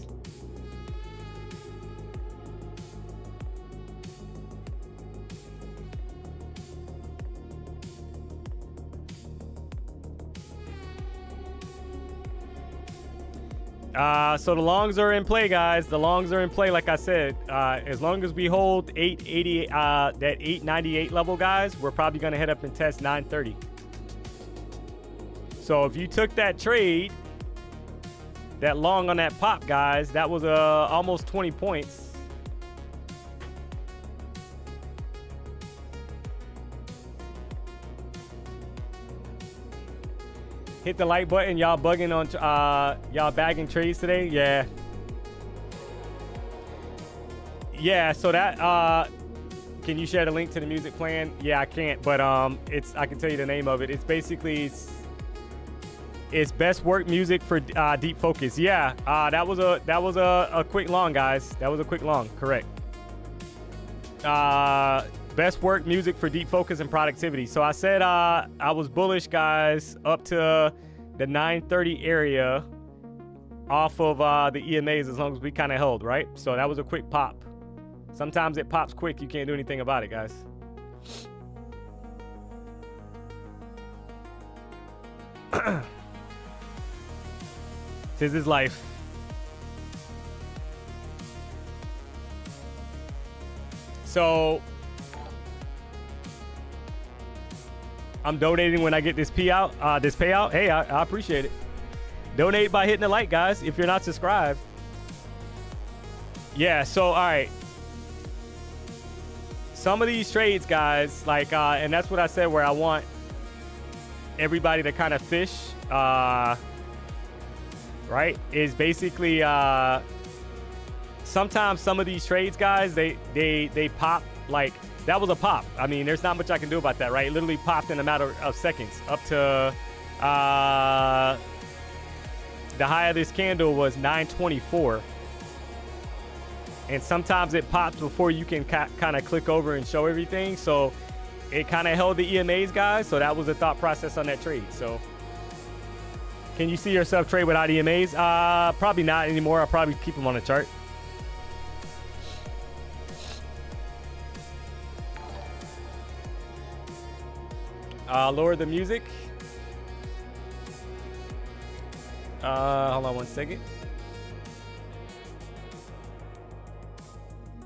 So the longs are in play, guys. The longs are in play, like I said. As long as we hold 880, that 898 level, guys, we're probably going to head up and test 930. So if you took that trade, that long on that pop, guys, that was almost 20 points. Hit the like button. Y'all bugging on, y'all bagging trades today? Yeah. Yeah, so that, can you share the link to the music playing? Yeah, I can't, but I can tell you the name of it. It's basically, it's best work music for deep focus. Yeah, that was a quick long, guys. That was a quick long, correct. Best work music for deep focus and productivity. So I said I was bullish, guys, up to the 930 area off of the EMAs as long as we kind of held, right? So that was a quick pop. Sometimes it pops quick. You can't do anything about it, guys. This is life. So I'm donating when I get this payout. Hey, I appreciate it. Donate by hitting the like, guys, if you're not subscribed. Yeah, so all right. Some of these trades, guys, like, and that's what I said, where I want everybody to kind of fish, right? Is basically sometimes some of these trades, guys, they pop. Like, that was a pop. I mean, there's not much I can do about that, right? It literally popped in a matter of seconds. Up to the high of this candle was 924. And sometimes it pops before you can kind of click over and show everything. So it kind of held the EMAs, guys. So that was the thought process on that trade. So can you see yourself trade without EMAs? Probably not anymore. I'll probably keep them on the chart. Lower the music. Hold on one second.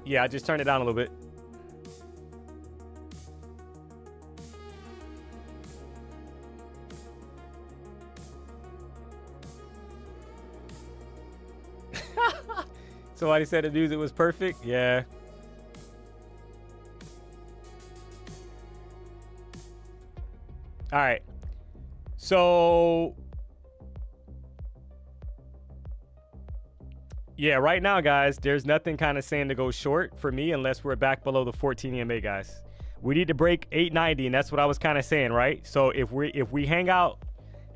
Yeah, I just turned it down a little bit. Somebody said the music was perfect. Yeah. All right. So yeah, right now, guys, there's nothing kind of saying to go short for me unless we're back below the 14 EMA, guys. We need to break 890, and that's what I was kind of saying, right? So if we hang out,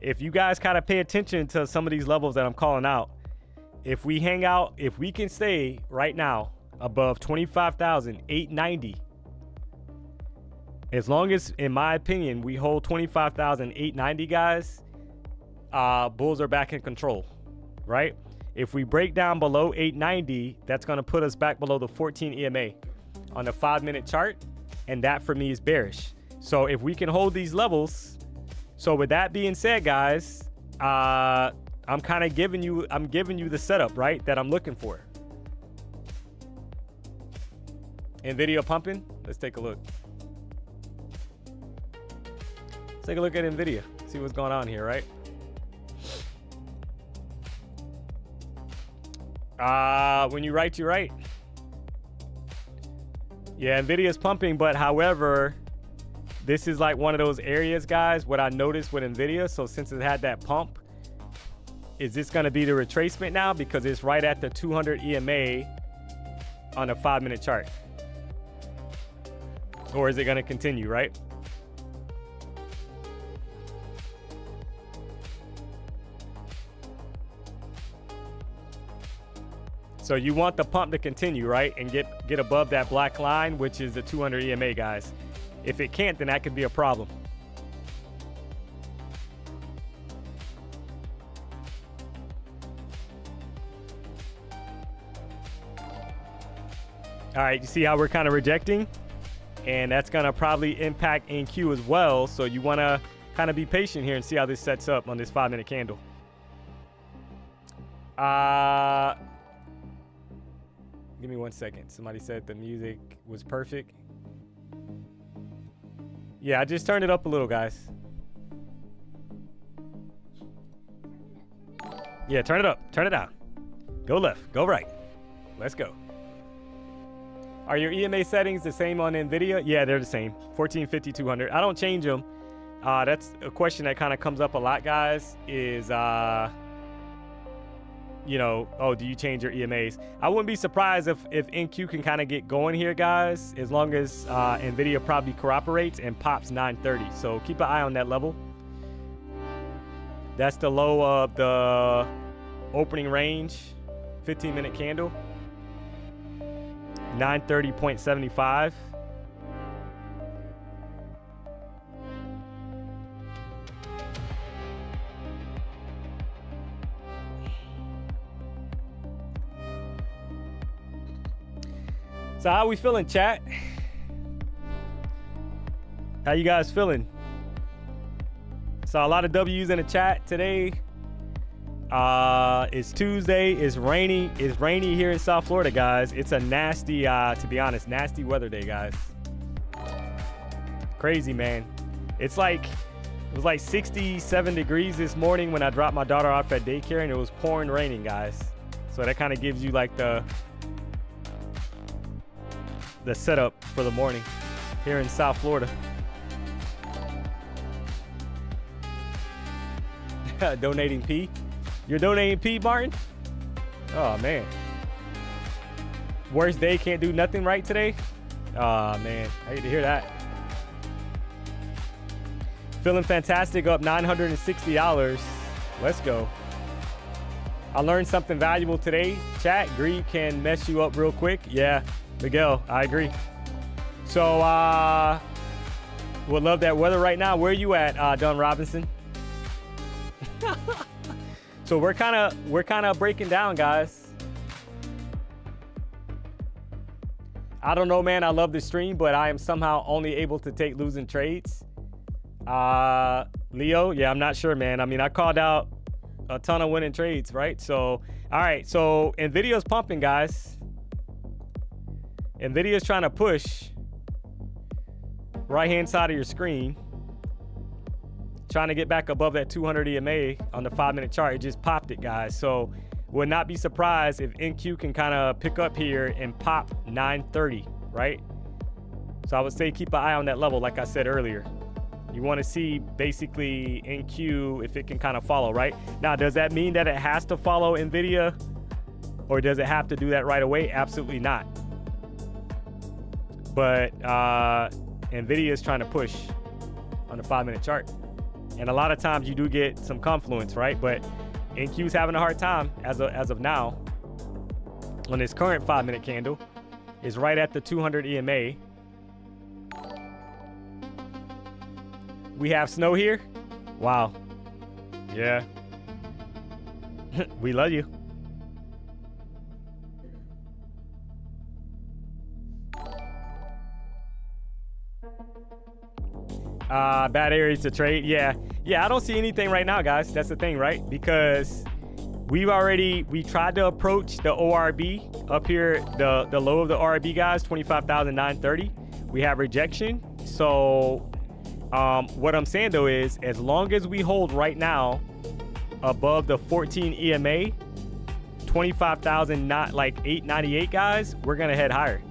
if you guys kind of pay attention to some of these levels that I'm calling out, if we hang out, if we can stay right now above 25,890, as long as, in my opinion, we hold 25,890, guys, bulls are back in control, right? If we break down below 890, that's going to put us back below the 14 EMA on the 5-minute chart, and that for me is bearish. So if we can hold these levels, so with that being said, guys, I'm kind of giving you the setup, right, that I'm looking for. Nvidia pumping. Let's take a look. Let's take a look at Nvidia. See what's going on here, right? When you write, you write. Yeah, Nvidia's pumping, but however, this is like one of those areas, guys, what I noticed with Nvidia. So since it had that pump, is this going to be the retracement now? Because it's right at the 200 EMA on a 5-minute chart. Or is it going to continue, right? So you want the pump to continue, right? And get above that black line, which is the 200 EMA, guys. If it can't, then that could be a problem. All right, you see how we're kind of rejecting? And that's going to probably impact NQ as well. So you want to kind of be patient here and see how this sets up on this 5-minute candle. Give me 1 second. Somebody said the music was perfect. Yeah, I just turned it up a little, guys. Yeah, turn it up. Turn it down. Go left. Go right. Let's go. Are your EMA settings the same on NVIDIA? Yeah, they're the same. 1450, 200. I don't change them. That's a question that kind of comes up a lot, guys, is, you know, oh, do you change your EMAs? I wouldn't be surprised if NQ can kind of get going here, guys, as long as NVIDIA probably cooperates and pops 930. So keep an eye on that level. That's the low of the opening range, 15-minute candle. 930.75. So how we feeling, chat? How you guys feeling? Saw a lot of W's in the chat today. It's Tuesday. It's rainy. It's rainy here in South Florida, guys. It's a nasty, to be honest, nasty weather day, guys. Crazy, man. It was like 67 degrees this morning when I dropped my daughter off at daycare, and it was pouring raining, guys. So that kind of gives you like the setup for the morning here in South Florida. Donating P. You're donating P, Martin? Oh, man. Worst day, can't do nothing right today? Oh, man. I hate to hear that. Feeling fantastic, up $960. Let's go. I learned something valuable today. Chat, greed can mess you up real quick. Yeah, Miguel, I agree. So, would love that weather right now. Where are you at, Don Robinson? So we're kind of breaking down, guys. I don't know, man. I love the stream, but I am somehow only able to take losing trades. Leo, yeah, I'm not sure, man. I mean, I called out a ton of winning trades, right? So, all right. So NVIDIA's pumping, guys. NVIDIA's trying to push right-hand side of your screen. Trying to get back above that 200 EMA on the 5-minute chart. It just popped it, guys. So would not be surprised if NQ can kind of pick up here and pop 930, right? So I would say keep an eye on that level, like I said earlier. You want to see basically NQ if it can kind of follow, right? Now, does that mean that it has to follow NVIDIA, or does it have to do that right away? Absolutely not. But NVIDIA is trying to push on the 5-minute chart. And a lot of times you do get some confluence, right? But NQ's having a hard time as of now. On this current 5-minute candle, is right at the 200 EMA. We have snow here. Wow. Yeah. We love you. Bad areas to trade. Yeah, I don't see anything right now, guys. That's the thing, right? Because we tried to approach the ORB up here, the low of the ORB, guys, 25,930. We have rejection. So what I'm saying though is, as long as we hold right now above the 14 EMA, 25,000, not like 898, guys, we're gonna head higher.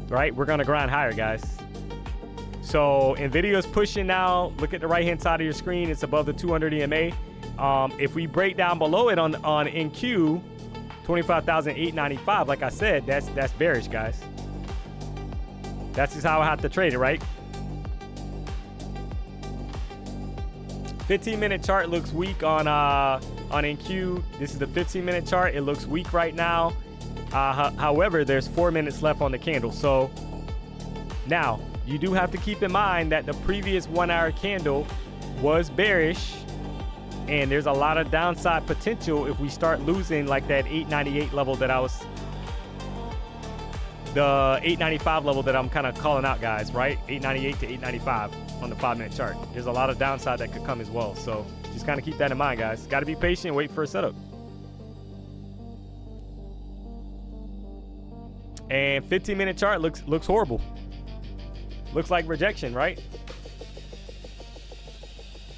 Right? We're gonna grind higher, guys. So NVIDIA's pushing now. Look at the right-hand side of your screen. It's above the 200 EMA. If we break down below it on NQ, 25,895, like I said, that's bearish, guys. That's just how I have to trade it, right? 15-minute chart looks weak on on NQ. This is the 15-minute chart. It looks weak right now. However, there's 4 minutes left on the candle. So now you do have to keep in mind that the previous 1 hour candle was bearish, and there's a lot of downside potential if we start losing like that 898 level that the 895 level that I'm kind of calling out, guys, right? 898 to 895 on the 5-minute chart. There's a lot of downside that could come as well. So just kind of keep that in mind, guys. Got to be patient, wait for a setup. And 15-minute chart looks horrible. Looks like rejection, right?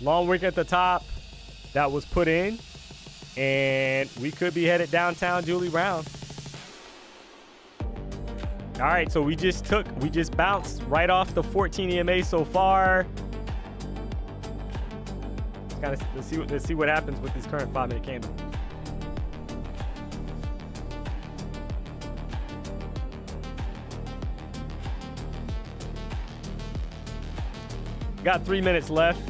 Long wick at the top that was put in, and we could be headed downtown Julie Brown. All right, so we just bounced right off the 14 EMA so far. Let's see what happens with this current 5-minute candle. Got 3 minutes left.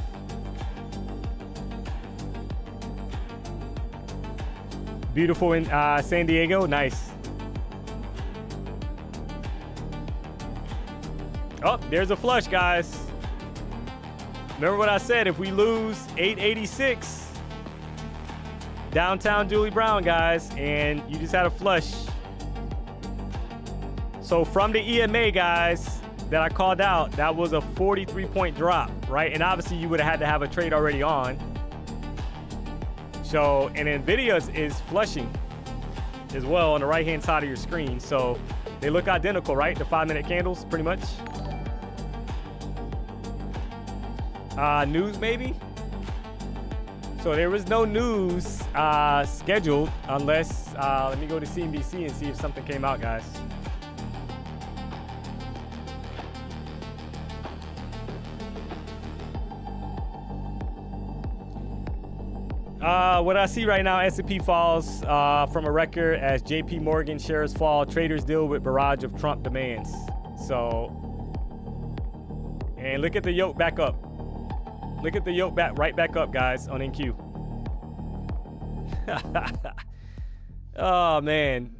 Beautiful in San Diego, nice. Oh, there's a flush, guys. Remember what I said, if we lose 886, downtown Julie Brown, guys, and you just had a flush. So from the EMA, guys, that I called out, that was a 43-point drop, right? And obviously you would have had to have a trade already on. So, and NVIDIA is flushing as well on the right-hand side of your screen. So they look identical, right? The 5-minute candles, pretty much. News, maybe? So there was no news scheduled unless, let me go to CNBC and see if something came out, guys. What I see right now, S&P falls from a record as JP Morgan shares fall. Traders deal with barrage of Trump demands. So, and look at the yoke back up. Look at the yoke right back up, guys, on NQ. Oh, man.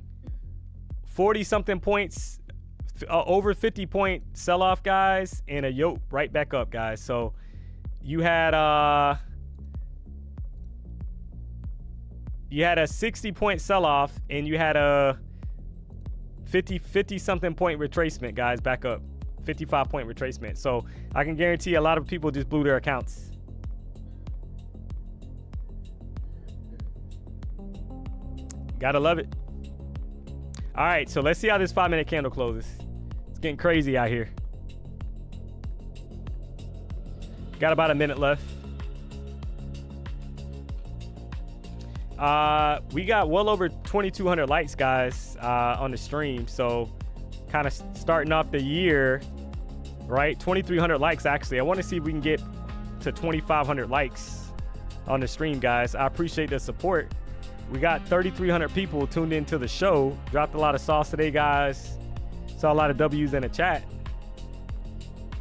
40-something points, over 50-point sell-off, guys, and a yoke right back up, guys. So you had a 60-point sell-off, and you had a 50-something point retracement, guys, back up. 55-point retracement. So I can guarantee a lot of people just blew their accounts. Gotta love it. All right, so let's see how this 5-minute candle closes. It's getting crazy out here. Got about a minute left. We got well over 2,200 likes, guys, on the stream. So kind of starting off the year, right? 2,300 likes, actually. I want to see if we can get to 2,500 likes on the stream, guys. I appreciate the support. We got 3,300 people tuned into the show. Dropped a lot of sauce today, guys. Saw a lot of W's in the chat.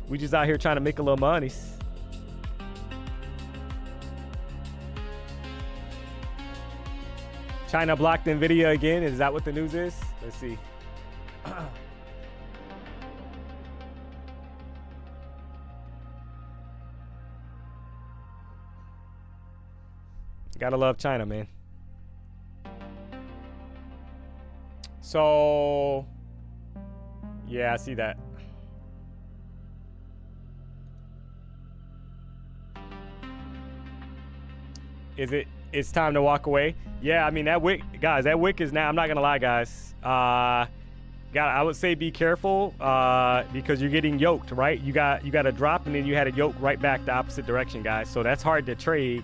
We just out here trying to make a little money. China blocked NVIDIA again. Is that what the news is? Let's see. Gotta love China, man. So, yeah, I see that. It's time to walk away? Yeah, I mean, that wick, guys, that wick is now, I'm not gonna lie, guys. I would say be careful because you're getting yoked, right? You got a drop and then you had a yoke right back the opposite direction, guys. So that's hard to trade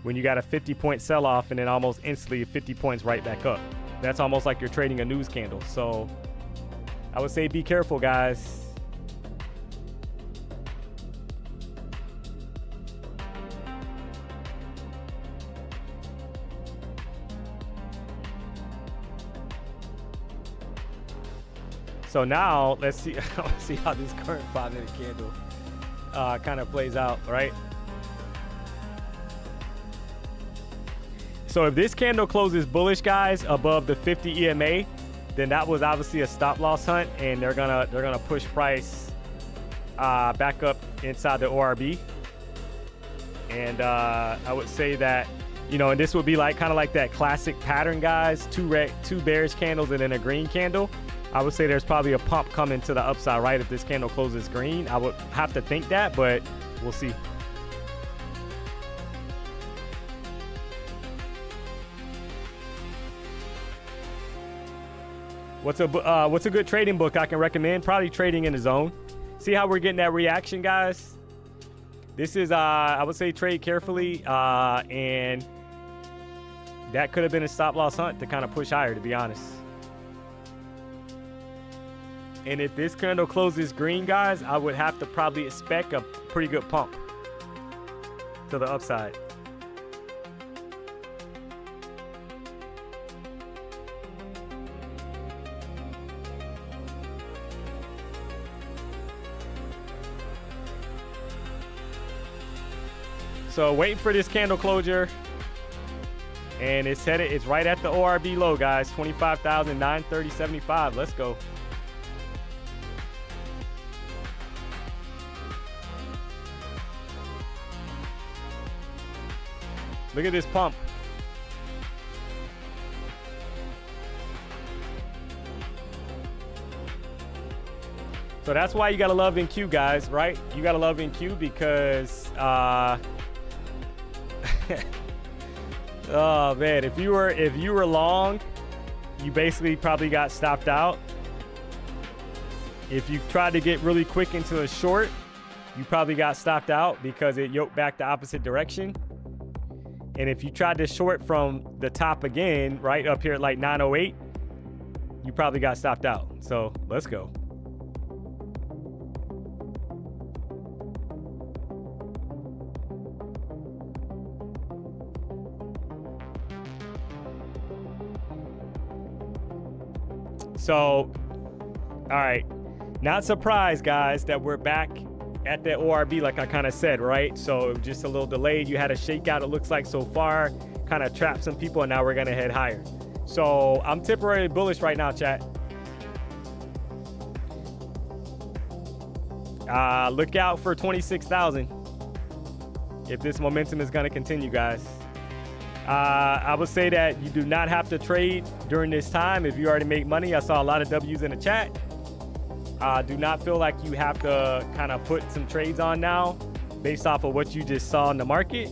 when you got a 50-point sell-off and then almost instantly 50 points right back up. That's almost like you're trading a news candle. So I would say be careful, guys. So now let's see how this current 5-minute candle kind of plays out, right? So if this candle closes bullish, guys, above the 50 EMA, then that was obviously a stop loss hunt, and they're gonna push price back up inside the ORB. And I would say that, you know, and this would be like kind of like that classic pattern, guys. Two bearish candles and then a green candle. I would say there's probably a pump coming to the upside, right? If this candle closes green, I would have to think that, but we'll see. What's a good trading book I can recommend? Probably Trading in the Zone. See how we're getting that reaction, guys? This is, I would say, trade carefully, and that could have been a stop loss hunt to kind of push higher, to be honest. And if this candle closes green, guys, I would have to probably expect a pretty good pump to the upside. So waiting for this candle closure, and it's headed. It's right at the ORB low, guys. 25,930.75. Let's go. Look at this pump. So that's why you gotta love NQ, guys, right? You gotta love NQ because oh man, if you were long, you basically probably got stopped out. If you tried to get really quick into a short, you probably got stopped out because it yoked back the opposite direction. And if you tried to short from the top again, right up here at like 908, you probably got stopped out. So let's go. So, all right, not surprised, guys, that we're back at that ORB like I kind of said, right? So just a little delayed. You had a shakeout, it looks like, so far, kind of trapped some people, and now we're gonna head higher. So I'm temporarily bullish right now, chat. Look out for 26,000 if this momentum is gonna continue, guys. I would say that you do not have to trade during this time if you already make money. I saw a lot of W's in the chat. Do not feel like you have to kind of put some trades on now based off of what you just saw in the market,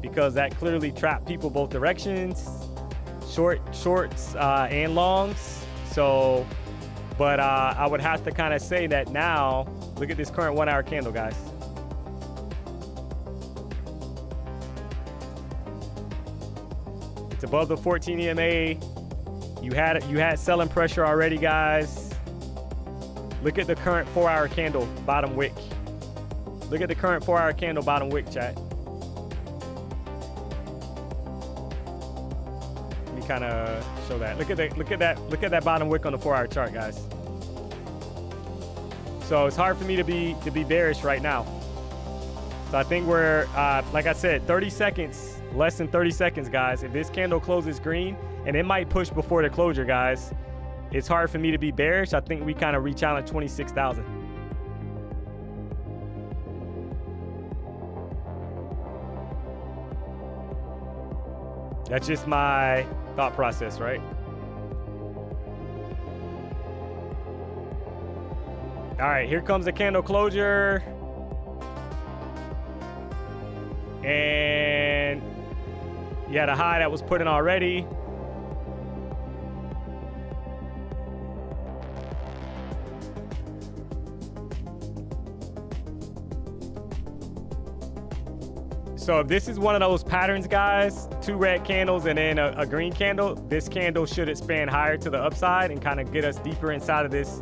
because that clearly trapped people both directions, shorts and longs. So, but I would have to kind of say that now, look at this current 1 hour candle, guys. It's above the 14 EMA. You had selling pressure already, guys. Look at the current 4 hour candle bottom wick. Look at the current 4 hour candle bottom wick, chat. Let me kind of show that. Look at that bottom wick on the 4 hour chart, guys. So it's hard for me to be bearish right now. So I think we're like I said, 30 seconds. Less than 30 seconds, guys. If this candle closes green, and it might push before the closure, guys, it's hard for me to be bearish. I think we kind of re-challenge 26,000. That's just my thought process, right? All right, here comes the candle closure. And you had a high that was put in already. So if this is one of those patterns, guys, 2 red candles and then a green candle, this candle should expand higher to the upside and kind of get us deeper inside of this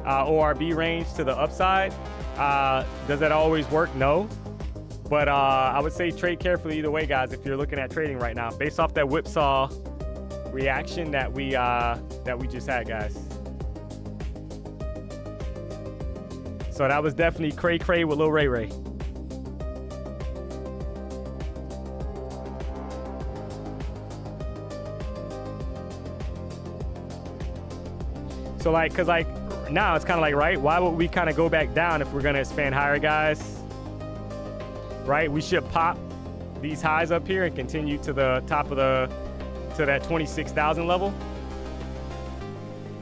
ORB range to the upside. Does that always work? No. But I would say trade carefully either way, guys, if you're looking at trading right now, based off that whipsaw reaction that we just had, guys. So that was definitely cray with Lil Ray Ray. So like, cause like now it's kind of like, right, why would we kind of go back down if we're gonna expand higher, guys? Right, we should pop these highs up here and continue to the top of to that 26,000 level,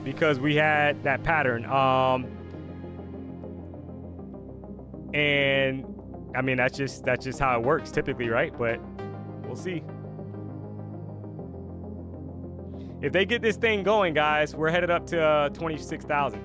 because we had that pattern. And I mean, that's just how it works typically, right? But we'll see. If they get this thing going, guys, we're headed up to 26,000.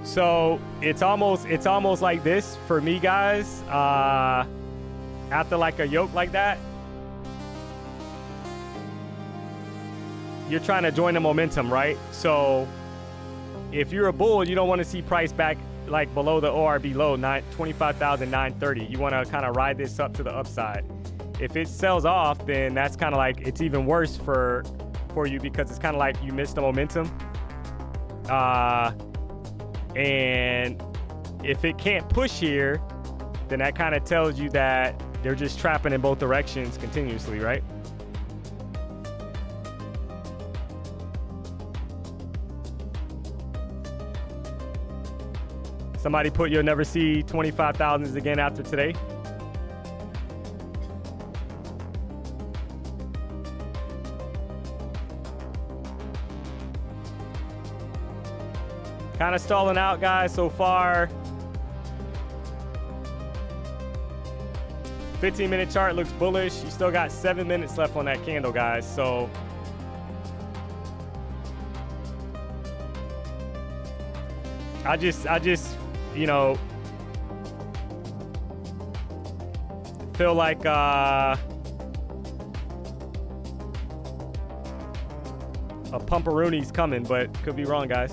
So it's almost like this for me, guys. After like a yoke like that, you're trying to join the momentum, right? So if you're a bull, you don't want to see price back like below the ORB low, 25,930. You want to kind of ride this up to the upside. If it sells off, then that's kind of like, it's even worse for you, because it's kind of like you missed the momentum. And if it can't push here, then that kind of tells you that they're just trapping in both directions continuously, right? Somebody put you'll never see 25,000s again after today. Kind of stalling out, guys, so far. 15-minute chart looks bullish. You still got 7 minutes left on that candle, guys. So I just, you know, feel like a pumperoonie's coming, but could be wrong, guys.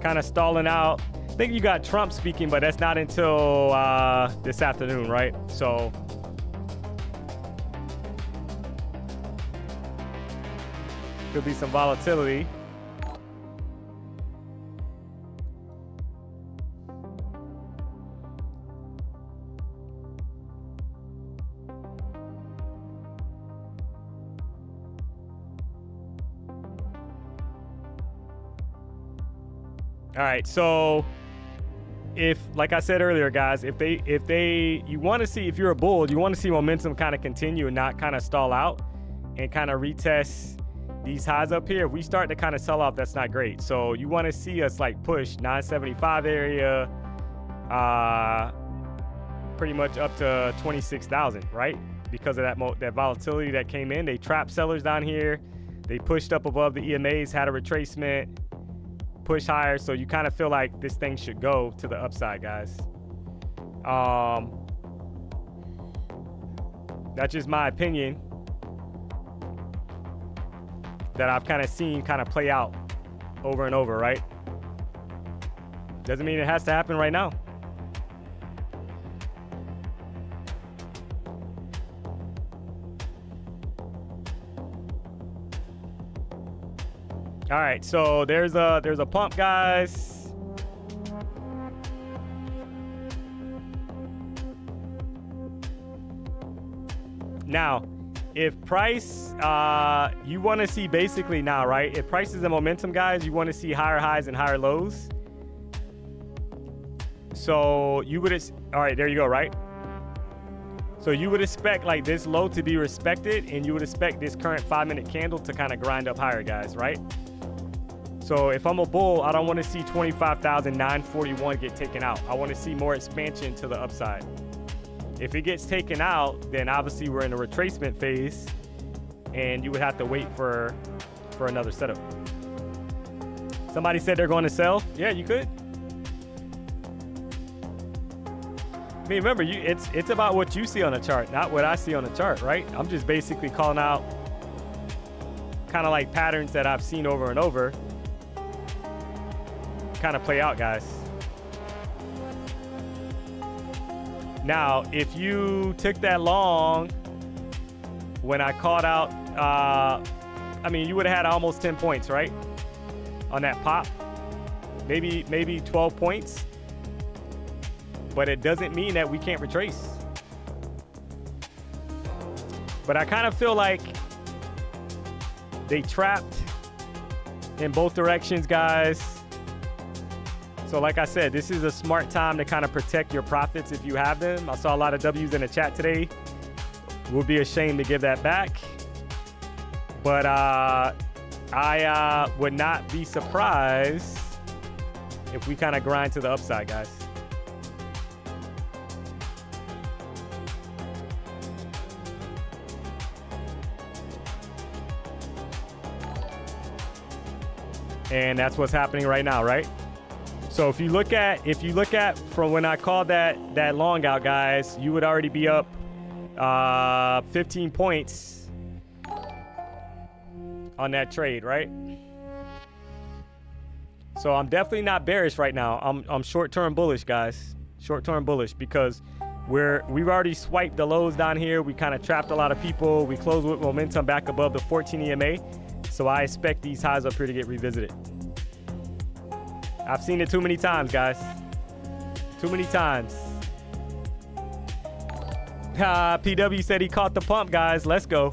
Kind of stalling out. I think you got Trump speaking, but that's not until this afternoon, right? So could be some volatility. All right, so if, like I said earlier, guys, if you want to see, if you're a bull, you want to see momentum kind of continue and not kind of stall out and kind of retest these highs up here. If we start to kind of sell off, that's not great. So you want to see us like push 975 area, pretty much up to 26,000, right? Because of that volatility that came in. They trapped sellers down here. They pushed up above the EMAs, had a retracement, push higher. So you kind of feel like this thing should go to the upside, guys. That's just my opinion that I've kind of seen kind of play out over and over, right? Doesn't mean it has to happen right now. All right, so there's a pump, guys. Now, if price, you want to see basically now, right? If price is a momentum, guys, you want to see higher highs and higher lows. So you would, all right, there you go, right? So you would expect like this low to be respected, and you would expect this current 5-minute candle to kind of grind up higher, guys, right? So if I'm a bull, I don't want to see 25,941 get taken out. I want to see more expansion to the upside. If it gets taken out, then obviously we're in a retracement phase, and you would have to wait for another setup. Somebody said they're going to sell. Yeah, you could. I mean, remember, it's about what you see on the chart, not what I see on the chart, right? I'm just basically calling out kind of like patterns that I've seen over and over kind of play out, guys. Now, if you took that long when I called out, I mean, you would have had almost 10 points, right? On that pop, maybe 12 points, but it doesn't mean that we can't retrace. But I kind of feel like they trapped in both directions, guys. So like I said, this is a smart time to kind of protect your profits if you have them. I saw a lot of W's in the chat today. We'll be ashamed to give that back. But I would not be surprised if we kind of grind to the upside, guys. And that's what's happening right now, right? So if you look at from when I called that long out, guys, you would already be up 15 points on that trade, right? So I'm definitely not bearish right now. I'm short-term bullish, guys. Short-term bullish because we've already swiped the lows down here. We kind of trapped a lot of people. We closed with momentum back above the 14 EMA. So I expect these highs up here to get revisited. I've seen it too many times, guys. Too many times. PW said he caught the pump, guys. Let's go.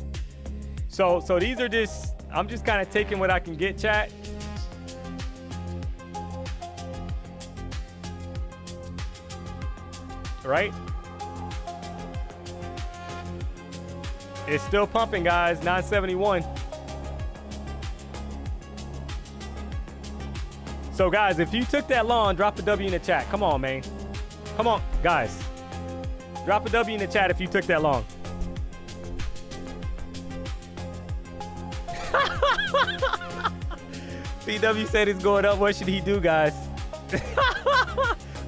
So these are just, I'm just kind of taking what I can get, chat. Right? It's still pumping, guys. 971. So, guys, if you took that long, drop a W in the chat. Come on, man. Come on, guys. Drop a W in the chat if you took that long. PW said it's going up. What should he do, guys?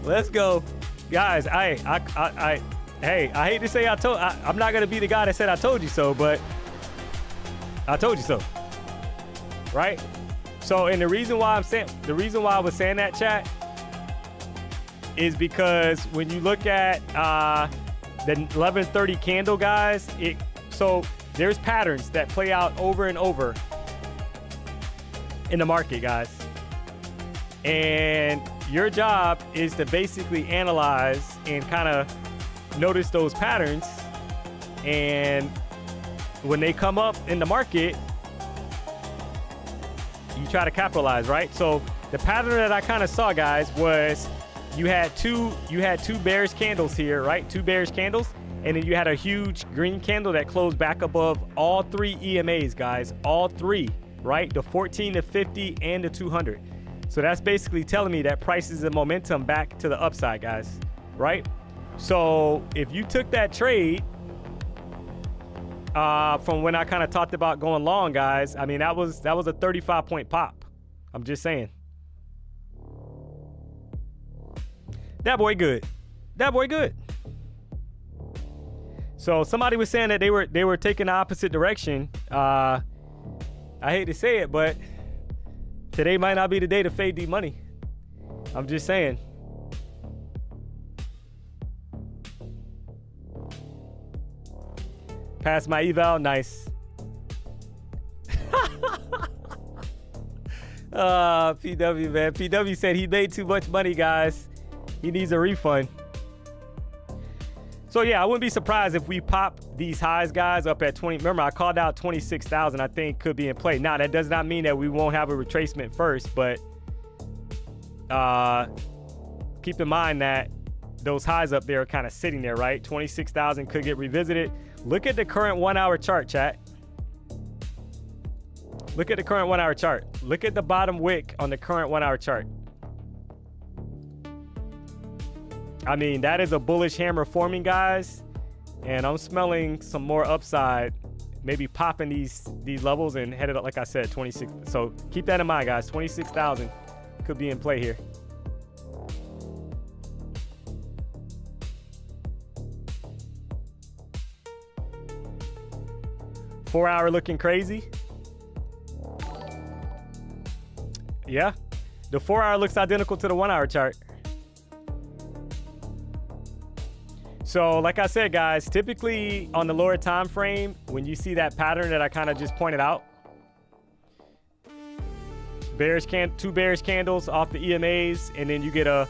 Let's go. Guys, hey, I hate to say I'm not going to be the guy that said I told you so, but I told you so. Right? So, and the reason why I was saying that, chat, is because when you look at the 1130 candle, guys, so there's patterns that play out over and over in the market, guys. And your job is to basically analyze and kind of notice those patterns. And when they come up in the market, you try to capitalize, right? So the pattern that I kind of saw, guys, was you had two bearish candles here, right? Two bearish candles, and then you had a huge green candle that closed back above all three EMAs, guys. All three, right? The 14, the 50, and the 200. So that's basically telling me that prices and momentum back to the upside, guys, right? So if you took that trade from when I kind of talked about going long, guys, I mean, that was a 35-point pop. I'm just saying. That boy good. That boy good. So somebody was saying that they were taking the opposite direction. I hate to say it, but today might not be the day to fade DMONEY. I'm just saying. Pass my eval, nice. PW, man. PW said he made too much money, guys. He needs a refund. So yeah, I wouldn't be surprised if we pop these highs, guys, up at 20. Remember, I called out 26,000. I think could be in play. Now, that does not mean that we won't have a retracement first, but keep in mind that those highs up there are kind of sitting there, right? 26,000 could get revisited. Look at the current 1 hour chart, chat. Look at the current 1 hour chart. Look at the bottom wick on the current 1 hour chart. I mean, that is a bullish hammer forming, guys. And I'm smelling some more upside, maybe popping these levels and headed up, like I said, 26. So keep that in mind, guys. 26,000 could be in play here. Four hour looking crazy. Yeah, the 4 hour looks identical to the 1 hour chart. So like I said, guys, typically on the lower time frame, when you see that pattern that I kind of just pointed out, two bearish candles off the EMAs, and then you get a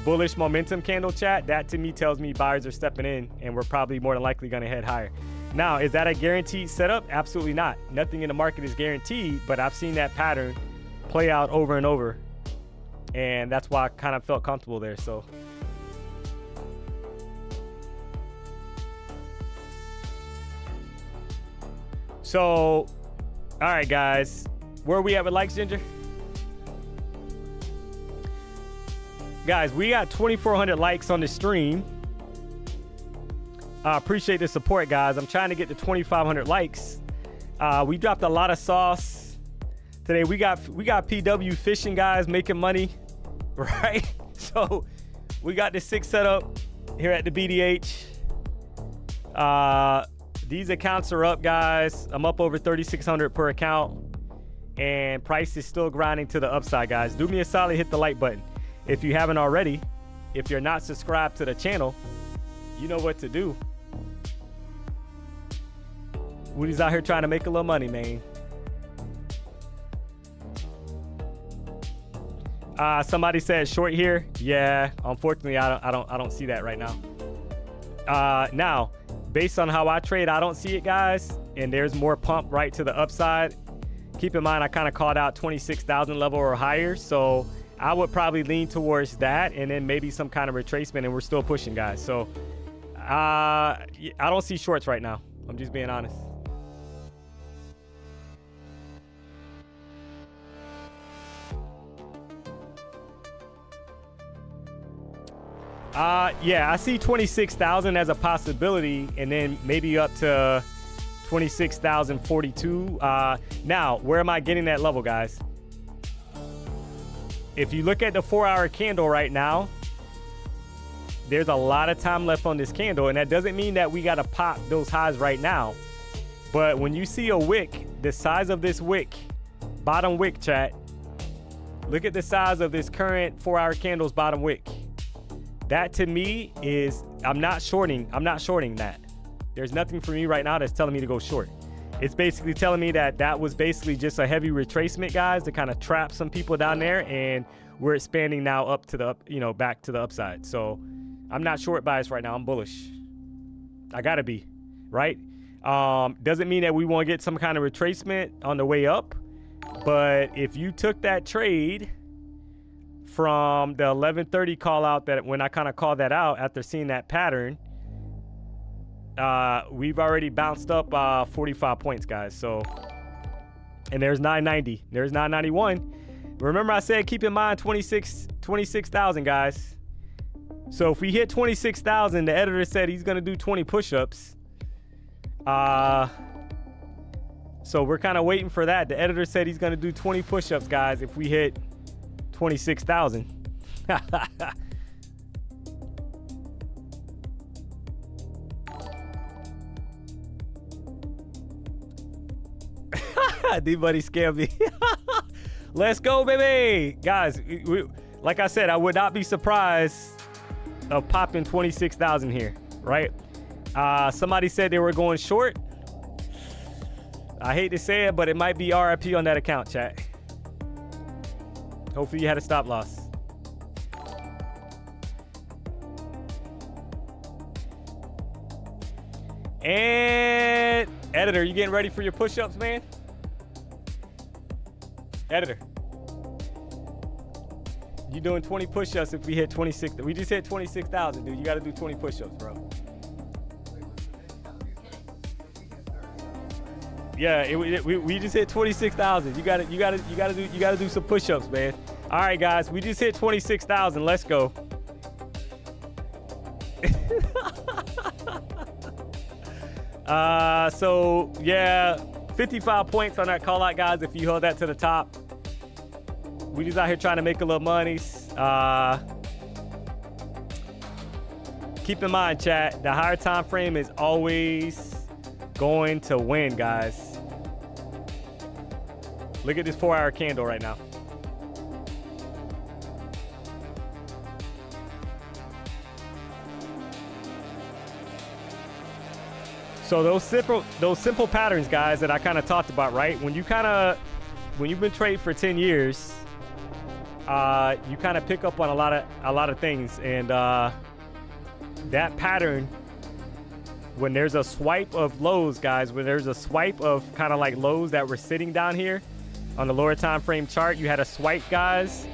bullish momentum candle, chat, that to me tells me buyers are stepping in and we're probably more than likely going to head higher. Now, is that a guaranteed setup? Absolutely not. Nothing in the market is guaranteed, but I've seen that pattern play out over and over, and that's why I kind of felt comfortable there. So all right, guys, where are we at with likes, Ginger? Guys, we got 2,400 likes on the stream. I appreciate the support, guys. I'm trying to get to 2,500 likes. We dropped a lot of sauce today. We got PW fishing, guys, making money, right? So we got the 6 set up here at the BDH. These accounts are up, guys. I'm up over 3,600 per account, and price is still grinding to the upside, guys. Do me a solid, hit the like button if you haven't already. If you're not subscribed to the channel, you know what to do. Woody's out here trying to make a little money, man. Somebody said short here. Yeah, unfortunately, I don't see that right now. Now, based on how I trade, I don't see it, guys. And there's more pump right to the upside. Keep in mind, I kind of called out 26,000 level or higher, so I would probably lean towards that, and then maybe some kind of retracement, and we're still pushing, guys. So I don't see shorts right now. I'm just being honest. Yeah, I see 26,000 as a possibility, and then maybe up to 26,042. Now, where am I getting that level, guys? If you look at the 4 hour candle right now, there's a lot of time left on this candle, and that doesn't mean that we got to pop those highs right now. But when you see a wick, the size of this wick, bottom wick, chat, look at the size of this current 4 hour candle's bottom wick. That to me is, I'm not shorting that. There's nothing for me right now that's telling me to go short. It's basically telling me that that was basically just a heavy retracement, guys, to kind of trap some people down there, and we're expanding now up to the back to the upside. So I'm not short biased right now. I'm bullish. I gotta be, right? Doesn't mean that we won't get some kind of retracement on the way up, but if you took that trade from the 11:30 call out, that when I kind of called that out after seeing that pattern, we've already bounced up 45 points, guys. So, and there's 990, there's 991. Remember I said keep in mind 26,000, guys. So if we hit 26,000, the editor said he's gonna do 20 push-ups. So we're kind of waiting for that. The editor said he's gonna do 20 push-ups, guys, if we hit 26,000. D-Buddy scammed me. Let's go, baby. Guys, like I said, I would not be surprised of popping 26,000 here, right? Somebody said they were going short. I hate to say it, but it might be RIP on that account, chat. Hopefully you had a stop loss. And editor, you getting ready for your push-ups, man? Editor, you doing 20 push-ups if we hit 26? We just hit 26,000, dude. You got to do 20 push-ups, bro. Yeah, we just hit 26,000. You gotta do some push-ups, man. All right, guys, we just hit 26,000. Let's go. So yeah, 55 points on that call out, guys. If you hold that to the top, we just out here trying to make a little money. Keep in mind, chat, the higher time frame is always going to win, guys. Look at this 4 hour candle right now. So those simple patterns, guys, that I kind of talked about, right? When you've been trading for 10 years, you kind of pick up on a lot of things, and that pattern, when there's a swipe of lows, guys, when there's a swipe of kind of like lows that were sitting down here on the lower time frame chart, you had a swipe, guys,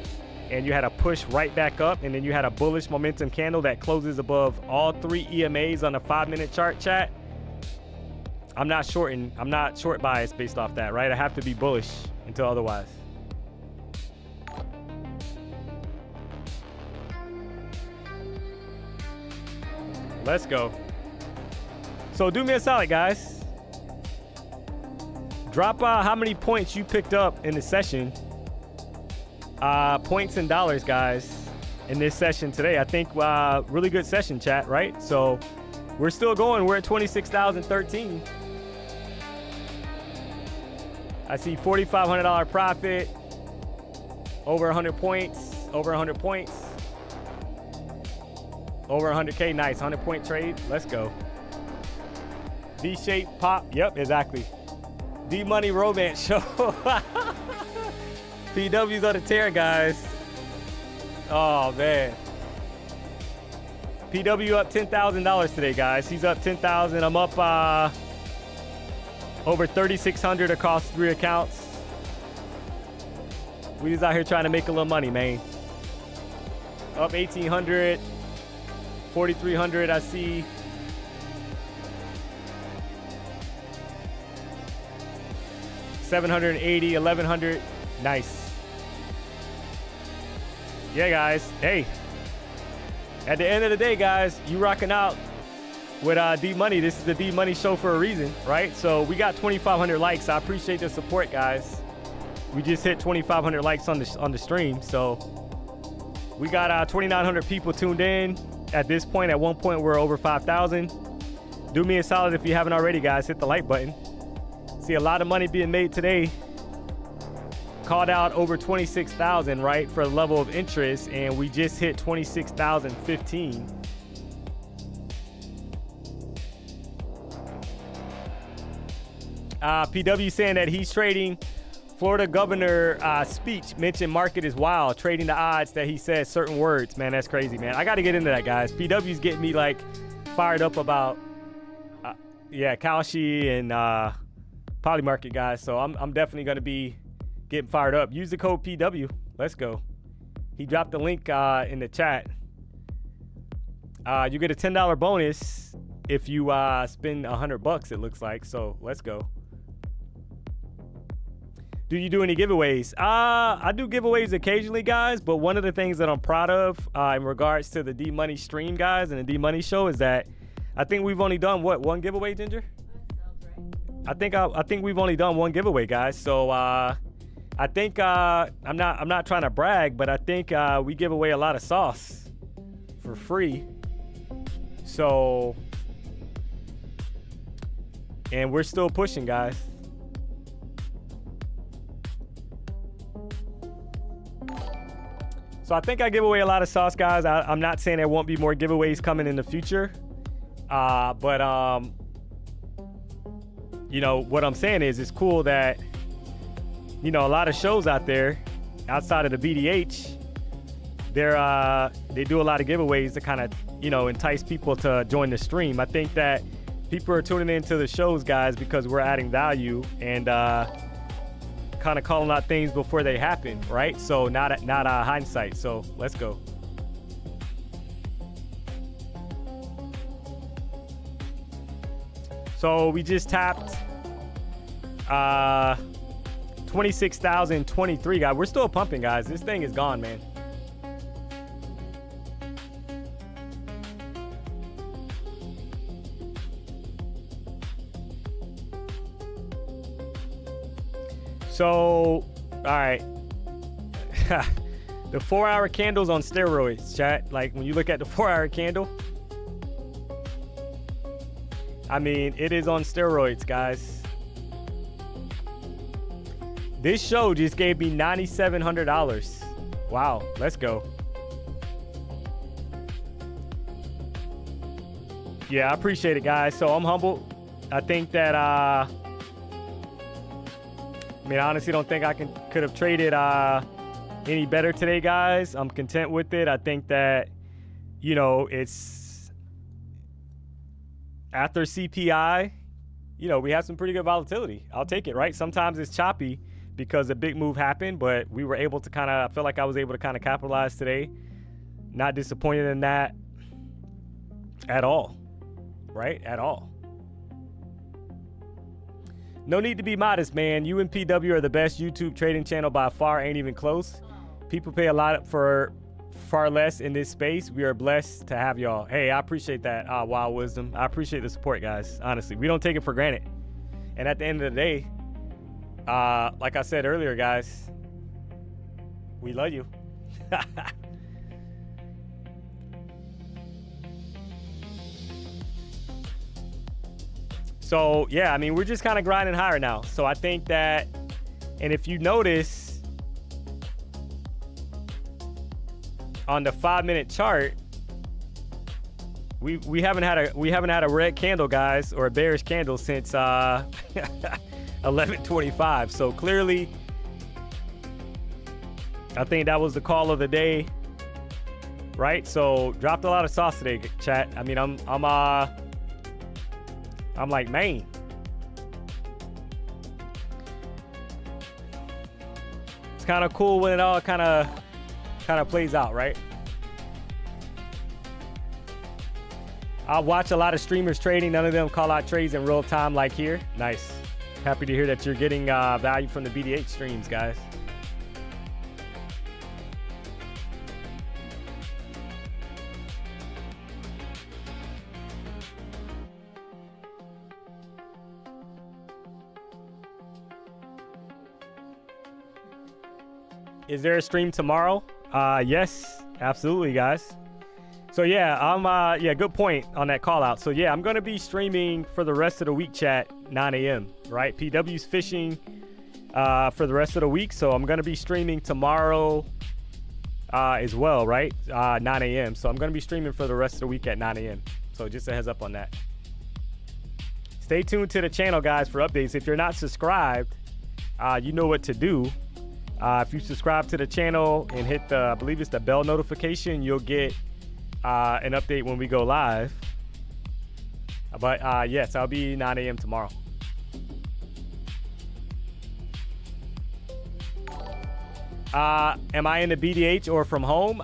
and you had a push right back up, and then you had a bullish momentum candle that closes above all 3 EMAs on the 5-minute chart, chat. I'm not short biased based off that, right? I have to be bullish until otherwise. Let's go. So do me a solid, guys. Drop how many points you picked up in the session. Points and dollars, guys, in this session today. I think really good session, chat, right? So we're still going. We're at 26,013. I see $4,500 profit, over 100 points, over 100 points, over 100K. Nice, 100-point trade. Let's go. V-shape pop. Yep, exactly. D-Money romance show. PW's on the tear, guys. Oh, man. PW up $10,000 today, guys. He's up $10,000. I'm up over 3,600 across 3 accounts. We just out here trying to make a little money, man. Up 1,800, 4,300, I see. $780, $1,100. Nice. Yeah, guys. Hey, at the end of the day, guys, you rocking out with D-Money. This is the D-Money show for a reason, right? So we got 2,500 likes. I appreciate the support, guys. We just hit 2,500 likes on the stream. So we got 2,900 people tuned in at this point. At one point, we're over 5,000. Do me a solid if you haven't already, guys. Hit the like button. See a lot of money being made today. Called out over 26,000, right, for a level of interest, and we just hit 26,015. PW saying that he's trading Florida governor speech, mentioned market is wild, trading the odds that he says certain words. Man, that's crazy, man. I got to get into that, guys. PW's getting me like fired up about, Kalshi and Polymarket, guys. So I'm definitely going to be getting fired up. Use the code PW. Let's go. He dropped the link in the chat. You get a $10 bonus if you spend $100, it looks like. So let's go. Do you do any giveaways? I do giveaways occasionally, guys, but one of the things that I'm proud of in regards to the D-Money stream, guys, and the D-Money show is that I think we've only done, one giveaway, Ginger? I think we've only done one giveaway, guys. So I think I'm not trying to brag, but I think we give away a lot of sauce for free. So, and we're still pushing, guys. So I think I give away a lot of sauce, guys. I'm not saying there won't be more giveaways coming in the future, but you know what I'm saying is it's cool that a lot of shows out there outside of the BDH, they do a lot of giveaways to kind of entice people to join the stream. I think that people are tuning into the shows, guys, because we're adding value and kind of calling out things before they happen, right? So not hindsight. So let's go. So we just tapped 26,023, guys. We're still pumping, guys. This thing is gone, man. So, all right. The 4-hour candle's on steroids, chat. Like, when you look at the 4-hour candle, I mean, it is on steroids, guys. This show just gave me $9,700. Wow, let's go. Yeah, I appreciate it, guys. So I'm humbled. I think that I mean, I honestly don't think I could have traded any better today, guys. I'm content with it. I think that, you know, it's after CPI, you know, we have some pretty good volatility. I'll take it, right? Sometimes it's choppy because a big move happened, but we were able to kind of, I feel like I was able to kind of capitalize today. Not disappointed in that at all, right? At all. No need to be modest, man. You and PW are the best YouTube trading channel by far, ain't even close. People pay a lot for far less in this space. We are blessed to have y'all. Hey, I appreciate that, Wild Wisdom. I appreciate the support, guys. Honestly, we don't take it for granted. And at the end of the day, like I said earlier, guys, we love you. So, yeah, I mean, we're just kind of grinding higher now. So I think that, and if you notice on the 5-minute chart, we haven't had a red candle, guys, or a bearish candle since 11:25. So clearly, I think that was the call of the day, right? So dropped a lot of sauce today, chat. I mean, I'm like, man. It's kind of cool when it all kind of plays out, right? I watch a lot of streamers trading. None of them call out trades in real time like here. Nice. Happy to hear that you're getting value from the BDH streams, guys. Is there a stream tomorrow? Yes, absolutely, guys. So yeah, yeah, good point on that call out. So yeah, I'm gonna be streaming for the rest of the week, chat, 9 a.m. right? PW's fishing for the rest of the week, so I'm gonna be streaming tomorrow as well, right? 9 a.m. So I'm gonna be streaming for the rest of the week at 9 a.m. So just a heads up on that. Stay tuned to the channel, guys, for updates. If you're not subscribed, you know what to do. If you subscribe to the channel and hit the, I believe it's the bell notification, you'll get an update when we go live. But yes, I'll be 9 a.m. tomorrow. Am I in the BDH or from home?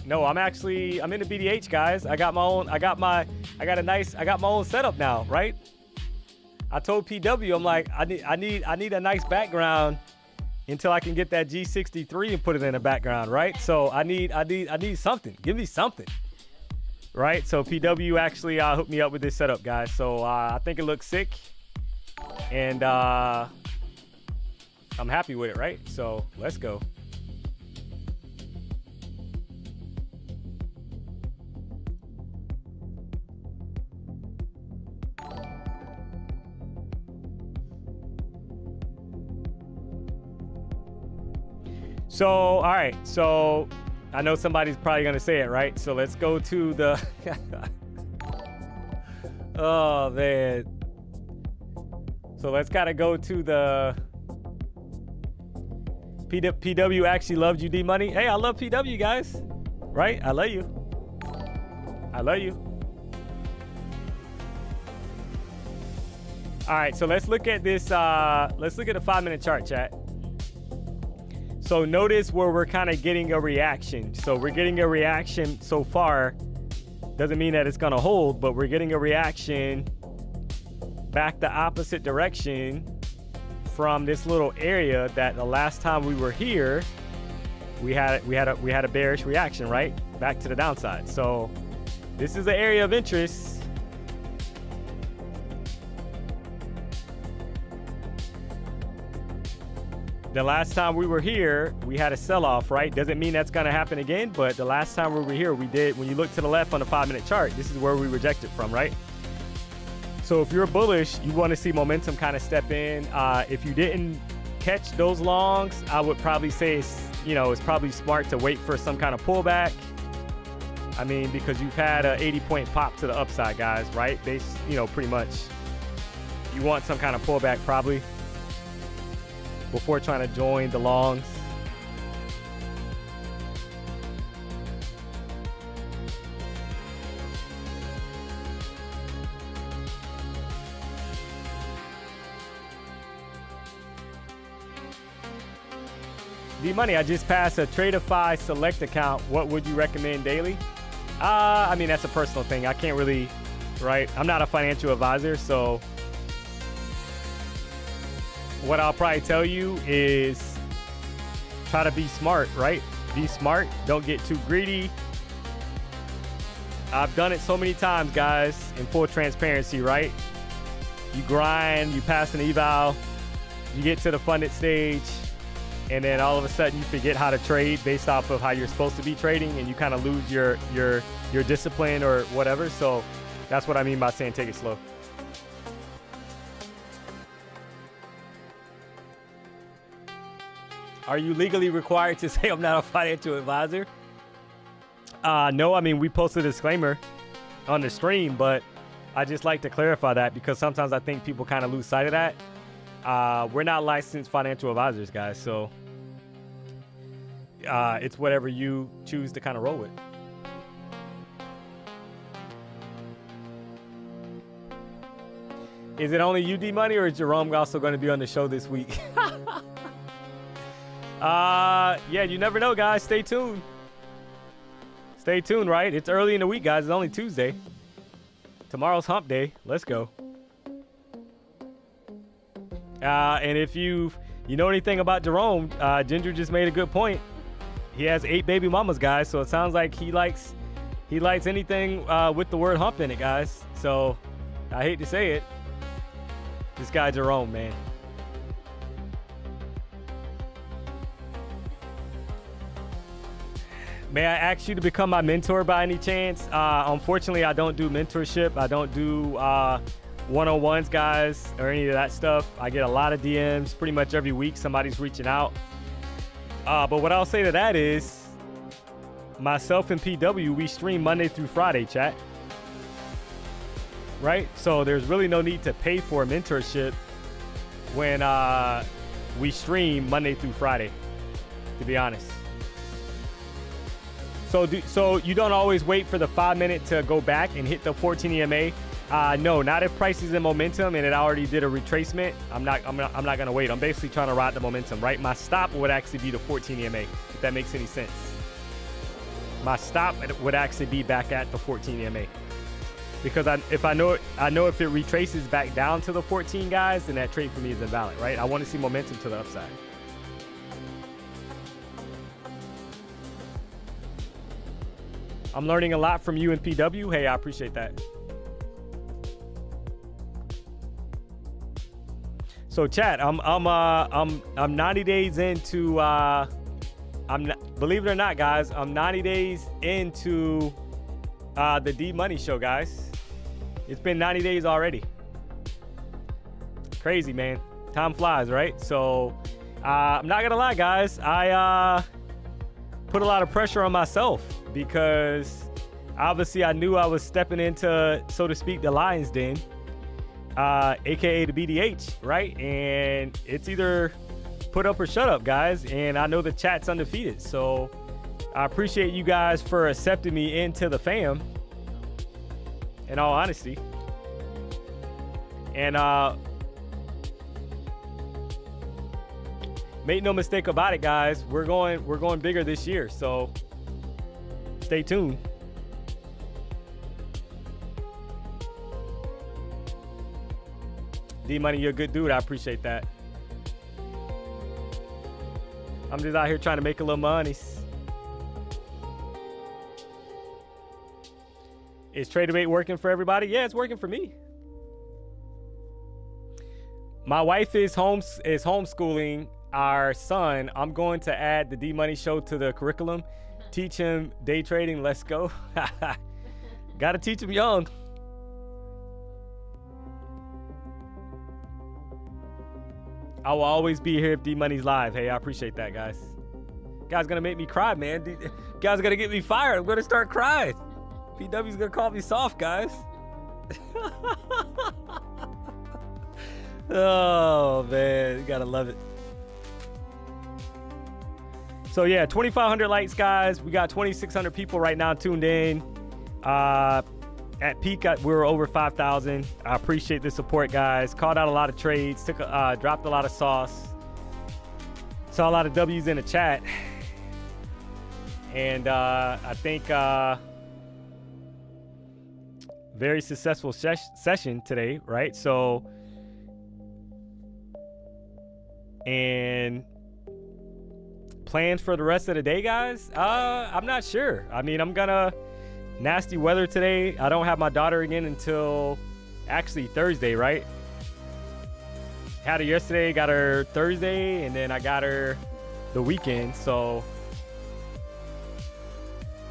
No, I'm in the BDH, guys. I got my own setup now, right? I told PW, I'm like, I need a nice background until I can get that G63 and put it in the background, right? So I need something. Give me something, right? So PW actually hooked me up with this setup, guys. So I think it looks sick, and I'm happy with it, right? So let's go. So, all right. So I know somebody's probably going to say it, right? So let's go to the, oh man. So let's gotta go to the, PW actually loved you, DMONEY. Hey, I love PW, guys, right? I love you. I love you. All right, so let's look at this, let's look at the 5-minute chart, chat. So notice where we're kind of getting a reaction. So we're getting a reaction so far. Doesn't mean that it's gonna hold, but we're getting a reaction back the opposite direction from this little area that the last time we were here, we had a bearish reaction, right? Back to the downside. So this is an area of interest. The last time we were here, we had a sell-off, right? Doesn't mean that's gonna happen again, but the last time we were here, we did. When you look to the left on the 5-minute chart, this is where we rejected from, right? So if you're bullish, you wanna see momentum kind of step in. If you didn't catch those longs, I would probably say it's probably smart to wait for some kind of pullback. I mean, because you've had a 80-point pop to the upside, guys, right? Pretty much. you want some kind of pullback probably before trying to join the longs. D-Money, I just passed a Tradeify Select account. What would you recommend daily? I mean, that's a personal thing. I can't really, right? I'm not a financial advisor, so what I'll probably tell you is try to be smart, right? Be smart. Don't get too greedy. I've done it so many times, guys, in full transparency, right? You grind, you pass an eval, you get to the funded stage, and then all of a sudden you forget how to trade based off of how you're supposed to be trading, and you kind of lose your discipline or whatever. So that's what I mean by saying take it slow. Are you legally required to say I'm not a financial advisor? No, I mean, we post a disclaimer on the stream, but I just like to clarify that because sometimes I think people kind of lose sight of that. We're not licensed financial advisors, guys, so it's whatever you choose to kind of roll with. Is it only you, D-Money, or is Jerome also going to be on the show this week? Yeah, you never know, guys. Stay tuned. Stay tuned, right? It's early in the week, guys. It's only Tuesday. Tomorrow's hump day. Let's go. And if you know anything about Jerome, Ginger just made a good point. He has 8 baby mamas, guys. So it sounds like he likes anything with the word hump in it, guys. So I hate to say it. This guy Jerome, man. May I ask you to become my mentor by any chance? Unfortunately, I don't do mentorship. I don't do one-on-ones, guys, or any of that stuff. I get a lot of DMs pretty much every week. Somebody's reaching out. But what I'll say to that is myself and PW, we stream Monday through Friday, chat. Right? So there's really no need to pay for a mentorship when we stream Monday through Friday, to be honest. So you don't always wait for the 5 minute to go back and hit the 14 EMA. No, not if price is in momentum and it already did a retracement. I'm not gonna wait. I'm basically trying to ride the momentum, right? My stop would actually be the 14 EMA, if that makes any sense. My stop would actually be back at the 14 EMA. Because I know if it retraces back down to the 14, guys, then that trade for me is invalid, right? I want to see momentum to the upside. I'm learning a lot from you and PW. Hey, I appreciate that. So, chat, I'm 90 days into. Believe it or not, guys, I'm 90 days into the D-Money show, guys. It's been 90 days already. Crazy, man. Time flies, right? So, I'm not gonna lie, guys. I put a lot of pressure on myself because obviously I knew I was stepping into, so to speak, the lion's den, aka the BDH, right? And it's either put up or shut up, guys. And I know the chat's undefeated, so I appreciate you guys for accepting me into the fam, in all honesty. And make no mistake about it, guys. We're going bigger this year, so stay tuned. D-Money, you're a good dude. I appreciate that. I'm just out here trying to make a little money. Is TraderBait working for everybody? Yeah, it's working for me. My wife is homeschooling our son. I'm going to add the D-Money show to the curriculum. Teach him day trading. Let's go. Gotta teach him young. I will always be here if D-Money's live. Hey, I appreciate that, guys. Guys gonna make me cry, man. Guys gonna get me fired. I'm gonna start crying. PW's gonna call me soft, guys. Oh man, you gotta love it. So yeah, 2,500 likes, guys. We got 2,600 people right now tuned in. At peak, we were over 5,000. I appreciate the support, guys. Called out a lot of trades, dropped a lot of sauce, saw a lot of W's in the chat, and I think very successful session today, right? So, and plans for the rest of the day, guys? I'm not sure. I mean, nasty weather today. I don't have my daughter again until actually Thursday, right? Had her yesterday, got her Thursday, and then I got her the weekend. So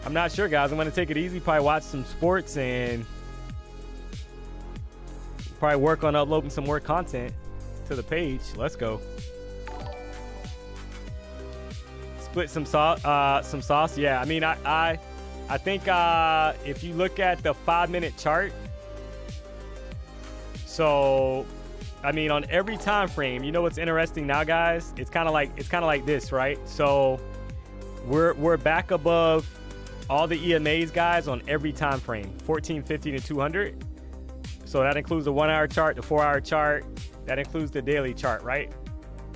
I'm not sure, guys. I'm going to take it easy, probably watch some sports, and probably work on uploading some more content to the page. Let's go. Split some sauce. Yeah, I mean, I think if you look at the 5-minute chart, so I mean on every time frame, you know what's interesting now, guys? It's kind of like this, right? So we're back above all the EMAs, guys, on every time frame, 14, 15, and 200. So that includes the 1-hour chart, the 4-hour chart, that includes the daily chart, right?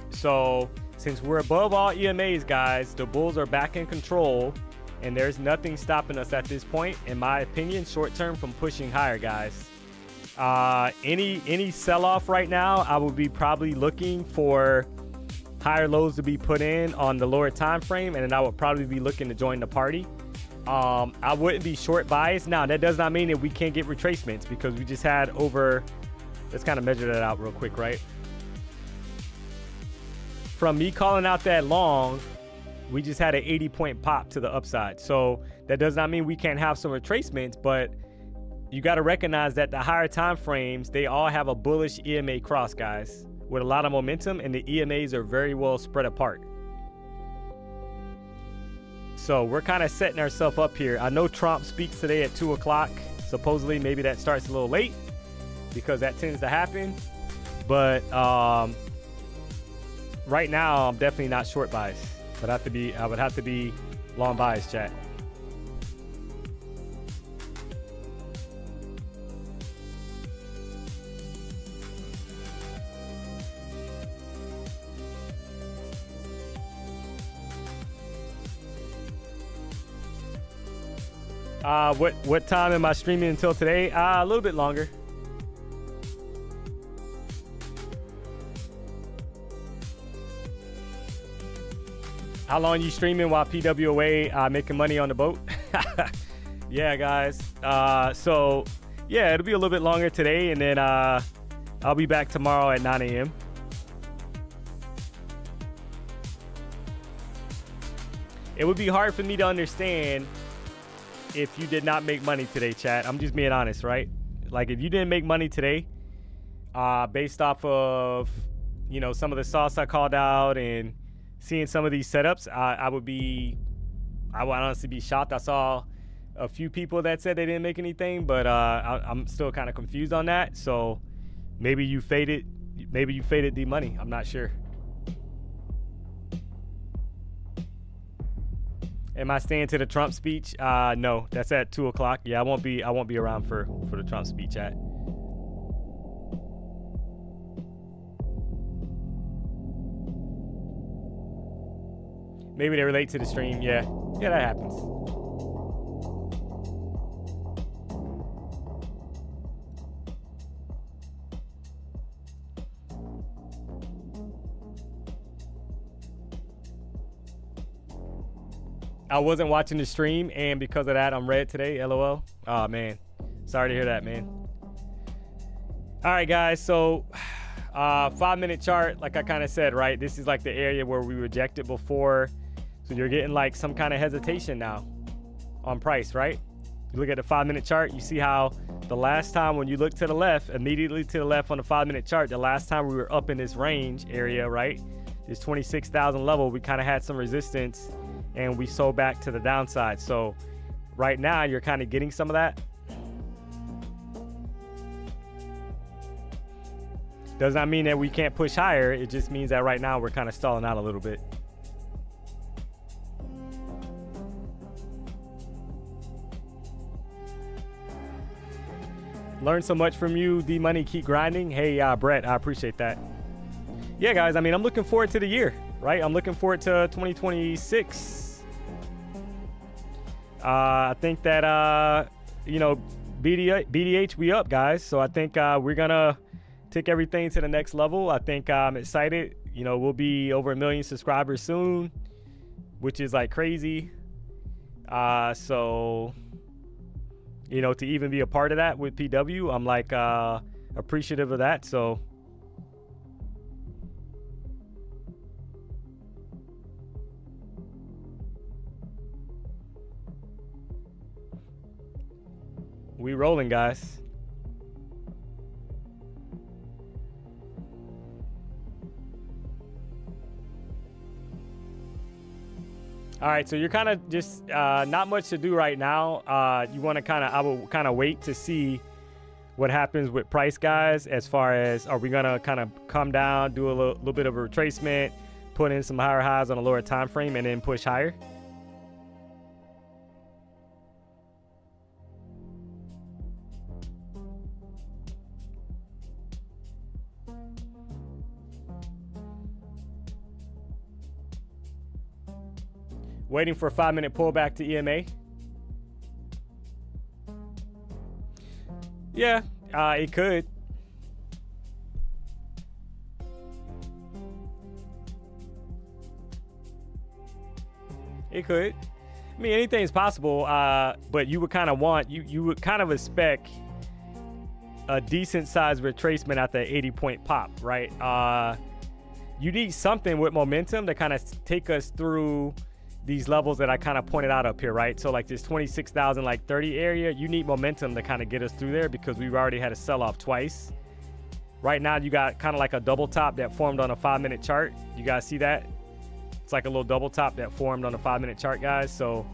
So since we're above all EMAs, guys, the bulls are back in control. And there's nothing stopping us at this point, in my opinion, short term, from pushing higher, guys. Any sell-off right now, I would be probably looking for higher lows to be put in on the lower time frame, and then I would probably be looking to join the party. I wouldn't be short biased. Now, that does not mean that we can't get retracements, because we just had over, let's kind of measure that out real quick, right? From me calling out that long, we just had an 80-point pop to the upside. So that does not mean we can't have some retracements, but you got to recognize that the higher time frames, they all have a bullish EMA cross, guys, with a lot of momentum, and the EMAs are very well spread apart. So we're kind of setting ourselves up here. I know Trump speaks today at 2 o'clock. Supposedly, maybe that starts a little late because that tends to happen. But right now, I'm definitely not short biased. I would have to be long bias, chat. What time am I streaming until today? A little bit longer. How long you streaming while PWA making money on the boat? Yeah, guys. So yeah, it'll be a little bit longer today, and then I'll be back tomorrow at 9 a.m. It would be hard for me to understand if you did not make money today, chat. I'm just being honest, right? Like, if you didn't make money today, based off of, you know, some of the sauce I called out and seeing some of these setups, I would honestly be shocked. I saw a few people that said they didn't make anything, but I'm still kind of confused on that. So maybe you faded the money. I'm not sure. Am I staying to the Trump speech? No, that's at 2 o'clock. Yeah, I won't be around for the Trump speech, chat. Maybe they relate to the stream. Yeah, that happens. I wasn't watching the stream, and because of that, I'm red today. LOL. Oh man, sorry to hear that, man. All right, guys. So 5-minute chart, like I kind of said, right? This is like the area where we rejected before. So you're getting like some kind of hesitation now on price, right? You look at the 5-minute chart, you see how the last time when you look to the left, immediately to the left on the 5-minute chart, the last time we were up in this range area, right? This 26,000 level, we kind of had some resistance and we sold back to the downside. So right now you're kind of getting some of that. Does not mean that we can't push higher. It just means that right now we're kind of stalling out a little bit. Learn so much from you, DMONEY. Keep grinding. Hey, Brett, I appreciate that. Yeah, guys, I mean, I'm looking forward to the year, right? I'm looking forward to 2026. I think that, you know, BDH, we up, guys. So I think we're going to take everything to the next level. I think I'm excited. You know, we'll be over 1 million subscribers soon, which is like crazy. So, you know, to even be a part of that with PW, I'm like appreciative of that. So we rolling, guys. All right, so you're kind of just not much to do right now. You want to I will kind of wait to see what happens with price, guys, as far as are we going to kind of come down, do a little bit of a retracement, put in some higher highs on a lower time frame, and then push higher. Waiting for a 5-minute pullback to EMA. Yeah, it could. It could. I mean, anything's possible, but you would kind of want, you would kind of expect a decent sized retracement at the 80-point pop, right? You need something with momentum to kind of take us through these levels that I kind of pointed out up here, right? So like this 26,000 like 30 area, you need momentum to kind of get us through there because we've already had a sell-off twice. Right now you got kind of like a double top that formed on a 5-minute chart. You guys see that? It's like a little double top that formed on a 5-minute chart, guys. So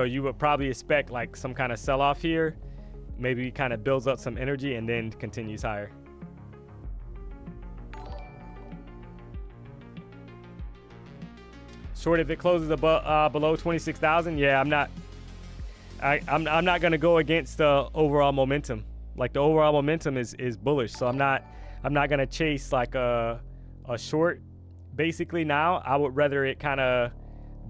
you would probably expect like some kind of sell-off here. Maybe kind of builds up some energy and then continues higher. Short if it closes above, below 26,000. Yeah, I'm not going to go against the overall momentum. Like the overall momentum is bullish, so I'm not going to chase like a short. Basically, now I would rather it kind of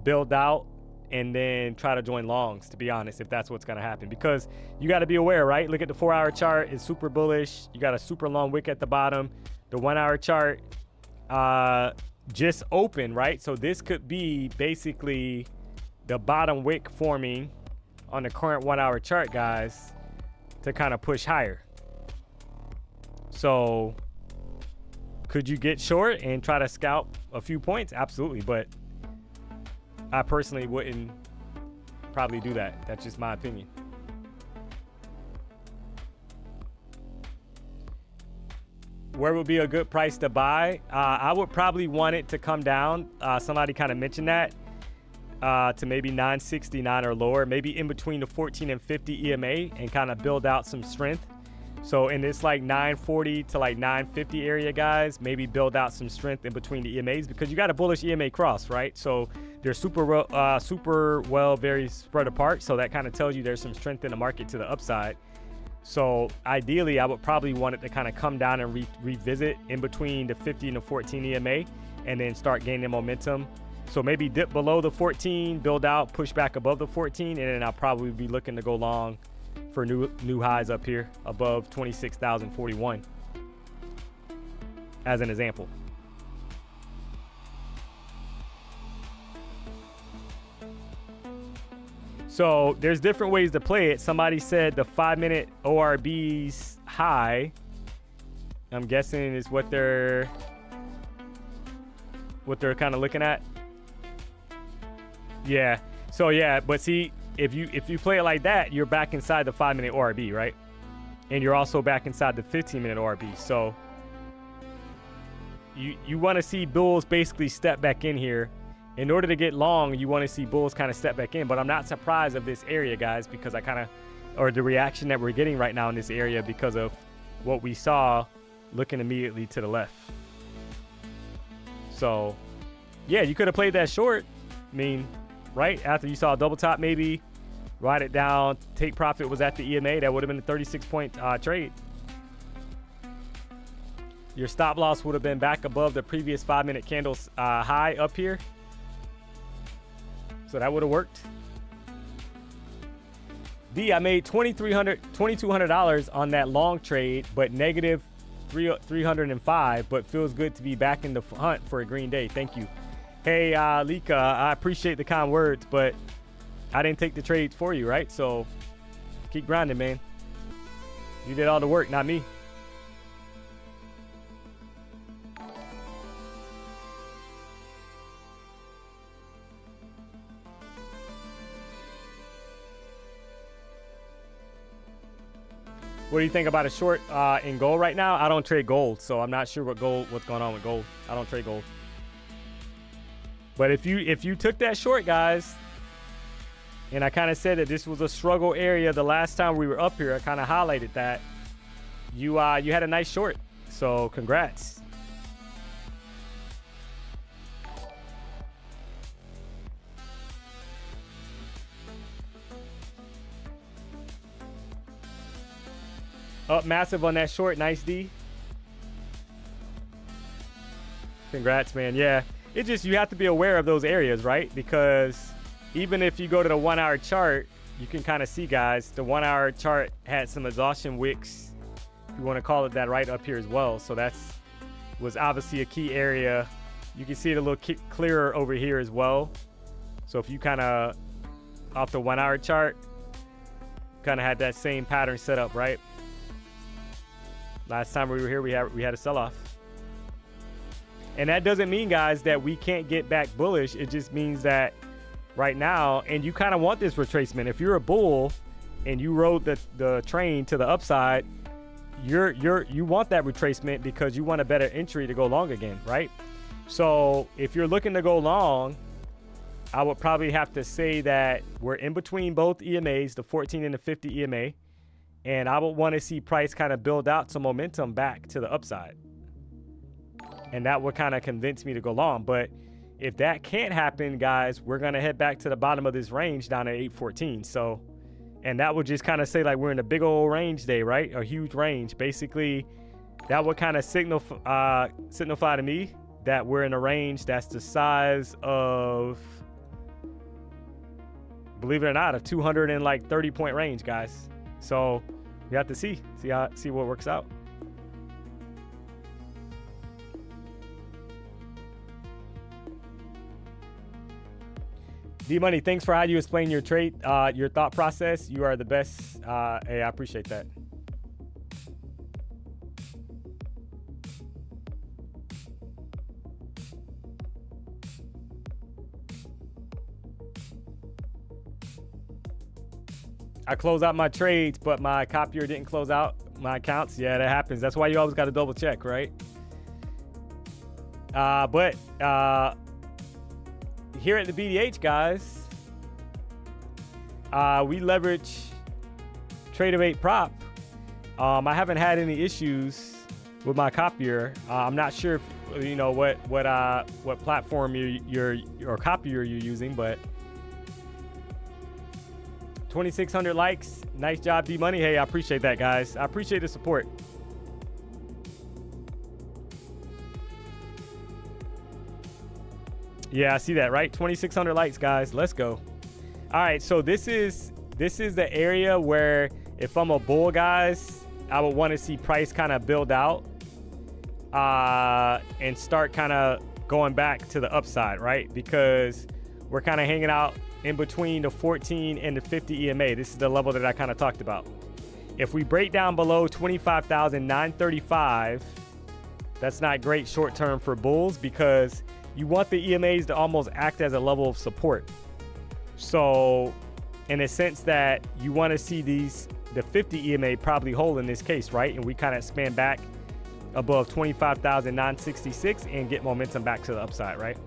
build out and then try to join longs, to be honest, if that's what's going to happen. Because you got to be aware, right? Look at the 4-hour chart. It's super bullish. You got a super long wick at the bottom. The 1-hour chart just open, right? So this could be basically the bottom wick forming on the current 1-hour chart, guys, to kind of push higher. So could you get short and try to scalp a few points? Absolutely, but I personally wouldn't probably do that. That's just my opinion. Where would be a good price to buy? I would probably want it to come down. Somebody kind of mentioned that to maybe 969 or lower, maybe in between the 14 and 50 EMA and kind of build out some strength. So in this like 940 to like 950 area, guys, maybe build out some strength in between the EMAs because you got a bullish EMA cross, right? So they're super well, very spread apart. So that kind of tells you there's some strength in the market to the upside. So ideally, I would probably want it to kind of come down and revisit in between the 50 and the 14 EMA and then start gaining momentum. So maybe dip below the 14, build out, push back above the 14, and then I'll probably be looking to go long for new highs up here above 26,041 as an example. So there's different ways to play it. Somebody said the 5-minute ORB's high, I'm guessing is what they're kind of looking at. Yeah. So yeah, but see, if you play it like that, you're back inside the 5-minute ORB, right? And you're also back inside the 15-minute ORB. So you want to see bulls basically step back in here in order to get long, you want to see bulls kind of step back in. But I'm not surprised of this area, guys, because or the reaction that we're getting right now in this area because of what we saw looking immediately to the left. So, yeah, you could have played that short. I mean, right after you saw a double top, maybe ride it down, take profit was at the EMA. That would have been a 36-point trade. Your stop loss would have been back above the previous 5-minute candle's high up here. So that would have worked. D, I made $2,200 on that long trade, but negative 305, but feels good to be back in the hunt for a green day. Thank you. Hey, Lika, I appreciate the kind words, but I didn't take the trades for you, right? So keep grinding, man. You did all the work, not me. What do you think about a short in gold right now? I don't trade gold, so I'm not sure what's going on with gold. I don't trade gold. But if you took that short, guys, and I kind of said that this was a struggle area the last time we were up here, I kind of highlighted that. You had a nice short, so congrats. Up massive on that short. Nice, D. Congrats, man. Yeah, it just, you have to be aware of those areas, right? Because even if you go to the 1 hour chart, you can kind of see, guys, the 1 hour chart had some exhaustion wicks, if you want to call it that, right up here as well. So was obviously a key area. You can see it a little clearer over here as well. So if you kind of, off the 1 hour chart, kind of had that same pattern set up, right? Last time we were here, we had a sell-off. And that doesn't mean, guys, that we can't get back bullish. It just means that right now, and you kind of want this retracement. If you're a bull and you rode the train to the upside, you want that retracement because you want a better entry to go long again, right? So if you're looking to go long, I would probably have to say that we're in between both EMAs, the 14 and the 50 EMA. And I would want to see price kind of build out some momentum back to the upside. And that would kind of convince me to go long. But if that can't happen, guys, we're going to head back to the bottom of this range down at 814. So, and that would just kind of say like we're in a big old range day, right? A huge range. Basically, that would kind of signify to me that we're in a range that's the size of, believe it or not, a 230-point range, guys. So we have to see what works out. D-Money, thanks for how you explain your trade, your thought process. You are the best. Hey, I appreciate that. I close out my trades, but my copier didn't close out my accounts. Yeah, that happens. That's why you always got to double check, right? But here at the BDH, guys, we leverage Trader 8 prop. I haven't had any issues with my copier. I'm not sure if, you know, what platform your copier you're using, but 2,600 likes. Nice job, D-Money. Hey, I appreciate that, guys. I appreciate the support. Yeah, I see that, right? 2,600 likes, guys. Let's go. All right, so this is the area where if I'm a bull, guys, I would want to see price kind of build out and start kind of going back to the upside, right? Because we're kind of hanging out in between the 14 and the 50 EMA. This is the level that I kind of talked about. If we break down below 25,935, that's not great short term for bulls because you want the EMAs to almost act as a level of support. So in a sense that you want to see the 50 EMA probably hold in this case, right? And we kind of span back above 25,966 and get momentum back to the upside, right?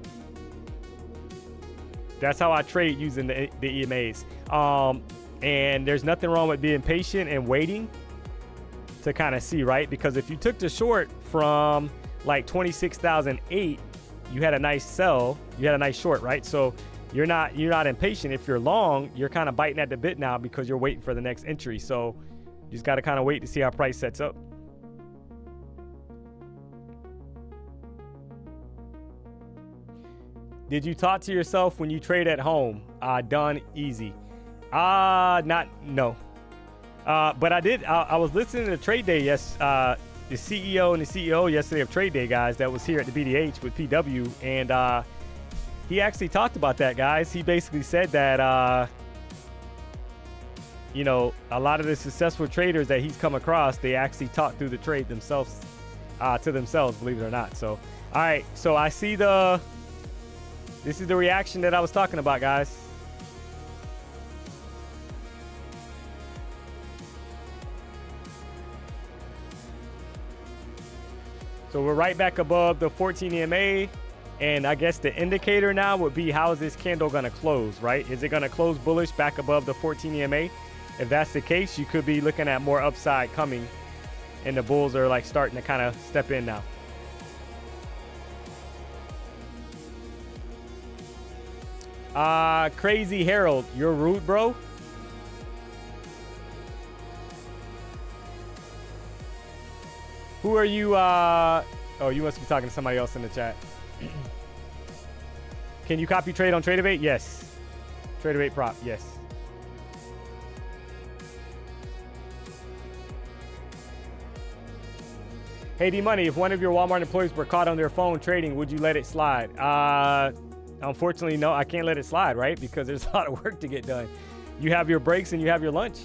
That's how I trade using the EMAs. And there's nothing wrong with being patient and waiting to kind of see, right? Because if you took the short from like 26,008, you had a nice sell, you had a nice short, right? So you're not impatient. If you're long, you're kind of biting at the bit now because you're waiting for the next entry. So you just got to kind of wait to see how price sets up. Did you talk to yourself when you trade at home? Done easy. No. But I did. I was listening to Trade Day. Yes, the CEO and the CEO yesterday of Trade Day, guys, that was here at the BDH with PW, and he actually talked about that, guys. He basically said that you know, a lot of the successful traders that he's come across, they actually talk through the trade themselves to themselves, believe it or not. So, all right. So I see this is the reaction that I was talking about, guys. So we're right back above the 14 EMA, and I guess the indicator now would be how is this candle going to close, right? Is it going to close bullish back above the 14 EMA? If that's the case, you could be looking at more upside coming, and the bulls are like starting to kind of step in now. Crazy Harold, you're rude, bro. Who are you? Oh, you must be talking to somebody else in the chat. Can you copy trade on TradeAvate? Yes. TradeAvate prop, yes. Hey, DMONEY, if one of your Walmart employees were caught on their phone trading, would you let it slide? Unfortunately, no, I can't let it slide, right? Because there's a lot of work to get done. You have your breaks and you have your lunch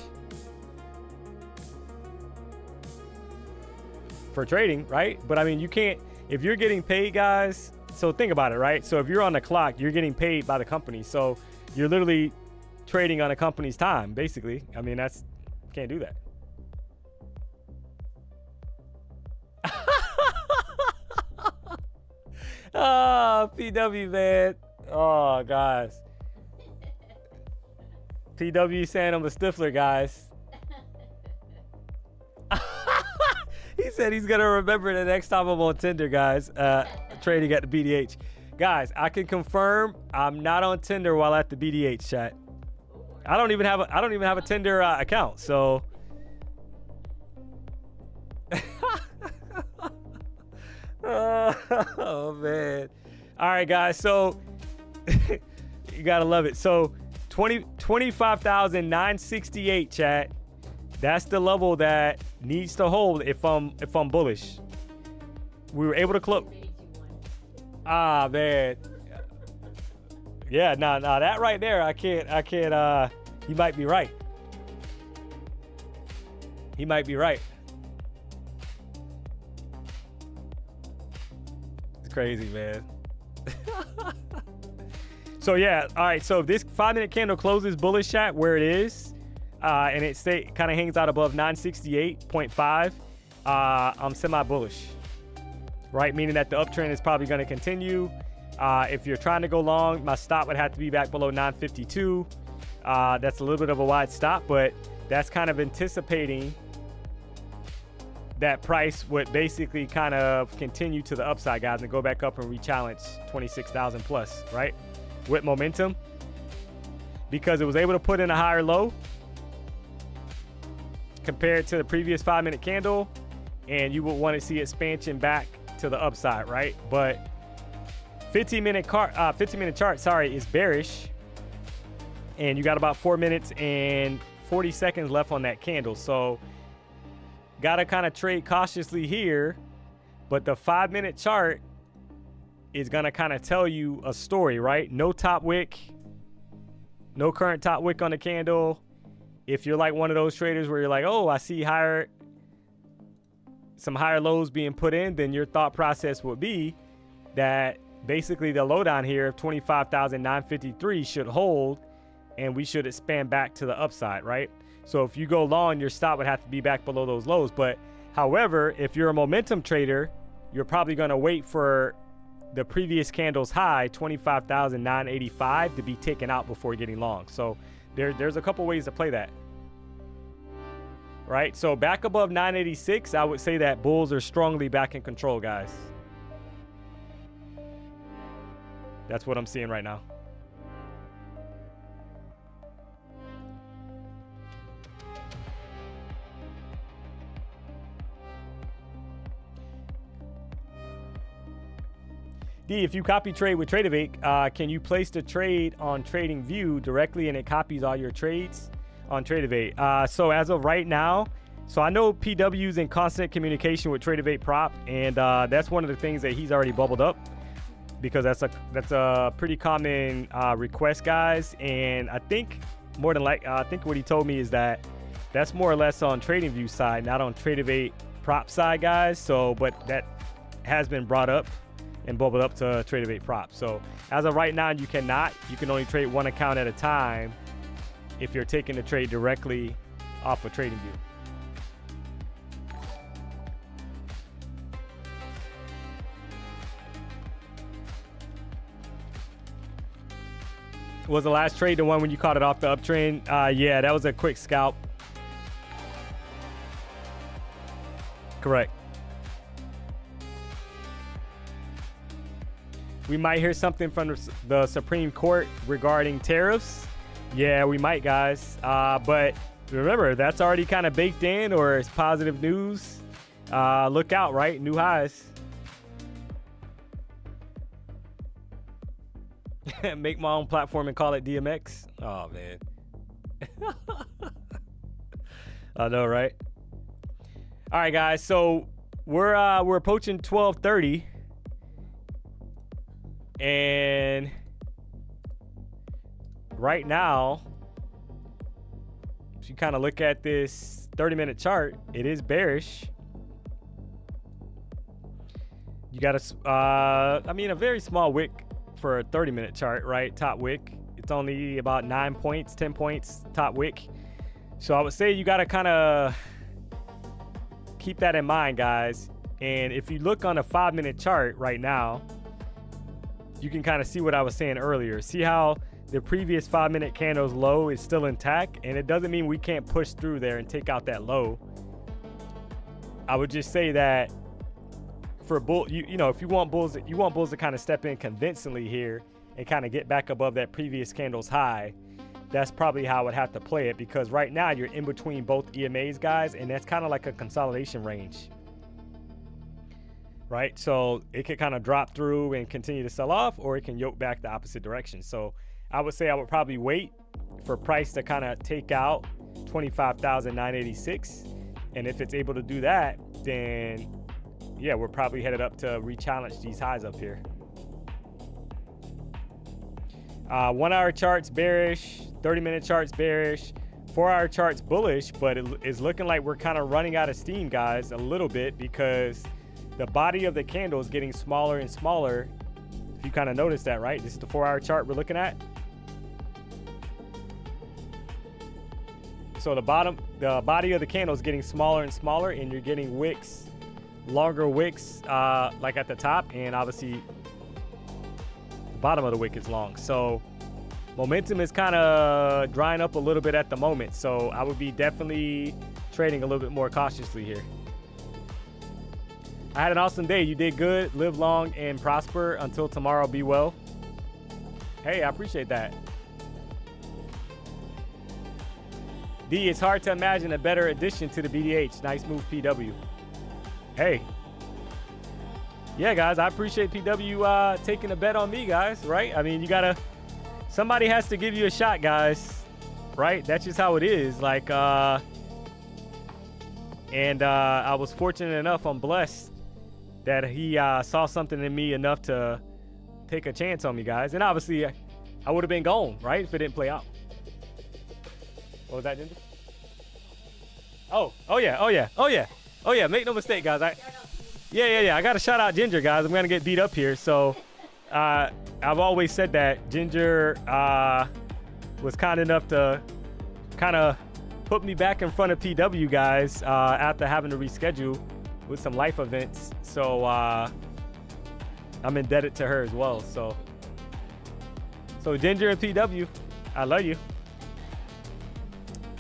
for trading, right? But I mean, you can't, if you're getting paid, guys, so think about it, right? So if you're on the clock, you're getting paid by the company. So you're literally trading on a company's time, basically. I mean, can't do that. Oh, PW, man. Oh, guys. PW saying I'm a stiffler, guys. He said he's going to remember the next time I'm on Tinder, guys, trading at the BDH. Guys, I can confirm I'm not on Tinder while at the BDH, chat. I don't even have a Tinder account, so oh man. All right, guys, so you gotta love it. So 25,968, chat. That's the level that needs to hold if I'm bullish. We were able to close. Ah, man. Yeah, nah, that right there, I can't, he might be right. He might be right. It's crazy, man. So yeah, all right, so if this 5-minute candle closes bullish chat where it is, and it kind of hangs out above 968.5, I'm semi-bullish, right? Meaning that the uptrend is probably going to continue. If you're trying to go long, my stop would have to be back below 952. That's a little bit of a wide stop, but that's kind of anticipating that price would basically kind of continue to the upside, guys, and go back up and re-challenge 26,000 plus, right? With momentum, because it was able to put in a higher low compared to the previous 5-minute candle, and you would want to see expansion back to the upside, right? But 15-minute chart, sorry, is bearish, and you got about 4 minutes and 40 seconds left on that candle, so gotta kind of trade cautiously here. But the 5-minute chart is gonna kind of tell you a story, right? No top wick, no current top wick on the candle. If you're like one of those traders where you're like, oh, I see some higher lows being put in, then your thought process would be that basically the low down here of 25,953 should hold, and we should expand back to the upside, right? So if you go long, your stop would have to be back below those lows. But however, if you're a momentum trader, you're probably going to wait for the previous candle's high, 25,985, to be taken out before getting long. So there's a couple ways to play that. Right, so back above 986, I would say that bulls are strongly back in control, guys. That's what I'm seeing right now. D, if you copy trade with TradeAvate, can you place the trade on TradingView directly and it copies all your trades on TradeAvate? So as of right now, so I know PW's in constant communication with TradeAvate Prop, and that's one of the things that he's already bubbled up, because that's a pretty common request, guys. And I think more than I think what he told me is that that's more or less on TradingView side, not on TradeAvate Prop side, guys. So, but that has been brought up and bubbled up to TradeAvate Prop. So as of right now, you can only trade one account at a time if you're taking the trade directly off of TradingView. Was the last trade the one when you caught it off the uptrend? Yeah, that was a quick scalp. Correct. We might hear something from the Supreme Court regarding tariffs. Yeah, we might, guys. But remember, that's already kind of baked in, or it's positive news. Look out, right? New highs. Make my own platform and call it DMX. Oh, man. I know, right? All right, guys. So we're approaching 12:30. And right now, if you kind of look at this 30-minute chart, it is bearish. You got a very small wick for a 30-minute chart, right? Top wick. It's only about 9 points, 10 points, top wick. So I would say you got to kind of keep that in mind, guys. And if you look on a 5-minute chart right now, you can kind of see what I was saying earlier. See how the previous 5-minute candle's low is still intact, and it doesn't mean we can't push through there and take out that low. I would just say that for bull, if you want bulls to kind of step in convincingly here and kind of get back above that previous candle's high. That's probably how I would have to play it, because right now you're in between both EMAs, guys, and that's kind of like a consolidation range. Right, so it could kind of drop through and continue to sell off, or it can yoke back the opposite direction. So I would say I would probably wait for price to kind of take out 25,986, and if it's able to do that, then yeah, we're probably headed up to re-challenge these highs up here. 1 hour charts bearish, 30-minute charts bearish, 4 hour charts bullish, but it is looking like we're kind of running out of steam, guys, a little bit, because the body of the candle is getting smaller and smaller. If you kind of notice that, right? This is the 4 hour chart we're looking at. So the body of the candle is getting smaller and smaller, and you're getting wicks, longer wicks, like at the top, and obviously the bottom of the wick is long. So momentum is kind of drying up a little bit at the moment. So I would be definitely trading a little bit more cautiously here. I had an awesome day. You did good. Live long and prosper. Until tomorrow, be well. Hey, I appreciate that. D, it's hard to imagine a better addition to the BDH. Nice move, PW. Hey. Yeah, guys, I appreciate PW taking a bet on me, guys, right? I mean, somebody has to give you a shot, guys, right? That's just how it is. Like, I was fortunate enough, I'm blessed that he saw something in me enough to take a chance on me, guys. And obviously, I would have been gone, right, if it didn't play out. What was that, Ginger? Oh yeah. Make no mistake, guys. Yeah. I got to shout out Ginger, guys. I'm going to get beat up here. So I've always said that Ginger was kind enough to kind of put me back in front of PW, guys, after having to reschedule with some life events. So I'm indebted to her as well. So Ginger and PW, I love you.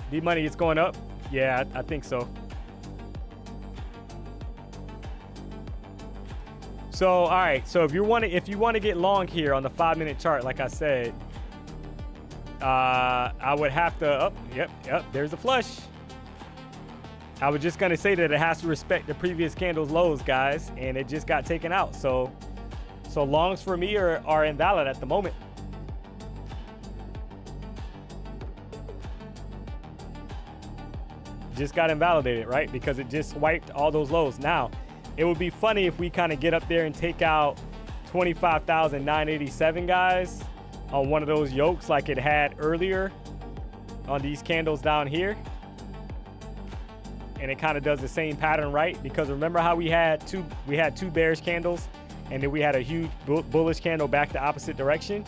D-Money, it's going up. Yeah, I think so. So, all right. So if you want to get long here on the 5-minute chart, like I said, I would have to. Oh, yep. There's a flush. I was just gonna say that it has to respect the previous candle's lows, guys, and it just got taken out. So longs for me are invalid at the moment. Just got invalidated, right? Because it just wiped all those lows. Now, it would be funny if we kind of get up there and take out 25,987, guys, on one of those yokes like it had earlier on these candles down here. And it kind of does the same pattern, right? Because remember how we had two bearish candles and then we had a huge bullish candle back the opposite direction?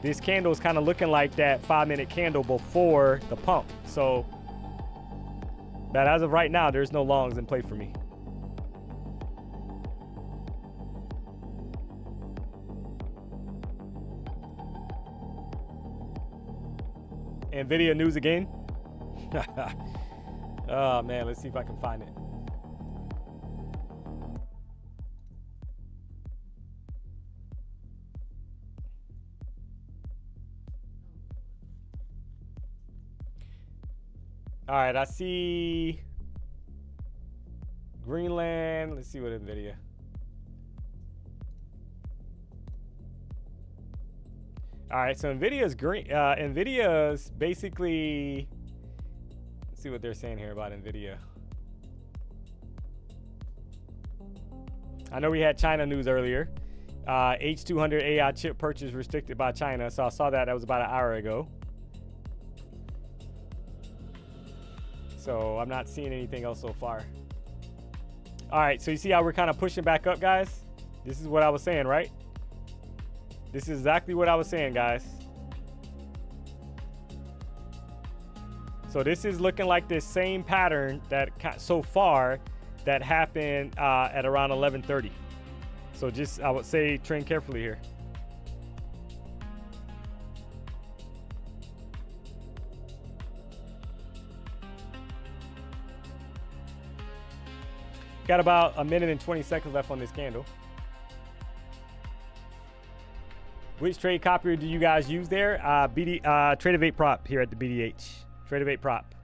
This candle is kind of looking like that 5-minute candle before the pump. So, but as of right now, there's no longs in play for me. NVIDIA news again. Oh man, let's see if I can find it. All right, I see Greenland. Let's see what NVIDIA. All right, so NVIDIA's green. NVIDIA's basically. Let's see what they're saying here about NVIDIA. I know we had China news earlier. H200 AI chip purchase restricted by China. So I saw that. That was about an hour ago. So I'm not seeing anything else so far. All right, so you see how we're kind of pushing back up, guys? This is what I was saying, right? This is exactly what I was saying, guys. So this is looking like this same pattern that so far that happened at around 11:30. So just, I would say, trend carefully here. Got about a minute and 20 seconds left on this candle. Which trade copier do you guys use there? Trade Prop here at the BDH. Trade Prop.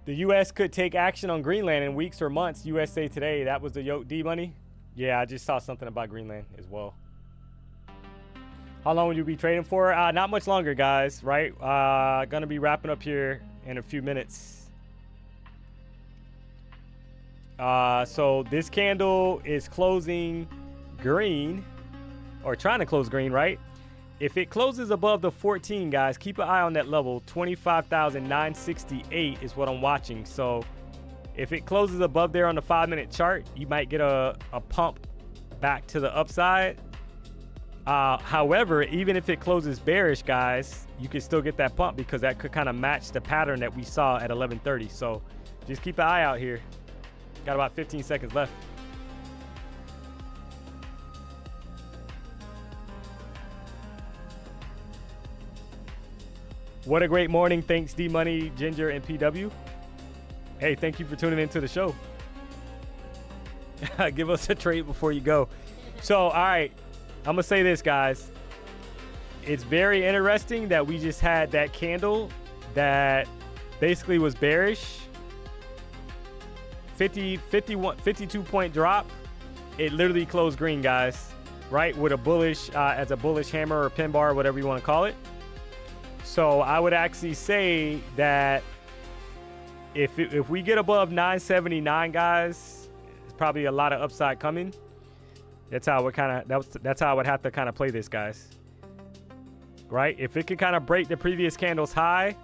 The U.S. could take action on Greenland in weeks or months. USA Today. That was the yoke D-Money. Yeah, I just saw something about Greenland as well. How long will you be trading for? Not much longer, guys, right? Gonna be wrapping up here in a few minutes. So this candle is closing green, or trying to close green, right? If it closes above the 14, guys, keep an eye on that level. 25,968 is what I'm watching. So if it closes above there on the 5-minute chart, you might get a pump back to the upside. However, even if it closes bearish, guys, you can still get that pump because that could kind of match the pattern that we saw at 11:30. So just keep an eye out here. Got about 15 seconds left. What a great morning. Thanks, D-Money, Ginger, and PW. Hey, thank you for tuning into the show. Give us a trade before you go. So, all right. I'm going to say this, guys. It's very interesting that we just had that candle that basically was bearish. 52 point drop. It literally closed green, guys, right? With a bullish, as a bullish hammer or pin bar, whatever you want to call it. So I would actually say that if we get above 979, guys, it's probably a lot of upside coming. That's how that's how I would have to kind of play this, guys. Right? If it could kind of break the previous candle's high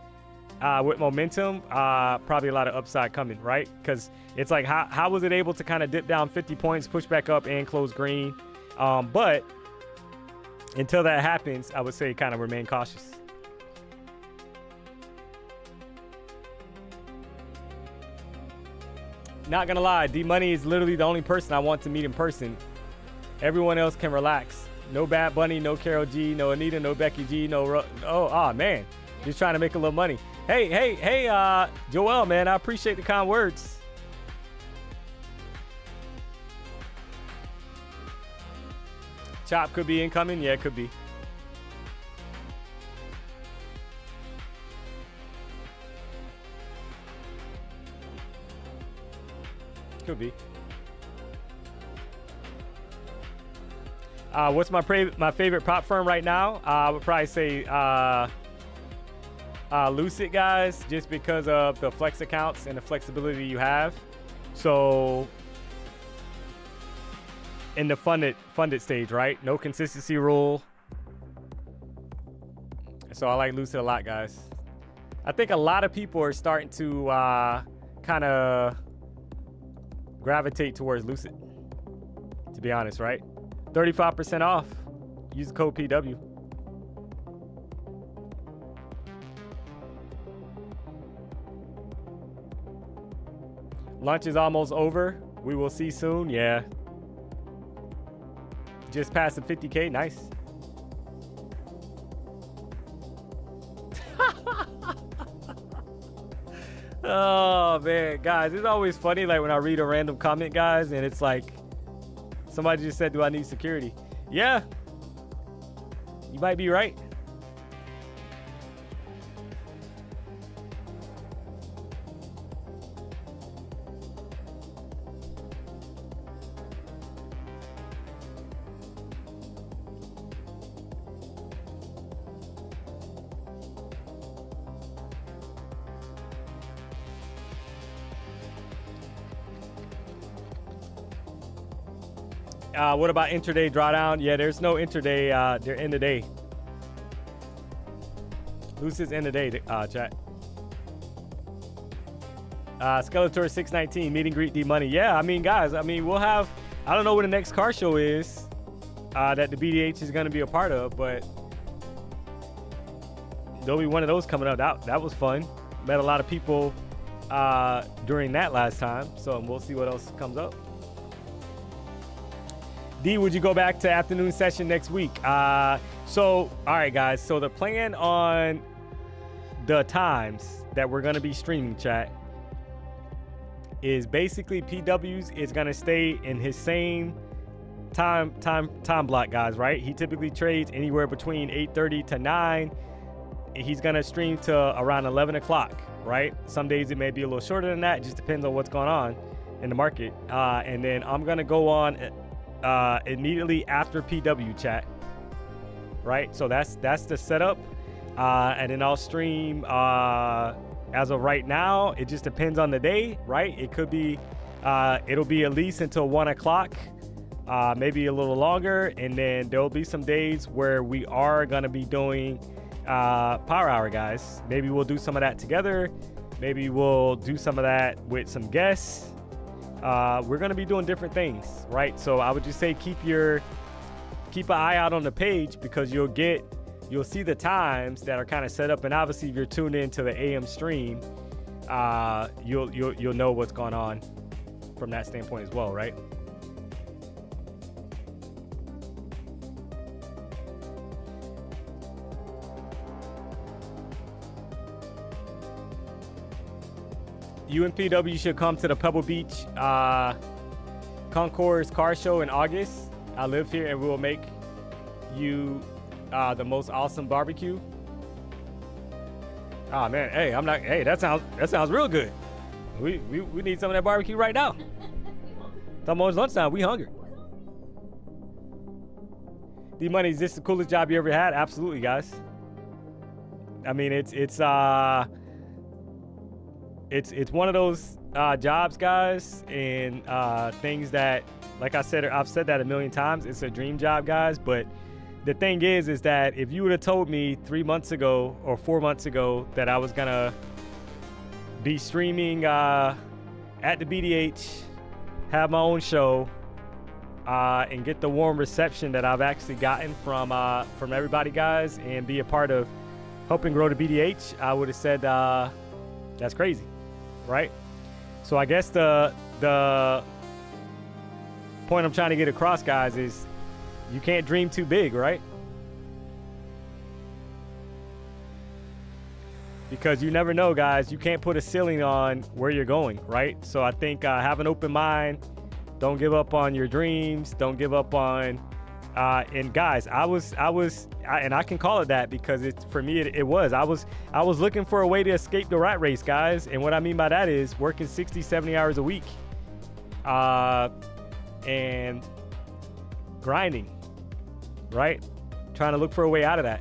with momentum, probably a lot of upside coming, right? Because it's like, how was it able to kind of dip down 50 points, push back up, and close green? But until that happens, I would say kind of remain cautious. not gonna lie, DMONEY is literally the only person I want to meet in person. Everyone else can relax. No Bad Bunny, no Karol G, no Anita, no Becky G, man. Just trying to make a little money. Hey, Joel, man, I appreciate the kind words. Chop could be incoming. Yeah, it could be. Could be. What's my favorite prop firm right now? I would probably say Lucid, guys, just because of the flex accounts and the flexibility you have. So in the funded stage, right? No consistency rule. So I like Lucid a lot, guys. I think a lot of people are starting to kind of gravitate towards Lucid, to be honest, right? 35% off. Use the code PW. Lunch is almost over. We will see soon. Yeah. Just passed the 50K. Nice. Oh man, guys, it's always funny like when I read a random comment, guys, and it's like somebody just said, do I need security? Yeah, you might be right. What about intraday drawdown? Yeah, there's no intraday. They're in the day. Lucid's in the day, chat. Skeletor 619, meet and greet DMONEY. Yeah, I mean, guys, we'll have, I don't know what the next car show is that the BDH is going to be a part of, but there'll be one of those coming up. That was fun. Met a lot of people during that last time, so we'll see what else comes up. D, would you go back to afternoon session next week? So, all right, guys. So the plan on the times that we're going to be streaming, chat, is basically PW's is going to stay in his same time block, guys, right? He typically trades anywhere between 8:30 to 9. He's going to stream to around 11 o'clock, right? Some days it may be a little shorter than that. It just depends on what's going on in the market. And then I'm going to go on immediately after PW, chat, right? So that's the setup, and then I'll stream as of right now. It just depends on the day, right? It could be it'll be at least until 1 o'clock, maybe a little longer, and then there'll be some days where we are gonna be doing power hour, guys. Maybe we'll do some of that together, maybe we'll do some of that with some guests. We're going to be doing different things, right? So I would just say keep an eye out on the page, because you'll see the times that are kind of set up, and obviously if you're tuned into the AM stream, you'll know what's going on from that standpoint as well, right? You and PW should come to the Pebble Beach Concours car show in August. I live here and we will make you the most awesome barbecue. Oh man, hey, that sounds real good. We need some of that barbecue right now. It's almost lunchtime, we hungry. DMONEY, is this the coolest job you ever had? Absolutely, guys. I mean, it's one of those jobs, guys, and things that, like I said, I've said that a million times, it's a dream job, guys. But the thing is that if you would have told me 3 months ago or 4 months ago that I was gonna be streaming at the BDH, have my own show, and get the warm reception that I've actually gotten from everybody, guys, and be a part of helping grow the BDH, I would have said that's crazy. Right? So I guess the the point I'm trying to get across, guys, is you can't dream too big, right? Because you never know, guys. You can't put a ceiling on where you're going, right? So I think have an open mind. Don't give up on your dreams. Don't give up on. And guys, and I can call it that because it's for me. It was. I was looking for a way to escape the rat race, guys. And what I mean by that is working 60, 70 hours a week, and grinding, right? Trying to look for a way out of that.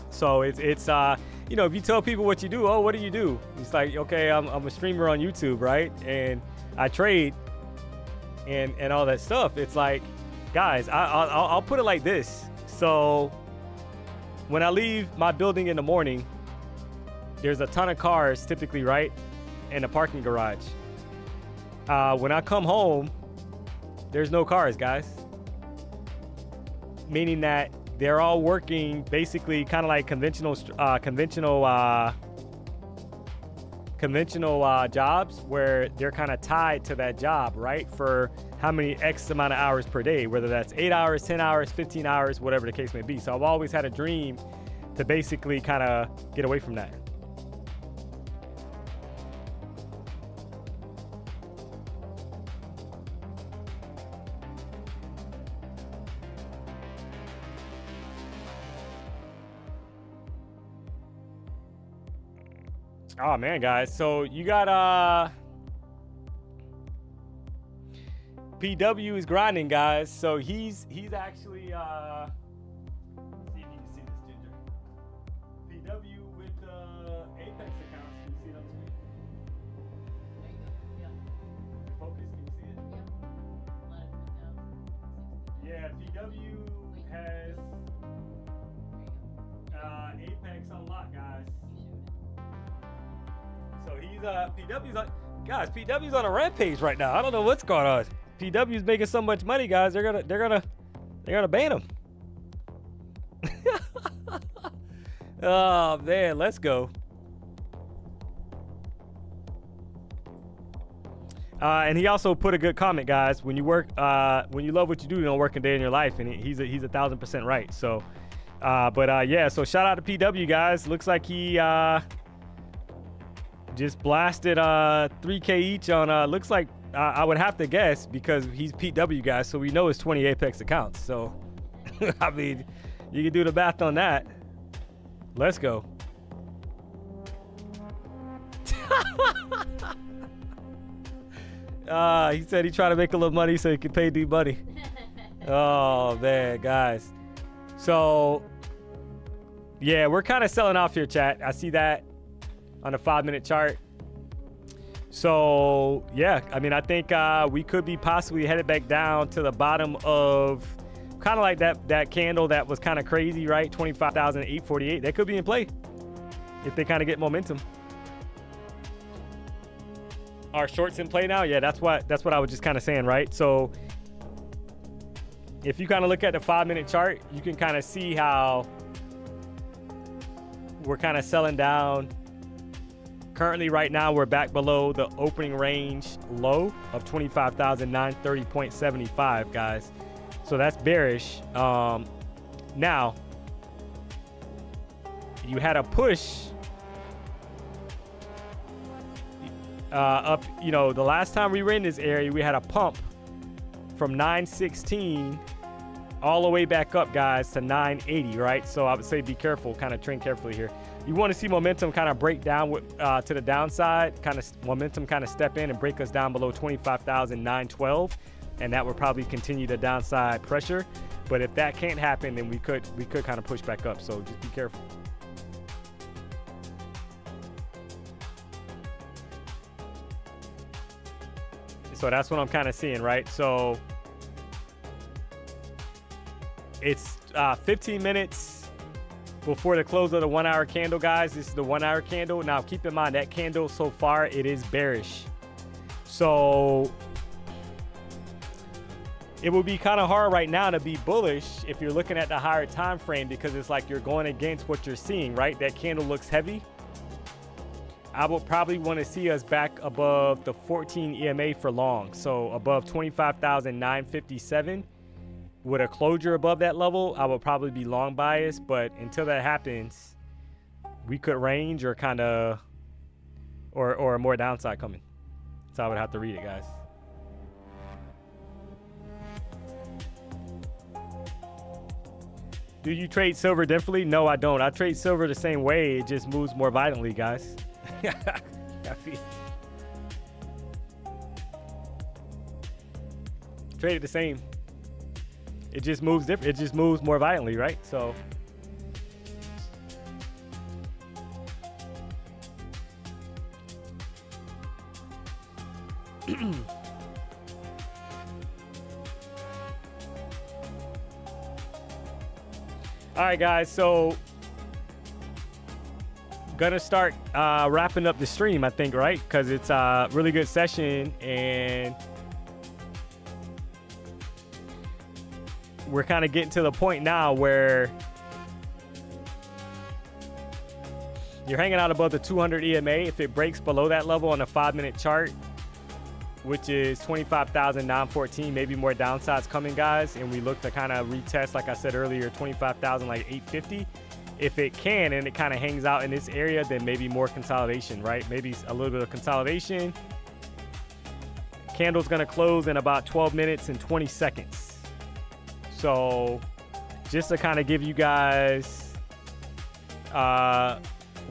So it's you know, if you tell people what you do, oh, what do you do? It's like, okay, I'm a streamer on YouTube, right? And I trade and all that stuff. It's like, guys, I'll put it like this. So when I leave my building in the morning, there's a ton of cars typically, right, in the parking garage. When I come home, there's no cars, guys. Meaning that they're all working basically kind of like conventional jobs where they're kind of tied to that job, right? For how many X amount of hours per day, whether that's 8 hours, 10 hours, 15 hours, whatever the case may be. So I've always had a dream to basically kind of get away from that. Oh man, guys. So you got PW is grinding, guys. So he's actually let's see if you can see this ginger. PW with Apex accounts. Can you see it on the screen? There you go. Yeah. Focus, can you see it? Yeah. Let it come down. Yeah, PW has Apex unlocked, guys. So he's PW's on, guys. PW's on a rampage right now. I don't know what's going on. PW's making so much money, guys. They're gonna ban him. Oh man, let's go. And he also put a good comment, guys. When you work, when you love what you do, you don't work a day in your life, and he's 1,000% right. So, yeah. So shout out to PW, guys. Looks like he just blasted 3K each on looks like I would have to guess because he's PW, guys, so we know it's 20 Apex accounts. So I mean, you can do the math on that. Let's go. He said he tried to make a little money so he could pay D-Money. Oh man, guys. So yeah, we're kind of selling off here, chat. I see that on a 5-minute chart. So yeah, I mean, I think we could be possibly headed back down to the bottom of kind of like that candle that was kind of crazy, right? 25,848. That could be in play if they kind of get momentum. Are shorts in play now? Yeah, that's what I was just kind of saying, right? So if you kind of look at the 5-minute chart, you can kind of see how we're kind of selling down. Currently, right now, we're back below the opening range low of 25,930.75, guys. So that's bearish. Now, you had a push up. You know, the last time we were in this area, we had a pump from 916 all the way back up, guys, to 980, right? So I would say be careful, kind of trend carefully here. You want to see momentum kind of break down to the downside, kind of momentum kind of step in and break us down below 25,912, and that would probably continue the downside pressure. But if that can't happen, then we could kind of push back up. So just be careful. So that's what I'm kind of seeing, right? So it's 15 minutes before the close of the 1 hour candle, guys. This is the 1 hour candle. Now keep in mind that candle so far, it is bearish. So it would be kind of hard right now to be bullish if you're looking at the higher time frame, because it's like you're going against what you're seeing, right? That candle looks heavy. I would probably want to see us back above the 14 EMA for long. So above 25,957 with a closure above that level, I would probably be long biased. But until that happens, we could range or kind of, or more downside coming. So I would have to read it, guys. Do you trade silver differently? No, I don't. I trade silver the same way. It just moves more violently, guys. Trade it the same. It just moves different. It just moves more violently, right? So all right, guys, so gonna start wrapping up the stream, I think, right? Because it's a really good session, and we're kind of getting to the point now where you're hanging out above the 200 EMA. If it breaks below that level on a 5-minute chart, which is 25,914, maybe more downsides coming, guys, and we look to kind of retest, like I said earlier, 25,850. If it can and it kind of hangs out in this area, then maybe more consolidation, right? Maybe a little bit of consolidation. Candle's gonna close in about 12 minutes and 20 seconds. So just to kind of give you guys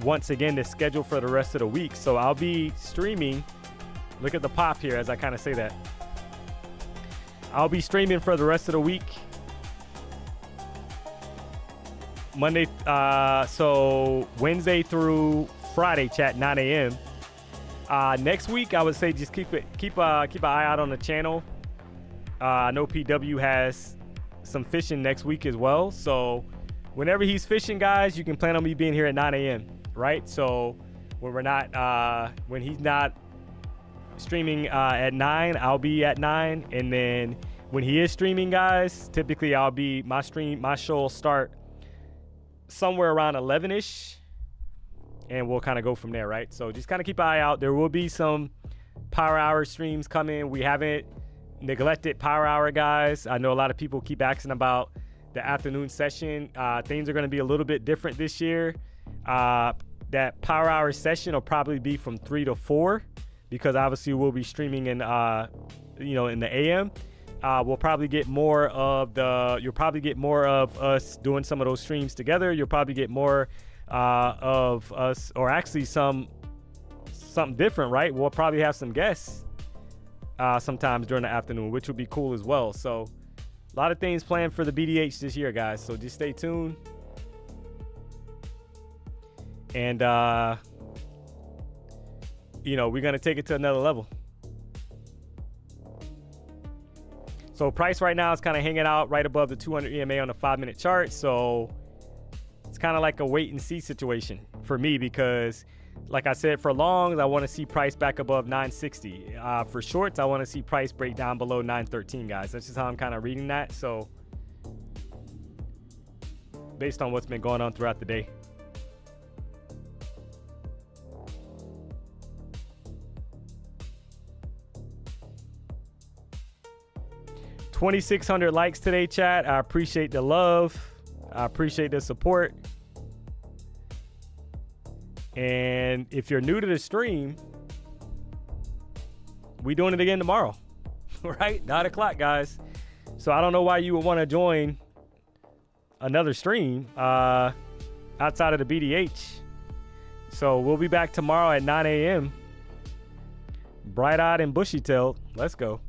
once again the schedule for the rest of the week. So I'll be streaming. Look at the pop here as I kind of say that. I'll be streaming for the rest of the week. Monday, so Wednesday through Friday, chat, 9 a.m. Next week, I would say just keep an eye out on the channel. I know PW has some fishing next week as well. So whenever he's fishing, guys, you can plan on me being here at 9 a.m. Right? So when we're not, when he's not streaming at 9, I'll be at 9, and then when he is streaming, guys, typically I'll be my show will start somewhere around 11ish, and we'll kind of go from there, right? So just kind of keep an eye out. There will be some power hour streams coming. We haven't neglected power hour, guys. I know a lot of people keep asking about the afternoon session. Things are going to be a little bit different this year. That power hour session will probably be from 3 to 4. Because obviously we'll be streaming in, in the AM. We'll probably get more of you'll probably get more of us doing some of those streams together. You'll probably get more of us, or actually something different, right? We'll probably have some guests sometimes during the afternoon, which would be cool as well. So a lot of things planned for the BDH this year, guys. So just stay tuned. And, we're going to take it to another level. So price right now is kind of hanging out right above the 200 EMA on the 5-minute chart. So it's kind of like a wait and see situation for me, because like I said, for longs, I want to see price back above 960. For shorts, I want to see price break down below 913, guys. That's just how I'm kind of reading that. So based on what's been going on throughout the day. 2,600 likes today, chat. I appreciate the love. I appreciate the support. And if you're new to the stream, we doing it again tomorrow, right? 9 o'clock, guys. So I don't know why you would want to join another stream outside of the BDH. So we'll be back tomorrow at 9 a.m. Bright-eyed and bushy-tailed. Let's go.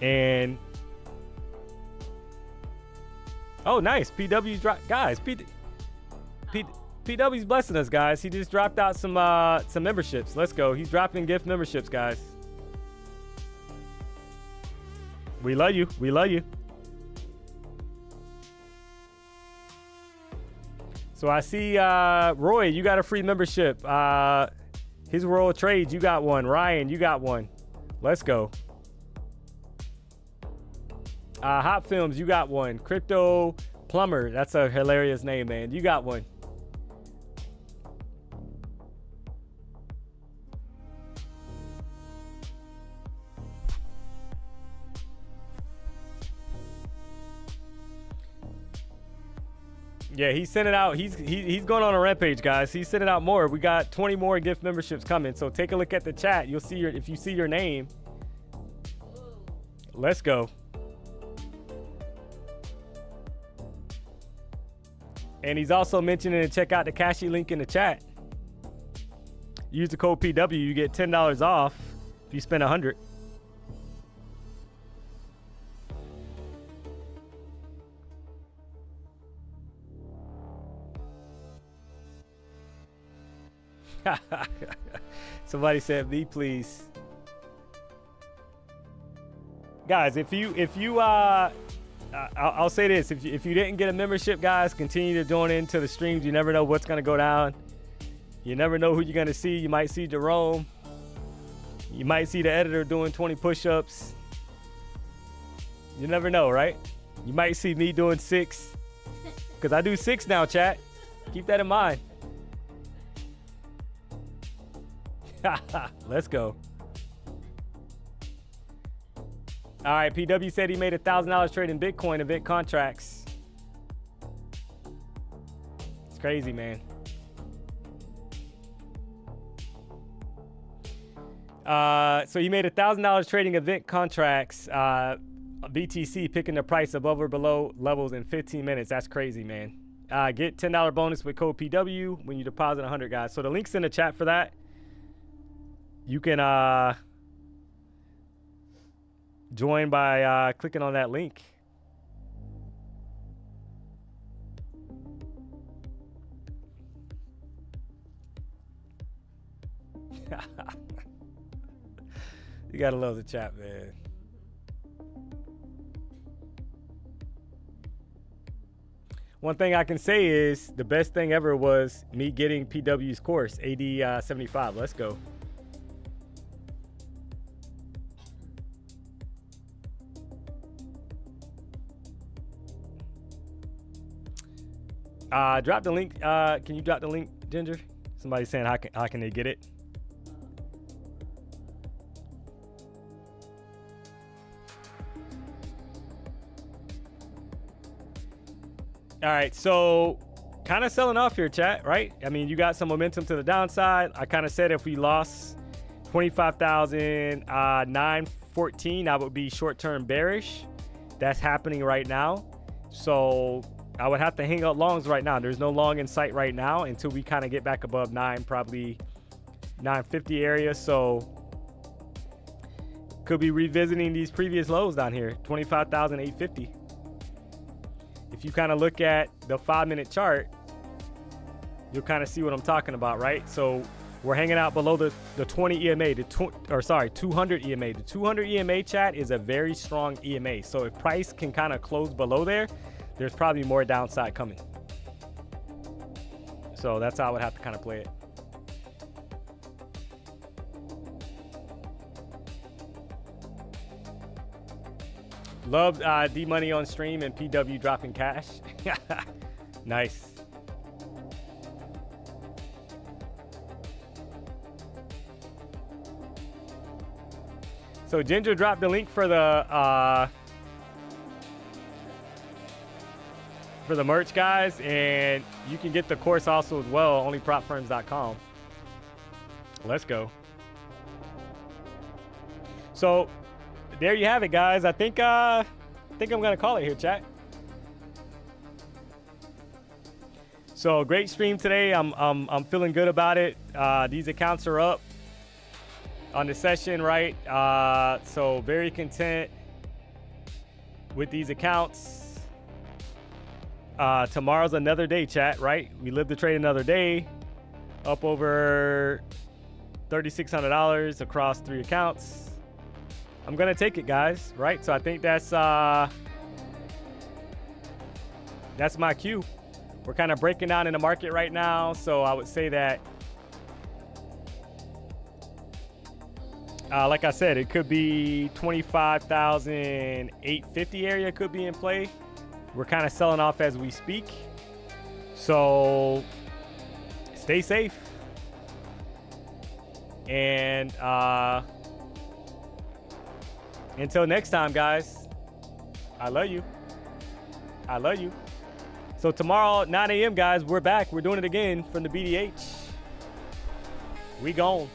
And oh, nice. PW's dropped, guys. PW's blessing us, guys. He just dropped out some memberships. Let's go. He's dropping gift memberships, guys. We love you. We love you. So I see Roy, you got a free membership. His World Trades, you got one. Ryan, you got one. Let's go. Hot Films, you got one. Crypto Plumber, that's a hilarious name, man. You got one. Yeah, he's sending out. He's going on a rampage, guys. He's sending out more. We got 20 more gift memberships coming. So take a look at the chat. You'll see if you see your name. Let's go. And he's also mentioning to check out the Cashy link in the chat. Use the code PW, you get $10 off if you spend 100. Somebody said me, please. Guys, I'll say this, if you didn't get a membership, guys, continue to join into the streams. You never know what's going to go down. You never know who you're going to see. You might see Jerome. You might see the editor doing 20 push-ups. You never know, right? You might see me doing 6, because I do 6 now, chat. Keep that in mind. Let's go. All right, PW said he made $1,000 trading Bitcoin event contracts. It's crazy, man. So he made $1,000 trading event contracts, BTC, picking the price above or below levels in 15 minutes. That's crazy, man. Get $10 bonus with code PW when you deposit 100, guys. So the link's in the chat for that. You can join by clicking on that link. You gotta love the chat, man. One thing I can say is the best thing ever was me getting PW's course, AD 75. Let's go. Drop the link. Can you drop the link, Ginger? Somebody's saying how can they get it? All right, so kind of selling off here, chat, right? I mean, you got some momentum to the downside. I kind of said if we lost 25,914, I would be short-term bearish. That's happening right now. So I would have to hang out longs right now. There's no long in sight right now until we kind of get back above 9, probably 950 area. So could be revisiting these previous lows down here, 25,850. If you kind of look at the 5-minute chart, you'll kind of see what I'm talking about, right? So we're hanging out below the 20 EMA, 200 EMA. The 200 EMA, chat, is a very strong EMA. So if price can kind of close below there, there's probably more downside coming. So that's how I would have to kind of play it. Love DMONEY on stream and PW dropping cash. Nice. So Ginger dropped the link for the merch, guys, and you can get the course also as well, onlypropfirms.com. Let's go. So there you have it, guys. I think I'm gonna call it here, chat. So great stream today. I'm feeling good about it. These accounts are up on the session, right? So very content with these accounts. Tomorrow's another day, chat, right? We live to trade another day. Up over $3,600 across 3 accounts. I'm gonna take it, guys, right? So I think that's my cue. we're kind of breaking down in the market right now. So I would say that, like I said, it could be 25,850 area could be in play. We're kind of selling off as we speak. So stay safe. And until next time, guys, I love you. I love you. So tomorrow, 9 a.m., guys, we're back. We're doing it again from the BDH. We gone.